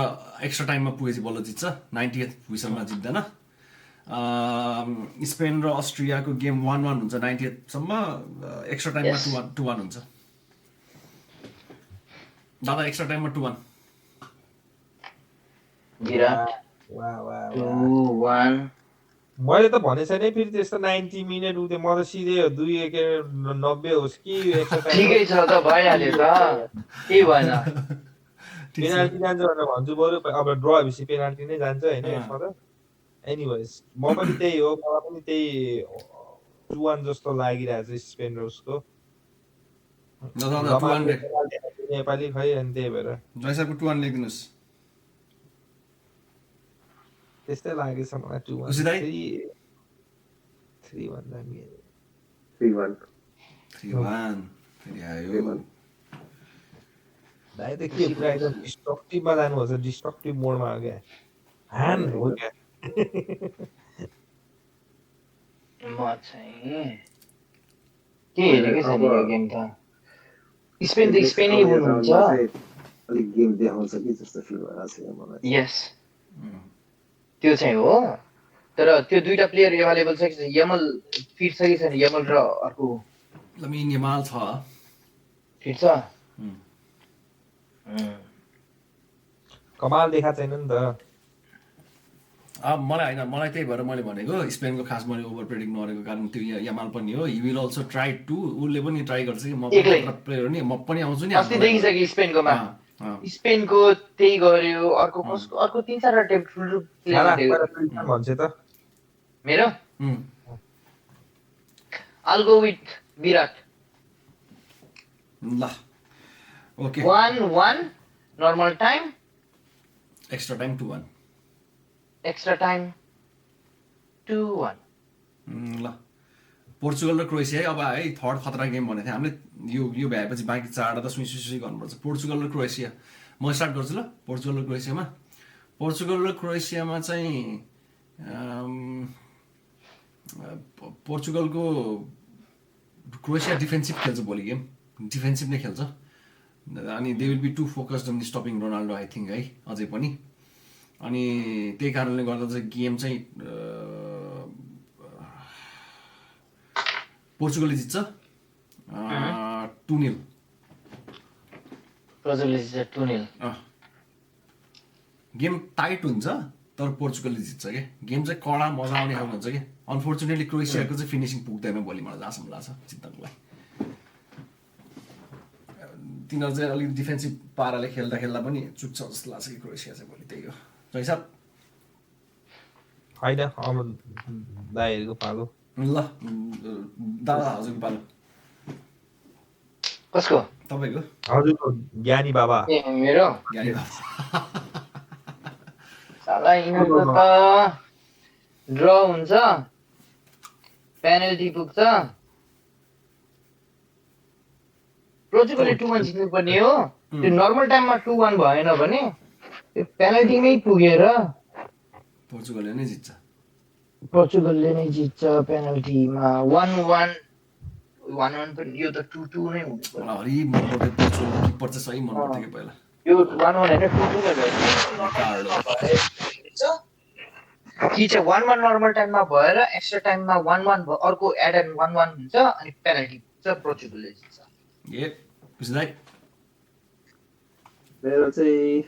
एक्स्ट्रा टाइममा पुगेपछि बल्ल जित्छ 90th हुइसलमा जित्दैन स्पेन र अस्ट्रियाको गेम 1-1 हुन्छ 90th सम्म एक्स्ट्रा टाइममा 2-1 हुन्छ दादा एक्स्ट्रा टाइममा 2-1 विराट 2-1 मैले त भने छैन फेरि त्यस्तो 90 मिनेट उते म त सिधै 2-1-90 होस् कि ठिकै छ त भइहाल्यो त के भएन पेनाल्टी जान्छ भनेर भन्छु बरु अब ड्र भएपछि पेनाल्टी नै जान्छ होइन यसमा त एनीवेज म पनि त्यही हो मलाई पनि त्यही 2-1 जस्तो लागिरहेछ स्पेन र उसको नेपाली खै अनि त्यही भएर जयसरको 2-1 लेखिदिनुहोस् त्यस्तै लागेछ मलाई 2-1 3-1 दामी 3-1 फेरि आयो दाइ त के पुरा एकदम डिस्ट्रक्टिभमा जानुपर्छ डिस्ट्रक्टिभ मोडमा हो क्या हान हो क्या म चाहिँ के हेरेकै छैन यो गेम त स्पेन त स्पेनै हुनुहुन्छ अलिक गेम देखाउँछ कि जस्तो फिल भइरहेको छ मलाई यस त्यो चाहिँ हो तर त्यो दुईटा प्लेयर एभाइलेबल छ कि यमल फिट छ कि छैन यमल र अर्को लमिन यमाल छ फिट छ कमाल देखा छैन नि त मलाई त्यही भएर मैले भनेको स्पेनको खास मैले ओभर प्रेडिक्ट नगरेको कारण त्यो यमाल पनि हो he will also try to उसले पनि ट्राई गर्छ कि म प्लेयर हो नि म पनि आउँछु नि अस्ति देखिसक्यो स्पेनकोमा स्पेनको त्यही गर्यो अर्को 3-4 टेप भन्छ त मेरो I'll go with विराट ल okay 1-1 normal time extra time 2-1 extra time 2-1 ल पोर्चुगल र क्रोएसिया है अब है थर्ड खतरा गेम भनेको थियो हामीले यो भ्याएपछि बाँकी 4 त सुई गर्नुपर्छ पोर्चुगल र क्रोएसिया म स्टार्ट गर्छु ल पोर्चुगल र क्रोएसियामा चाहिँ पोर्चुगलको क्रोएसिया डिफेन्सिभ खेल्छ भोलि गेम डिफेन्सिभ नै खेल्छ अनि they will be too focused on stopping Ronaldo I think है अझै पनि अनि त्यही कारणले गर्दा चाहिँ गेम चाहिँ पोर्चुगलले जित्छ 2-0 पोर्चुगलले जित्छ 2-0 गेम टाइट हुन्छ तर पोर्चुगलले जित्छ क्या गेम चाहिँ कडा मजा आउने खालको हुन्छ क्या अनफोर्चुनेटली क्रोएसियाको चाहिँ फिनिसिङ पुग्दैन भोलि मलाई जहाँसम्म लाग्छ जित्नको लागि तिनीहरू चाहिँ अलिक डिफेन्सिभ पाराले खेल्दा खेल्दा पनि चुक्छ जस्तो लाग्छ कि क्रोएसिया चाहिँ भोलि त्यही हो जैसा होइन अब दाइहरूको पालो ल दादा हजुरको पालो कसको तपाईँको हजुरको ज्ञानी बाबा ए मेरो ज्ञानी बाबा साला यिनीहरूको त ड्र हुन्छ पेनल्टी पुग्छ पोर्चुगलले 2-1 जित्नु पर्ने हो त्यो नर्मल टाइममा 2-1 भएन भने त्यो पेनल्टीमै पुगेर पोर्चुगलले नै जित्छ पोर्चुगलले नै जित्छ पेनल्टीमा 1-1 पनि यो त 2-2 नै हुनु पर्यो मलाई हरि मन पर्थ्यो पोर्चुगल किपर चाहिँ सही मन पर्थ्यो कि पहिला यो 1-1 होइन 2-2 नै भयो कि चाहिँ 1-1 नर्मल टाइममा भएर एक्स्ट्रा टाइममा 1-1 अर्को एड 1-1 हुन्छ अनि पेनल्टी पुग्छ पोर्चुगलले जित्छ ए दाइ मेरो चाहिँ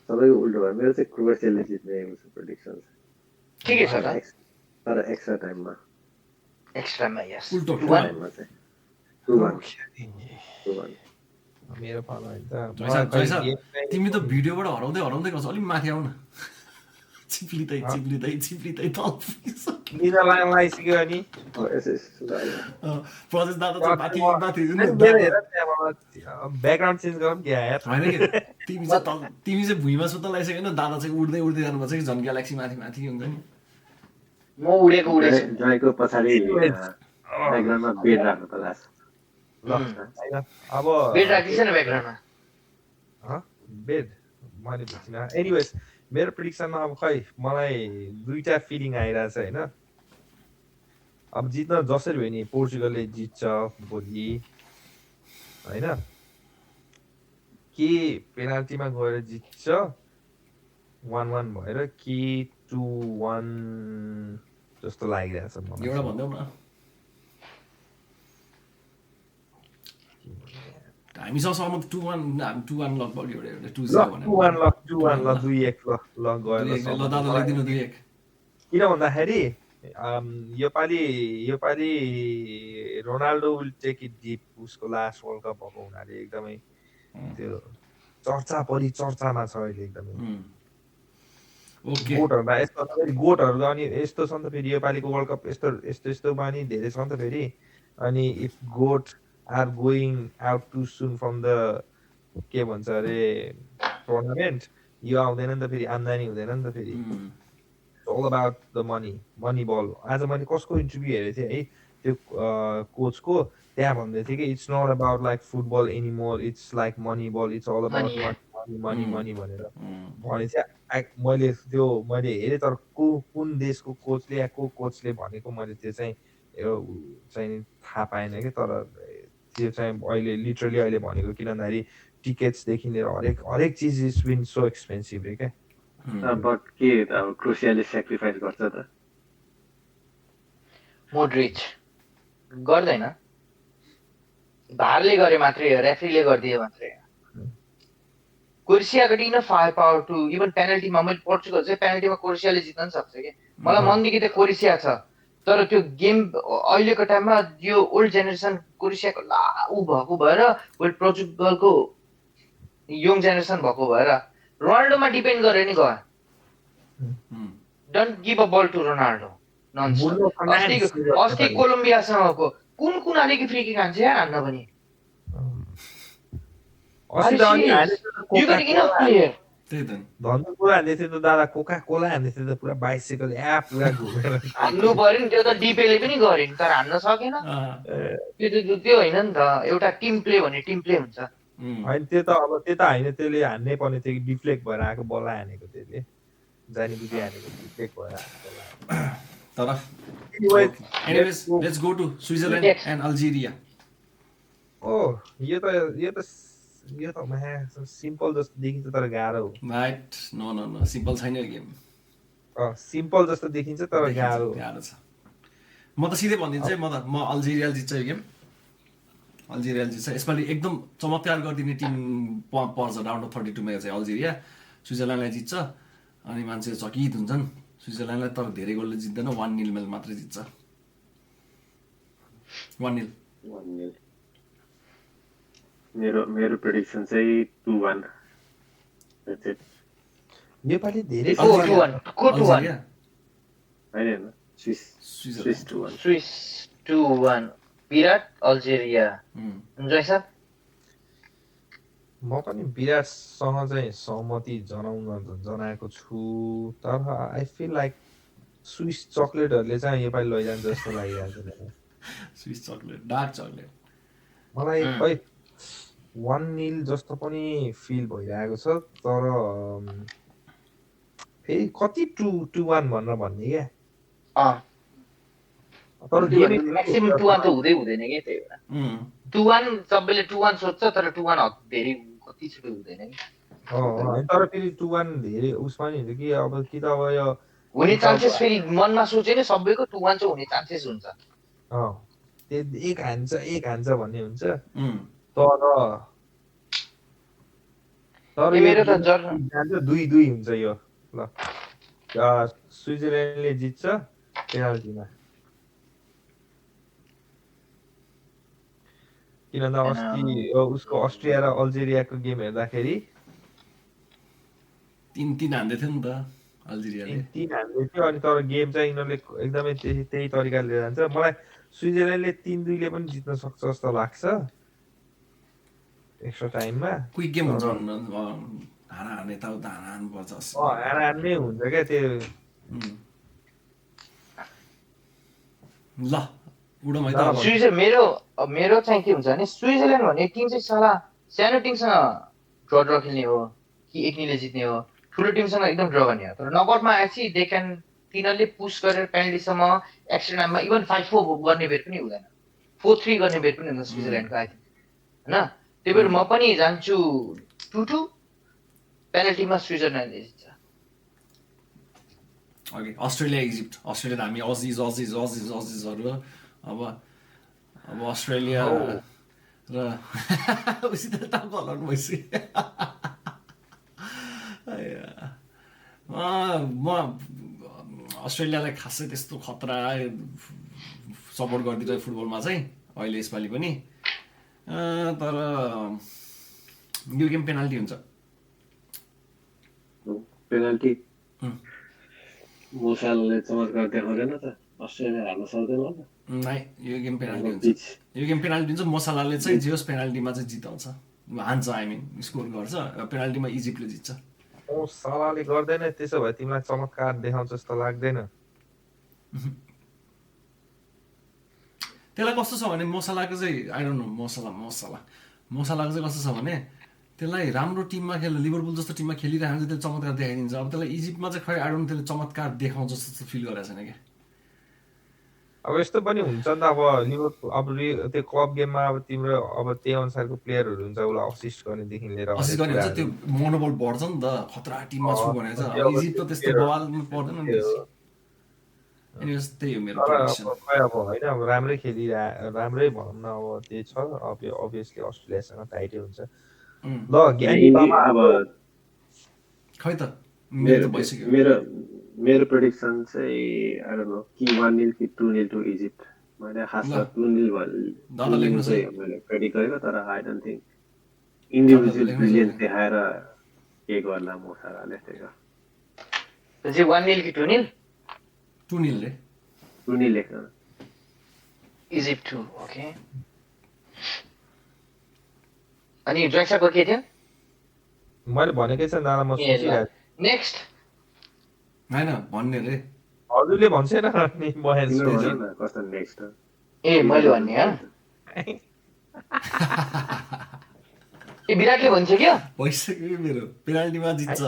सबैको उल्टो भयो मेरो चाहिँ क्रोएसियाले जित्ने प्रेडिक्सन ठिकै छ त तर एक्स्ट्रा टाइममा एक्स्ट्रामा यस उल्टो टाइममा चाहिँ 2-1 मेरो पालो होइन जैसा त तिमी त भिडियोबाट हराउँदै हराउँदै गर्छ अलिक माथि आउन चिप्लिँदै तल निजलाई लगाइसक्यो अनि प्रजेश दादा चाहिँ माथि माथि ब्याकग्राउन्ड चेन्ज गरौँ कि यार होइन कि तिमी चाहिँ भुइँमा सुत्न लगाइसक्यो नि दादा चाहिँ उड्दै उड्दै जानुपर्छ कि झन् ग्यालेक्सी माथि माथि हुन्छ नि म उडेको जयको पछाडि ब्याकग्राउन्डमा बेड राख्नु पर्ला ल होइन अब बेड राखिसकेन ब्याकग्राउन्डमा बेड मैले बुझिनँ एनिवेज मेरो प्रिडिक्सनमा अब खै मलाई दुईटा फिलिङ आइरहेछ होइन अब जित्न जसरी भयो नि पोर्चुगलले जित्छ भोलि होइन कि पेनाल्टीमा गएर जित्छ 1-1 भएर कि 2-1 जस्तो लागिरहेछ मलाई एउटा भन्दैौ न हामीसँग सहमत 2-1 लगभग एउटा 2-0 भनेर 2-1 ल 2-1 ल गयो ल दादा लेखिदिनु 2-1 किन भन्दाखेरि योपालि Ronaldo will take it deep उसको लास्ट वर्ल्ड कप भएको हुनाले एकदमै त्यो चर्चामा छ अहिले एकदमै ओके गोटहरूमा यस्तो गोटहरू अनि यस्तो छ नि त फेरि योपालिको वर्ल्ड कप यस्तोमा नि धेरै छ नि त फेरि अनि if goat are going out to soon from the के भन्छ अरे टुर्नामेन्ट यो आउँदैन नि त फेरि आम्दानी हुँदैन नि त फेरि all about the money ball आज मैले कसको इन्टरभ्यू हेरेको थिएँ है त्यो कोचको त्यहाँ भन्दै थियो कि it's not about like football anymore it's like money ball it's all about money भनेर भने चाहिँ मैले हेरेँ तर कुन देशको कोचले या को कोचले भनेको मैले त्यो चाहिँ थाहा पाएन कि तर त्यो चाहिँ अहिले लिटरली अहिले भनेको किन भन्दाखेरि टिकट्सदेखि लिएर हरेक चिज इज बिन सो एक्सपेन्सिभ रे क्या बट के अब क्रोएसियाले सेक्रिफाइस गर्छ त मोड्रिच गर्दैन भारले गरे मात्रै हो रेफ्रीले गरिदिए मात्रै क्रोएसियाको enough fire power to even पेनल्टीमा मैले पोर्चुगल चाहिँ पेनल्टीमा क्रोएसियाले जित्न पनि सक्छ कि मलाई मनदेखि त क्रोएसिया छ तर त्यो गेम अहिलेको टाइममा यो ओल्ड जेनेरेसन क्रोएसियाको ऊ भएको भएर पोर्चुगलको यङ जेनेरेसन भएको भएर रोनाल्डोमा डिपेन्ड गरे नि गयो don't give a ball to Ronaldo अस्ति कोलम्बियासँगको कुन अलिकति फ्री किक हान्छ यार हान्न पनि धन्नु कुरा हान्दै थियो त दादा कोका कोला हान्दै थियो त पुरा बाइसाइकल पुरा घुमेर हान्नु पर्यो नि त्यो त डिपेले पनि गर्यो नि तर हान्न सकेन त्यो होइन नि त एउटा टिम प्ले भने टिम प्ले हुन्छ होइन त्यो त होइन त्यसले हान्नै पर्ने थियो कि डिफ्लेक्ट भएर आएको बल हानेको त्यसले जानी बुझी हानेको डिफ्लेक्ट भएर आएको तर anyways let's go to Switzerland and Algeria यो त यो त सिम्पल जस्तो देखिन्छ तर गाह्रो हो right no no no simple छैन यो गेम सिम्पल जस्तो देखिन्छ तर गाह्रो गाह्रो छ म त सिधै भनिदिन्छु है म अल्जेरिया जित्छ यो गेम अल्जेरिया जित्छ यसपालि एकदम चमत्कार गरिदिने टिम पर्छ राउन्ड अफ 32 मा चाहिँ अल्जेरिया स्विजरल्यान्डलाई जित्छ अनि मान्छे चकित हुन्छन् स्विजरल्यान्डलाई तर धेरै गोलले जित्दैन 1-0 मात्रै जित्छ 1-0 मेरो प्रेडिक्सन चाहिँ 2-1 नेपाली धेरै 4-2-1 अल्जेरिया होइन स्विस 2-1 स्विस 2-1 विराट अल्जेरिया जय सर म पनि विराटसँग चाहिँ सहमति जनाएको छु तर आई फिल लाइक स्विस चकलेटहरूले चाहिँ योपालि लैजान्छ जस्तो लागिरहेको छ स्विस चकलेट डार्क चकलेट मलाई खै 1-0 जस्तो पनि फिल भइरहेको छ तर फेरि कति 2-1 भनेर भन्ने क्या तर म्याक्सिमम 2-1 त हुँदैन के त्यही भएर 2-1 सबैले 2-1 सोध्छ तर 2-1 धेरै कति छिटो हुँदैन कि तर फेरि 2-1 धेरै उसमा नि हुन्छ कि अब कि त अब यो हुने चान्सेस फेरि मनमा सोचे नि सबैको 2-1 चाहिँ हुने चान्सेस हुन्छ एक हान्छ भन्ने हुन्छ तर मेरो त 2-2 हुन्छ यो ल स्विजरल्यान्डले जित्छ पेनाल्टीमा किनभने अस्ति उसको अस्ट्रिया र अल्जेरियाको गेम हेर्दाखेरि 3-3 हान्दै थियो नि त अल्जेरियाले 3 हान्दै थियो अनि तर गेम चाहिँ यिनीहरूले एकदमै त्यही तरिकाले जान्छ मलाई स्विजरल्यान्डले 3-2 पनि जित्न सक्छ जस्तो लाग्छ एक्स्ट्रा टाइममा क्विक गेम हुन्छ हाना यताउता हान्नुपर्छ हान्ने हुन्छ क्या त्यो ल उडौँ है त मेरो चाहिँ के हुन्छ भने स्विजरल्यान्ड भन्ने टिम चाहिँ साला सानो टिमसँग ड्र खेल्ने हो कि 1-0 जित्ने हो ठुलो टिमसँग एकदम ड्र गर्ने हो तर नकआउटमा आएपछि तिनीहरूले पुस गरेर पेनल्टीसम्म एक्स्ट्रा टाइममा इभन 5-4 गर्ने बेर पनि हुँदैन 4-3 गर्ने बेर पनि हुँदैन स्विजरल्यान्डको आई थिङ्क होइन त्यही भएर म पनि जान्छु 2-2 पेनल्टीमा स्विजरल्यान्डले जित्छ ओके अस्ट्रेलिया इजिप्ट अस्ट्रेलिया हामी अजिजहरू अब अस्ट्रेलिया र उसित टाउको हल्लाउनु भइसक्यो म अस्ट्रेलियालाई खासै त्यस्तो खतरा सपोर्ट गरिदिरहेको फुटबलमा चाहिँ अहिले यसपालि पनि तर यो गेम पेनाल्टी हुन्छ पेनाल्टी मोसालले चमत्कार देखाउँदैन त अस्ट्रेलिया हार्न सक्दैन होला नाइ यो गेम पेनाल्टी हुन्छ यो गेम पेनाल्टी हुन्छ मसालाले चाहिँ जे होस् पेनाल्टीमा चाहिँ जिताउँछ हान्छ आई मिन स्कोर गर्छ पेनाल्टीमा इजिप्टले जित्छ सलाले गर्दैन त्यसो भए तिमीलाई चमत्कार देखाउँछ जस्तो लाग्दैन त्यसलाई कस्तो छ भने मसालाको चाहिँ आई डोन्ट नो मसालाको चाहिँ कस्तो छ भने त्यसलाई राम्रो टिममा लिभरपुल जस्तो टिममा खेलिरहेको हुन्छ त्यसले चमत्कार देखाइदिन्छ अब त्यसलाई इजिप्टमा चाहिँ खै आई डोन्ट त्यसले चमत्कार देखाउँछ जस्तो फिल गरेको छैन क्या अब यस्तो पनि हुन्छ नि त अब लिभरपुल अब त्यो क्लब गेममा अब तिम्रो अब त्यही अनुसारको प्लेयरहरू हुन्छ उसलाई असिस्ट गर्नेदेखि लिएर असिस्ट गर्ने हुन्छ त्यो मनोबल बढ्छ नि त खतरा टिममा छु भनेर चाहिँ अब इजिप्ट त त्यस्तो बवाल्नु पर्दैन नि एनिवेज त्यही हो मेरो प्रेडिक्सन अब होइन अब राम्रै राम्रै भनौँ न अब त्यही छ अब अभियसली अस्ट्रेलियासँग टाइटै हुन्छ ल ज्ञानी बाबा अब खै त मेरो त भइसक्यो मेरो प्रेडिक्सन चाहिँ आई डोन्ट नो कि 1-0 कि 2-0 टु इजिप्ट मैले खासमा 2-0 मैले प्रेडिक्ट गरेको तर I don't think individual brilliance देखाएर के गर्ला मोसालाले त्यही हो 1-0 कि 2-0 2-0 ले 2-0 लेख्न इजिप्ट 2 ओके अनि ड्रेक्साको के थियो मैले भनेकै छ नाना म सोचिरहेको नेक्स्ट हैन भन्ने रे हजुरले भन्छ न नि कस्तो नेक्स्ट ए मैले भन्ने हो ए विराटले भन्छ क्या भइसक्यो मेरो पेनाल्टीमा जित्छ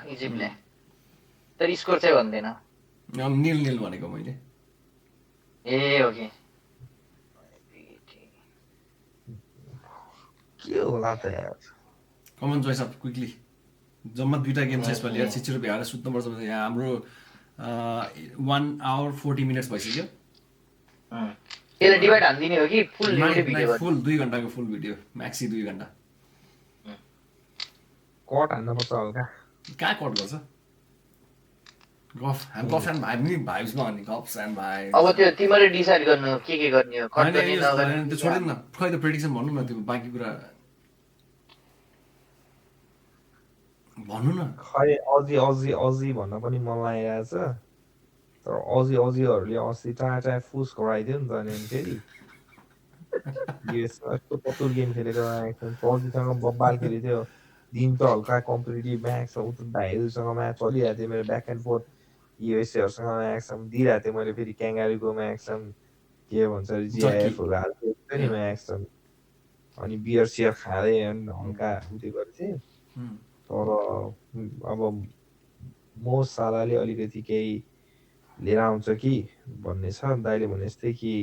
इजिप्टले तर स्कोर चाहिँ भन्दैन 0-0 भनेको मैले ए ओके के होला त यार कमन चोइस अफ क्विकली जम्मा 2टा गेम छ यसपालि यार छिटो भ्याएर सुत्नुपर्छ यहाँ हाम्रो 1 hour 40 minutes भइसक्यो यसले डिभाइड हान्दिने हो कि फुल भिडियो फुल 2 घण्टाको फुल भिडियो म्याक्सी 2 घण्टा कट हान्नुपर्छ हल्का कहाँ कट गर्छ गफ एन्ड भाइब्समा भन्ने गफ्स एन्ड भाइ अब त्यो तिमीले डिसाइड गर्नु के गर्ने हो कट गर्ने नगर्ने त्यो छोडिदिनु न खै त प्रेडिक्सन भन्नु न त्यो बाँकी कुरा भन्नु न खै अजी भन्न पनि मन लागिरहेछ तर अजीहरूले अस्ति टाटा फुस गराइदियो नि त अनि फेरि यस्तो पतुर गेम खेलेको अजीसँग बब्बाल खेलेको थियो दिन त हल्का कम्पिटेटिभ म्याच उता भाइहरूसँग म्याच चलिरहेको थियो मेरो ब्याक एन्ड फोर्थ युएसएहरूसँग म्याच दिइरहेको थिएँ मैले फेरि क्याङ्गारीको म्याच के भन्छ जिआइएफहरू हाल्थेँ नि म्याच अनि बियर सियर खाँदै हल्का उयो गरेको थिएँ तर अब म सालाले अलिकति केही लिएर आउँछ कि भन्ने छ दाइले भने जस्तै कि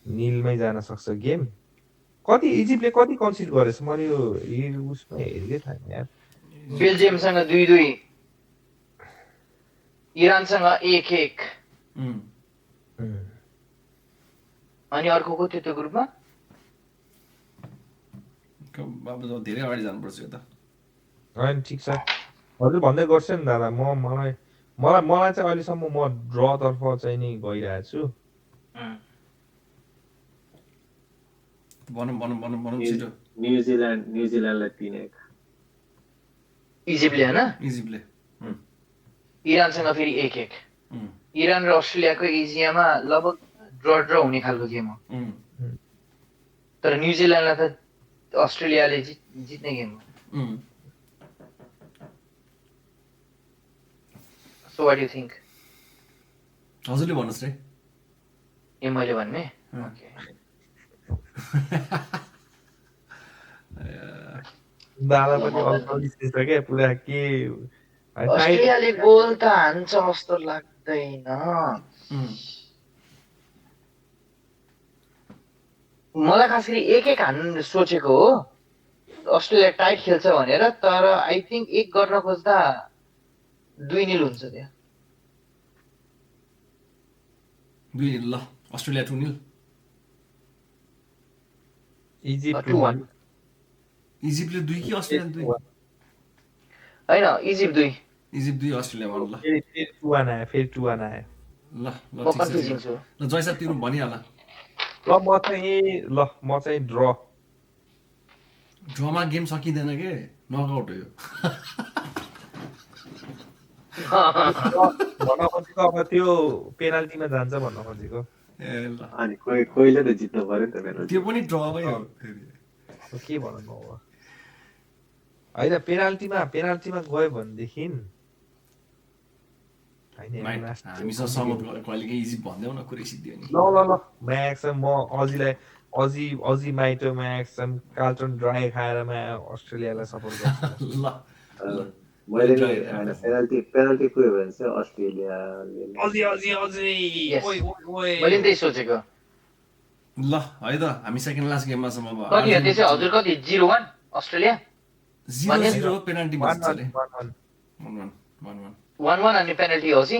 निलमै जान सक्छ गेम कति इजिप्टले कति कन्सिड गरेछ मैले यो उसमा हेरेकै थिएन यार बेल्जियमसँग 2-2 इरानसँग 1-1 अनि अर्को को थियो त्यो ग्रुपमा अब धेरै अगाडि जानुपर्छ यो त होइन ठिक छ हजुर भन्दै गर्छ नि दादा मलाई चाहिँ अहिलेसम्म म ड्रतर्फ चाहिँ नि गइरहेको छु भनौँ छिटो न्युजिल्यान्डलाई 3-1 इजिप्टले हैन इजिप्टले इरानसँग फेरि 1-1 इरान र अस्ट्रेलियाको एजियामा लगभग ड्र हुने खालको गेम हो तर न्युजिल्यान्डलाई त अस्ट्रेलियाले जित्ने गेम हो So what do you think? हजुरले भन्नुहोस् रे ए मैले भन्ने ओके दादा पनि अल्छिन्छ के पुरा के अस्ट्रेलियाले गोल त हान्छ जस्तो लाग्दैन मलाई खास गरी 1-1 हान्नु सोचेको हो अस्ट्रेलिया टाइट खेल्छ भनेर तर आई थिंक 1 गर्न खोज्दा 2-0 हुन्छ त्यहाँ 2-0 ल अस्ट्रेलिया 2-0 इजिप्ट 2-1 इजिप्टले 2 कि अस्ट्रेलिया 2 हैन इजिप्ट 2 इजिप्ट 2 अस्ट्रेलिया 1 ल फेरि 2-1 आयो ल म कन्फ्युजिङ छु ल जयसा तिम्रो भनिहाल ल म चाहिँ ड्र ड्रमा गेम सकिँदैन के नकआउट हो यो भन्न खोजेको अब त्यो पेनाल्टीमा जान्छ भन्न खोजेको ए ल अनि कोहीले त जित्नु पर्यो नि त पेनल्टी त्यो पनि ड्रमै हो फेरि के भन्नु अब होइन पेनाल्टीमा गयो भनेदेखि हामीसँग सहमत कहिलेकै इजिप्ट भन्दैौ न कुरै सिद्धियो नि ल म्याक्सम म अजी माइटो म्याक्सम कार्ल्टन ड्राई खाएर अस्ट्रेलियालाई सपोर्ट गर्छु ल मैले पेनल्टी पुग्यो भने चाहिँ अस्ट्रेलियाले मैले त्यही सोचेको ल है त हामी सेकेन्ड लास्ट गेममा छौँ अब कति हो त्यसै हजुर कति 0-1 अस्ट्रेलिया 0-0 पेनाल्टीमा जित्छ 1-1 अनि पेनल्टी हो सी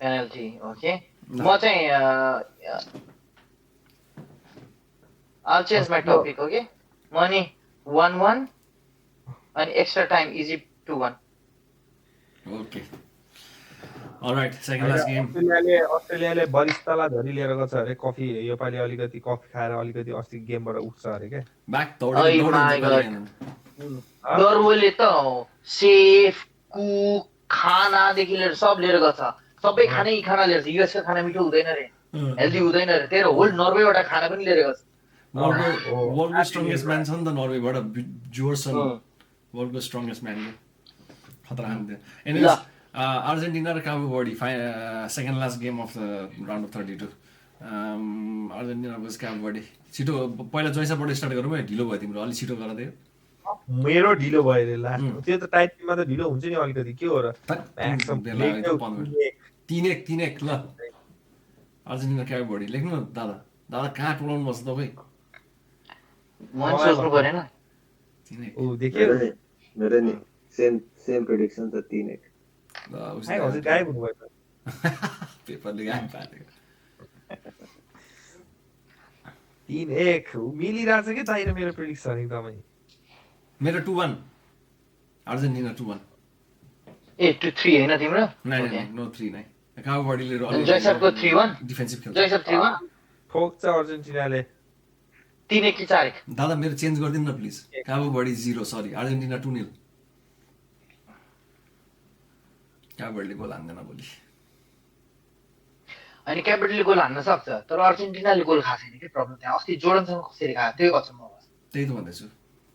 पेनल्टी ओके म चाहिँ I'll change my topic okay म नि 1-1 अनि extra time Egypt 2-1 okay alright second last game अस्ट्रेलियाले वरिष्ठलाई धरि लिएर गएको छ अरे कफी योपालि अलिकति कफी खाएर अलिकति अस्ति गेमबाट उठ्छ अरे के ब्याक नर्वेले त सेफ कुक खानादेखि लिएर सब लिएर गएको छ सबै खाना लिएर युएसको खाना मिठो हुँदैन रे हेल्दी हुँदैन रे तेरो होल नर्वेबाट खाना पनि लिएर गएको छ वर्ल्डको स्ट्रङ्गेस्ट म्यान छ नि त नर्वेबाट जोर्सन वर्ल्डको स्ट्रङ्गेस्ट म्यान खतरा खान्थ्यो एनिवेज अर्जेन्टिना र Cabo Verde second last game of the round of 32 Argentina versus Cabo Verde छिटो पहिला जयसाबाट स्टार्ट गरौँ है ढिलो भयो तिम्रो अलिक छिटो गराइदियो मेरो ढिलो भयो रे लास्ट त्यो त टाइटमा त ढिलो हुन्छ नि अलिकति के हो र 3-1 ल अर्जेन्टिना काबो बर्डी लेख्नु न दादा कहाँ टोलाउनु पर्छ तपाईँ मन सोच्नु परेन तिनै ऊ देख्यो मेरो नि सेम प्रेडिक्सन त 3-1 है हजुर गायब हुनुभयो पेपरले गायब पारेको 3-1 मिलिरहेछ कि चाहिएर मेरो प्रिडिक्सन एकदमै मेरो 2-1 अर्जेन्टिना 2-1 ए 2-3 हैन तिम्रो नै नो 3 नै काबो बडीले जयसरको 3-1 डिफेन्सिभ खेल्छ जयसर 3-1 ठोक्छ अर्जेन्टिनाले 3-1 कि 4-1 दादा मेरो चेन्ज गरिदिनु न please Cabo body 0 sorry Argentina 2-0 काबो बडीले गोल हान्दैन भोलि अनि क्यापिटलले गोल हान्न सक्छ तर अर्जेन्टिनाले गोल खाएको छैन के प्रब्लम त्यहाँ अस्ति जोर्डनसँग कसरी खायो त्यही अचम्म भयो त्यही त भन्दैछु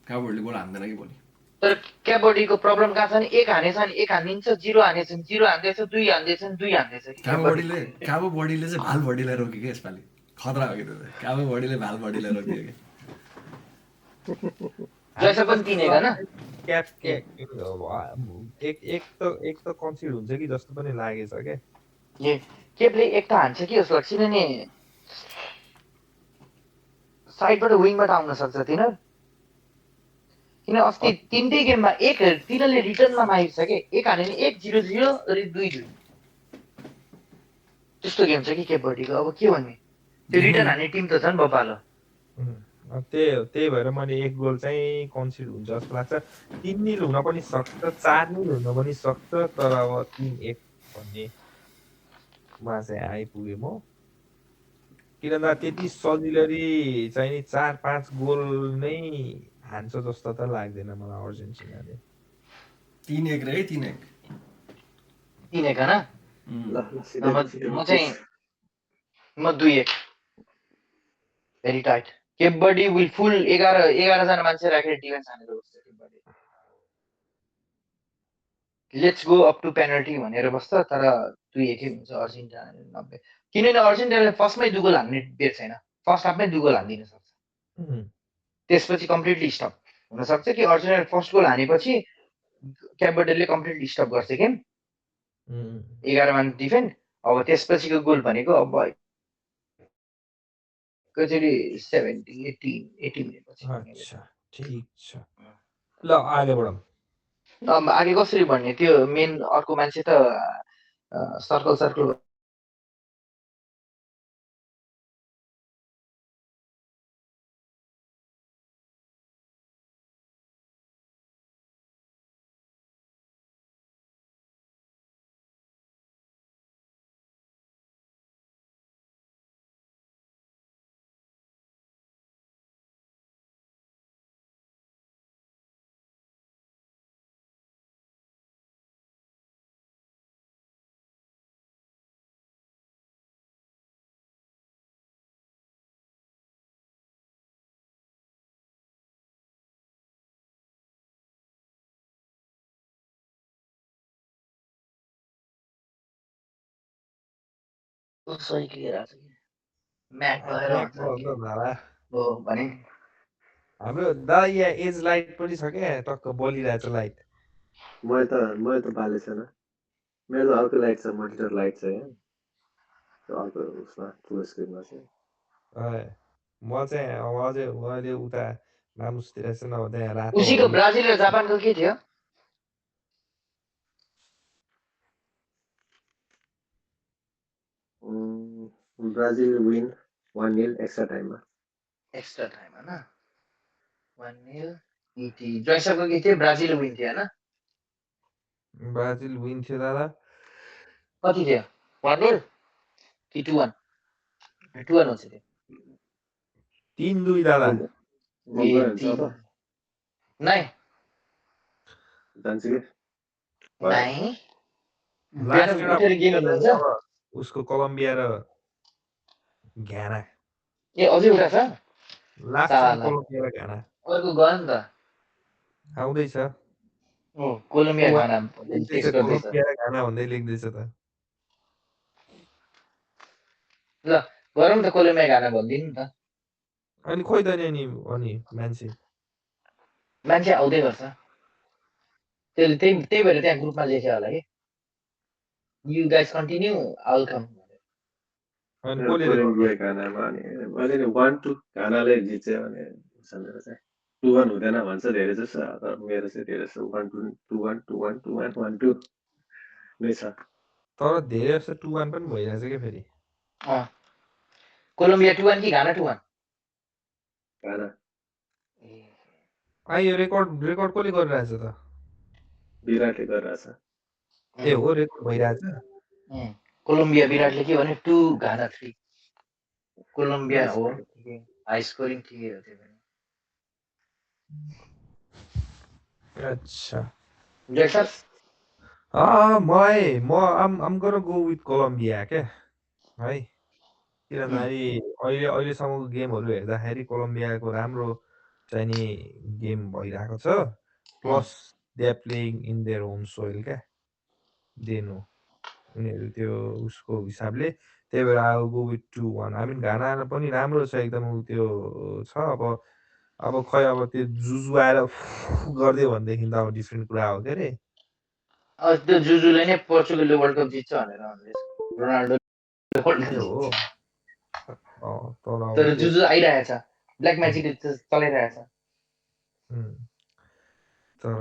काबो बडीले गोल हान्दैन कि भोलि तर क्याबोडीको प्रब्लम कहाँ छ नि एक हानेछ नि एक हानिन्छ 0 हानेछन् 0 हान्दैछ 2 हान्दैछन् 2 हान्दैछ काबो बडीले चाहिँ भाल बडीलाई रोक्यो कि यसपालि खतरा हो कि त्यो काबो बडीले भाल बडीलाई रोक्यो कि जयसर पनि 3-1 हैन क्याप एक त कन्सिड हुन्छ कि जस्तो पनि लागेछ के ए केपले एक त हान्छ कि जस्तो लाग्छ किनभने साइडबाट विङबाट आउन सक्छ तिनीहरू किन अस्ति तिनटै गेममा एक तिनीहरूले रिटर्नमा मागिन्छ के एक हाने नि 1-0-0 अनि 2-2 त्यस्तो गेम छ कि केपबडीको अब के भन्ने त्यो रिटर्न हाने टिम त छ नि बपालो त्यही भएर मैले एक गोल चाहिँ कन्सिड हुन्छ जस्तो लाग्छ 3-0 हुन पनि सक्छ 4-0 हुन पनि सक्छ तर अब 3-1 भन्ने मा चाहिँ आइपुगेँ म किनभने त्यति सजिलरी चाहिँ नि 4-5 गोल नै हान्छ जस्तो त लाग्दैन मलाई अर्जेन्टिनाले 3-1 रे 3-1 3-1 हैन म चाहिँ म 2-1 very tight Cape Verde will full 11 जना मान्छे राखेर डिफेन्स हानेर बस्छ Cape Verde let's go up to penalty भनेर बस्छ तर 2-1 हुन्छ अर्जेन्टिनाले 90 किनभने अर्जेन्टिनाले फर्स्टमै 2 गोल हान्ने बेर छैन फर्स्ट हाफमै 2 गोल हान्दिन सक्छ त्यसपछि कम्प्लिटली स्टप हुन सक्छ कि अर्जेन्टिनाले फर्स्ट गोल हानेपछि क्यापबर्डले कम्प्लिटली स्टप गर्छ गेम 11 मान डिफेन्ड अब त्यसपछिको गोल भनेको अब कचेरी 70 80 मिनेटपछि अच्छा ठीक छ ल आगे बढौँ अब आगे कसरी भन्ने त्यो मेन अर्को मान्छे त सर्कल सही क्लियर आछ म्याट भएर हो भने हाम्रो दादा यहाँ एज लाइट पनि छ क्या टक्क बलिरहेछ लाइट मैले त बाले छैन मेरो त अर्को लाइट छ मोनिटर लाइट छ यहाँ त्यो अर्को उसमा ठुलो स्क्रिनमा चाहिँ म चाहिँ अब अझै अहिले उता मामुसतिर चाहिँ अब त्यहाँ रातो उसीको ब्राजिल र जापानको के थियो ब्राजिल विन 1-0 एक्स्ट्रा टाइममा हैन 1-0 इटी जयसरको के थियो ब्राजिल विन थियो हैन ब्राजिल विन थियो दादा कति थियो 1-0 कि 2-1 2-1 हुन्छ त्यो 3-2 दादा नै जान्छ के नै लास्ट बेटर गेम हुन्छ उसको कोलम्बिया र घाना ए अझै एउटा छ लास्ट कोलम्बिया र घाना अर्को गयो नि त आउँदैछ ओ कोलम्बिया घाना कोलम्बिया र घाना भन्दै लेख्दैछ त ल गरौँ त कोलम्बिया घाना भनिदिनु नि त अनि खोइ त नि अनि मान्छे आउँदै गर्छ त्यसले त्यही भएर त्यहाँ ग्रुपमा लेख्यो होला कि यु गाइज कन्टिन्यू आल कम अनि कोलम्बिया घानामा अनि मैले नि 1-2 घानाले जित्यो भने छ मेरो चाहिँ 2-1 हुँदैन भन्छ धेरै जसो तर मेरो चाहिँ धेरै जसो 1-2 2-1 2-1 2-1 1-2 नै छ तर धेरै जस्तो 2-1 पनि भइरहेछ के फेरि कोलम्बिया 2-1 कि घाना 2-1 गाना यो रेकर्ड कसले गरिरहेछ त विराटले गरिरहेछ ए हो रेकर्ड भइरहेछ कोलम्बिया विराटले के भने 2 घाना 3 कोलम्बिया हो हाई स्कोरिङ ठिकै हो त्यो पनि अच्छा जैसा I'm gonna go with Colombia के है किनभने अहिलेसम्मको गेमहरू हेर्दाखेरि कोलम्बियाको राम्रो चाहिँ नि गेम भइरहेको छ plus they are playing in their own soil क्या देनु उनीहरू त्यो उसको हिसाबले त्यही भएर I will go with 2-1 I mean Ghana पनि राम्रो छ एकदम त्यो छ अब खै अब त्यो जुजु आएर गरिदियो भनेदेखि त अब डिफ्रेन्ट कुरा हो के अरे त्यो जुजुले नै पोर्चुगलले वर्ल्ड कप जित्छ भनेर भन्दैछ रोनाल्डो वर्ल्ड कप हो तर जुजु आइरहेछ ब्ल्याक म्याजिक चलाइरहेछ तर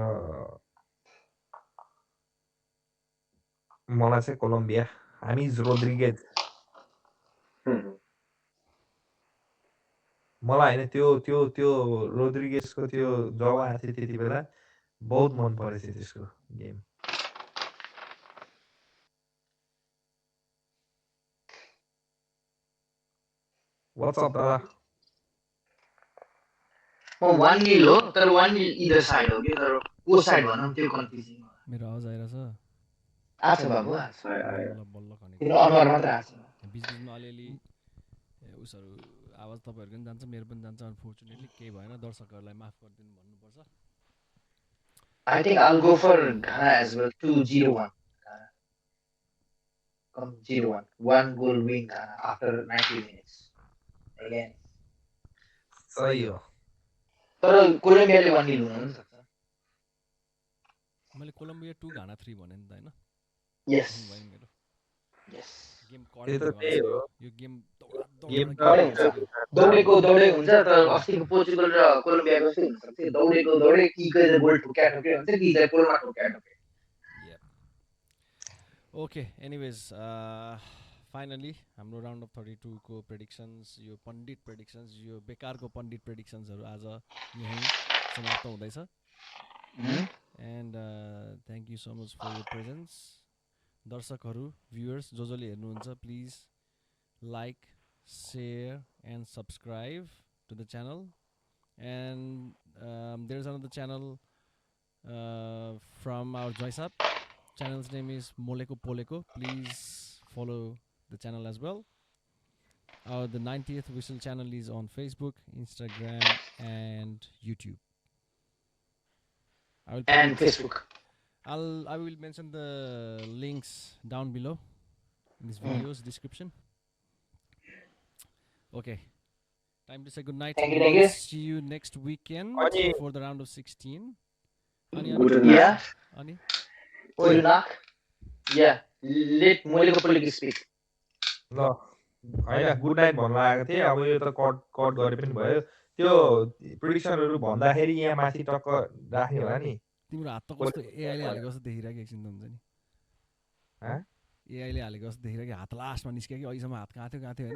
मलाई चाहिँ कोलम्बिया हामिज रोड्रिगेज मलाई होइन त्यो रोड्रिगेजको त्यो जब आएको थियो त्यति बेला बहुत मन परेछ त्यसको गेम What's up, दादा? 1-0 हो तर 1-0 इदर साइड हो कि तर को साइड भनौँ त्यो कन्फ्युजिङ मेरो आवाज आइरहेछ आछ बाबु आछ बल्ल बल्ल खनेको तिम्रो अनुहार मात्र आछ बिचबिचमा अलिअलि उसहरू आवाज तपाईँहरूको पनि जान्छ मेरो पनि जान्छ अनफोर्चुनेटली केही भएन दर्शकहरूलाई माफ गरिदिनु भन्नुपर्छ I think I'll go for Ghana as well 2-0-1 come 0-1 one goal win Ghana after 90 minutes again सही हो तर कोलम्बियाले 1-0 हुन पनि सक्छ मैले कोलम्बिया 2 घाना 3 भने नि त हैन यस भयो मेरो यस गेम त्यो त त्यही हो यो गेम दौडेको दौडे हुन्छ तर अस्तिको पोर्चुगल र कोलम्बियाको जस्तै हुन सक्छ दौडेको दौडे कि गएर गोल ठोक्या ठोक्या हुन्छ कि गएर गोलमा ठोक्या ठोक्या ओके एनीवेज फाइनली हाम्रो राउन्ड अफ 32 को प्रेडिक्सन्स यो पण्डित प्रेडिक्सन्स यो बेकारको पण्डित प्रेडिक्सन्सहरू आज यही समाप्त हुँदैछ and thank you so much for your presence दर्शकहरू भ्युअर्स जसले हेर्नुहुन्छ please like share and subscribe to the channel and there's another channel from our Joysap channel's name is Moleko Poleko please follow the channel as well the 90th Whistle channel is on Facebook, Instagram and YouTube and Facebook. I will mention the links down below in this video's description. Okay, time to say good night. Thank you. See you next weekend for the round of 16. Yeah. Ani? Good luck. Yeah. Let Moleko Poleko speak. ल हैन गुड नाइट भन्न लागेको थिएँ अब यो त कट गरे पनि भयो त्यो प्रेडिक्सनहरु भन्दाखेरि यहाँ माथि टक्क राख्ने होला नि तिम्रो हात त कस्तो एआईले हालेको जस्तो देखिरहेको एकछिन त हुन्छ नि ह एआईले हालेको जस्तो देखिरहेको हात लास्टमा निस्क्यो कि अहिलेसम्म हात कहाँ थियो हैन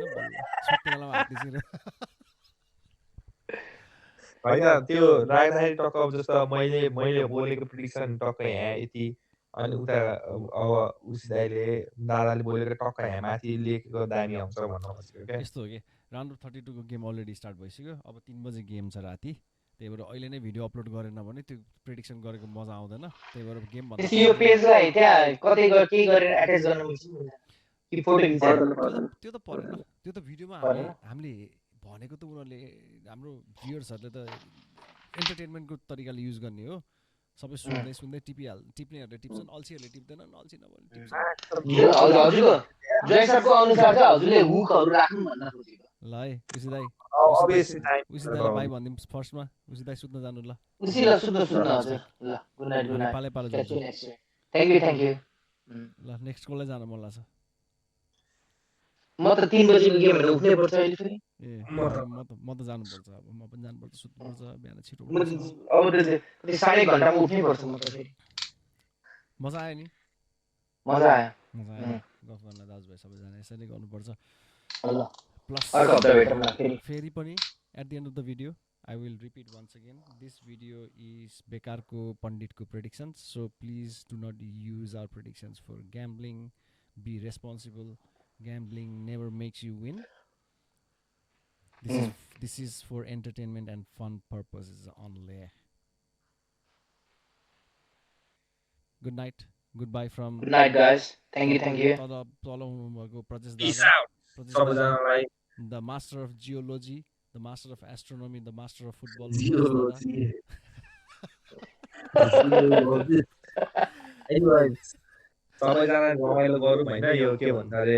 सुत्ने बेलामा हात निस्केर हैन त्यो राख्दाखेरि टक्क अब जस्तो मैले बोलेको प्रेडिक्सन टक्क यहाँ यति अनि उता अब उसिदाइले दादाले बोलेको टक्क यहाँ माथि लेखेको दामी आउँछ भन्न खोजेको क्या यस्तो हो कि राउन्ड अफ 32 को गेम अलरेडी स्टार्ट भइसक्यो अब 3 बजे गेम छ राति त्यही भएर अहिले नै भिडियो अपलोड गरेन भने त्यो प्रेडिक्सन गरेको मजा आउँदैन त्यही भएर गेम भन्दा यो पेजलाई त्यहाँ कतै के गरेर अट्याच गर्न मिल्छ कि फोटो खिचेर त्यो त परेन त्यो त भिडियोमा हामीले भनेको त उनीहरुले हाम्रो भ्युअर्सहरुले त एन्टरटेनमेन्टको तरिकाले युज गर्ने हो सबै सुन्दै टिप्नेहरुले टिप्छन् अल्छीहरुले टिप्दैनन् अल्छी नभने टिप्छन् हजुरको जयसरको अनुसार चाहिँ हजुरले हुकहरु राख्नु भन्न खोजेको ल है उसी दाइ उसी दाइ भाइ भन्दिम फर्स्टमा उसी दाइ सुत्न जानु ल उसी ल सुत्न हजुर ल गुड नाइट पाले जान्छु थ्यांक यू ल नेक्स्ट कललाई जान मन लाग्छ म त 3 बजेको गेम हेर्न उठ्नै पर्छ अहिले फेरि ए म त म त जानुपर्छ अब म पनि जानुपर्छ सुत्नुपर्छ बिहान छिटो अब उठ्नुपर्छ। त्यो 1.5 घन्टामा उठ्नै पर्छ म त फेरि मजा आयो नि मजा आयो मजा आयो गफ गर्न दाजुभाइ सबैजना यसरी गर्नुपर्छ ल प्लस अर्को हप्ता भेटौँ न फेरि फेरि पनि at the end of the video I will repeat once again this video is बेकारको पण्डितको predictions so please do not use our predictions for gambling be responsible gambling never makes you win this is for entertainment and fun purposes only good night good bye from good night guys thank you तल हुनुभएको प्रजेश Peace दादा out. प्रजेश दादा सबैजनालाई the master of geology, the master of astronomy, the master of football. Geology geology anyways सबैजना रमाइलो गरौँ होइन यो के भन्छ अरे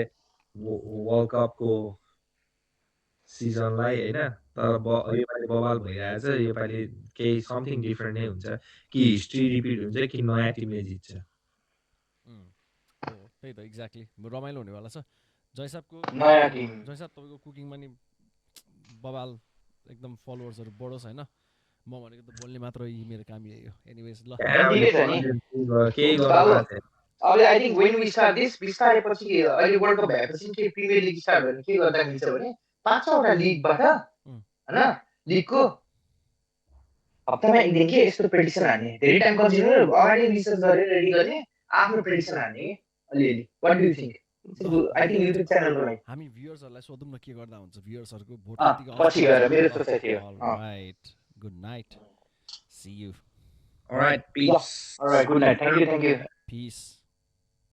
वर्ल्ड कपको सिजनलाई होइन तर योपालि बवाल भइरहेछ योपालि केही समथिङ डिफ्रेन्ट नै हुन्छ कि हिस्ट्री रिपिट हुन्छ कि नयाँ टिमले जित्छ हो त्यही त एक्ज्याक्टली रमाइलो हुनेवाला छ जयसाबको नयाँ टिम जयसाब तपाईँको कुकिङमा नि बवाल एकदम फलोवर्सहरू बढोस् होइन म भनेको त बोल्ने मात्र यी मेरो काम यही हो एनिवेज ल ठिकै छ नि केही बाबु गर्नु अब I think when we start this बिस्तारै पछि अहिले वर्ल्ड कप भएपछि के प्रिमियर लिग स्टार्ट भयो भने के गर्दा मिल्छ भने 5-6वटा लिगबाट होइन लिगको हप्तामा एक दिन के यस्तो प्रेडिक्सन हान्ने धेरै टाइम कन्सिडर अगाडि रिसर्च गरेर रेडी गर्ने आफ्नो प्रेडिक्सन हान्ने अलिअलि what do you think I think YouTube च्यानलको लागि हामी भ्युअर्सहरूलाई सोधौँ न के गर्दा हुन्छ भ्युअर्सहरूको भोट पछि गएर मेरो सोचाइ थियो alright good night see you All right, peace. All right, good night. Thank you. Peace.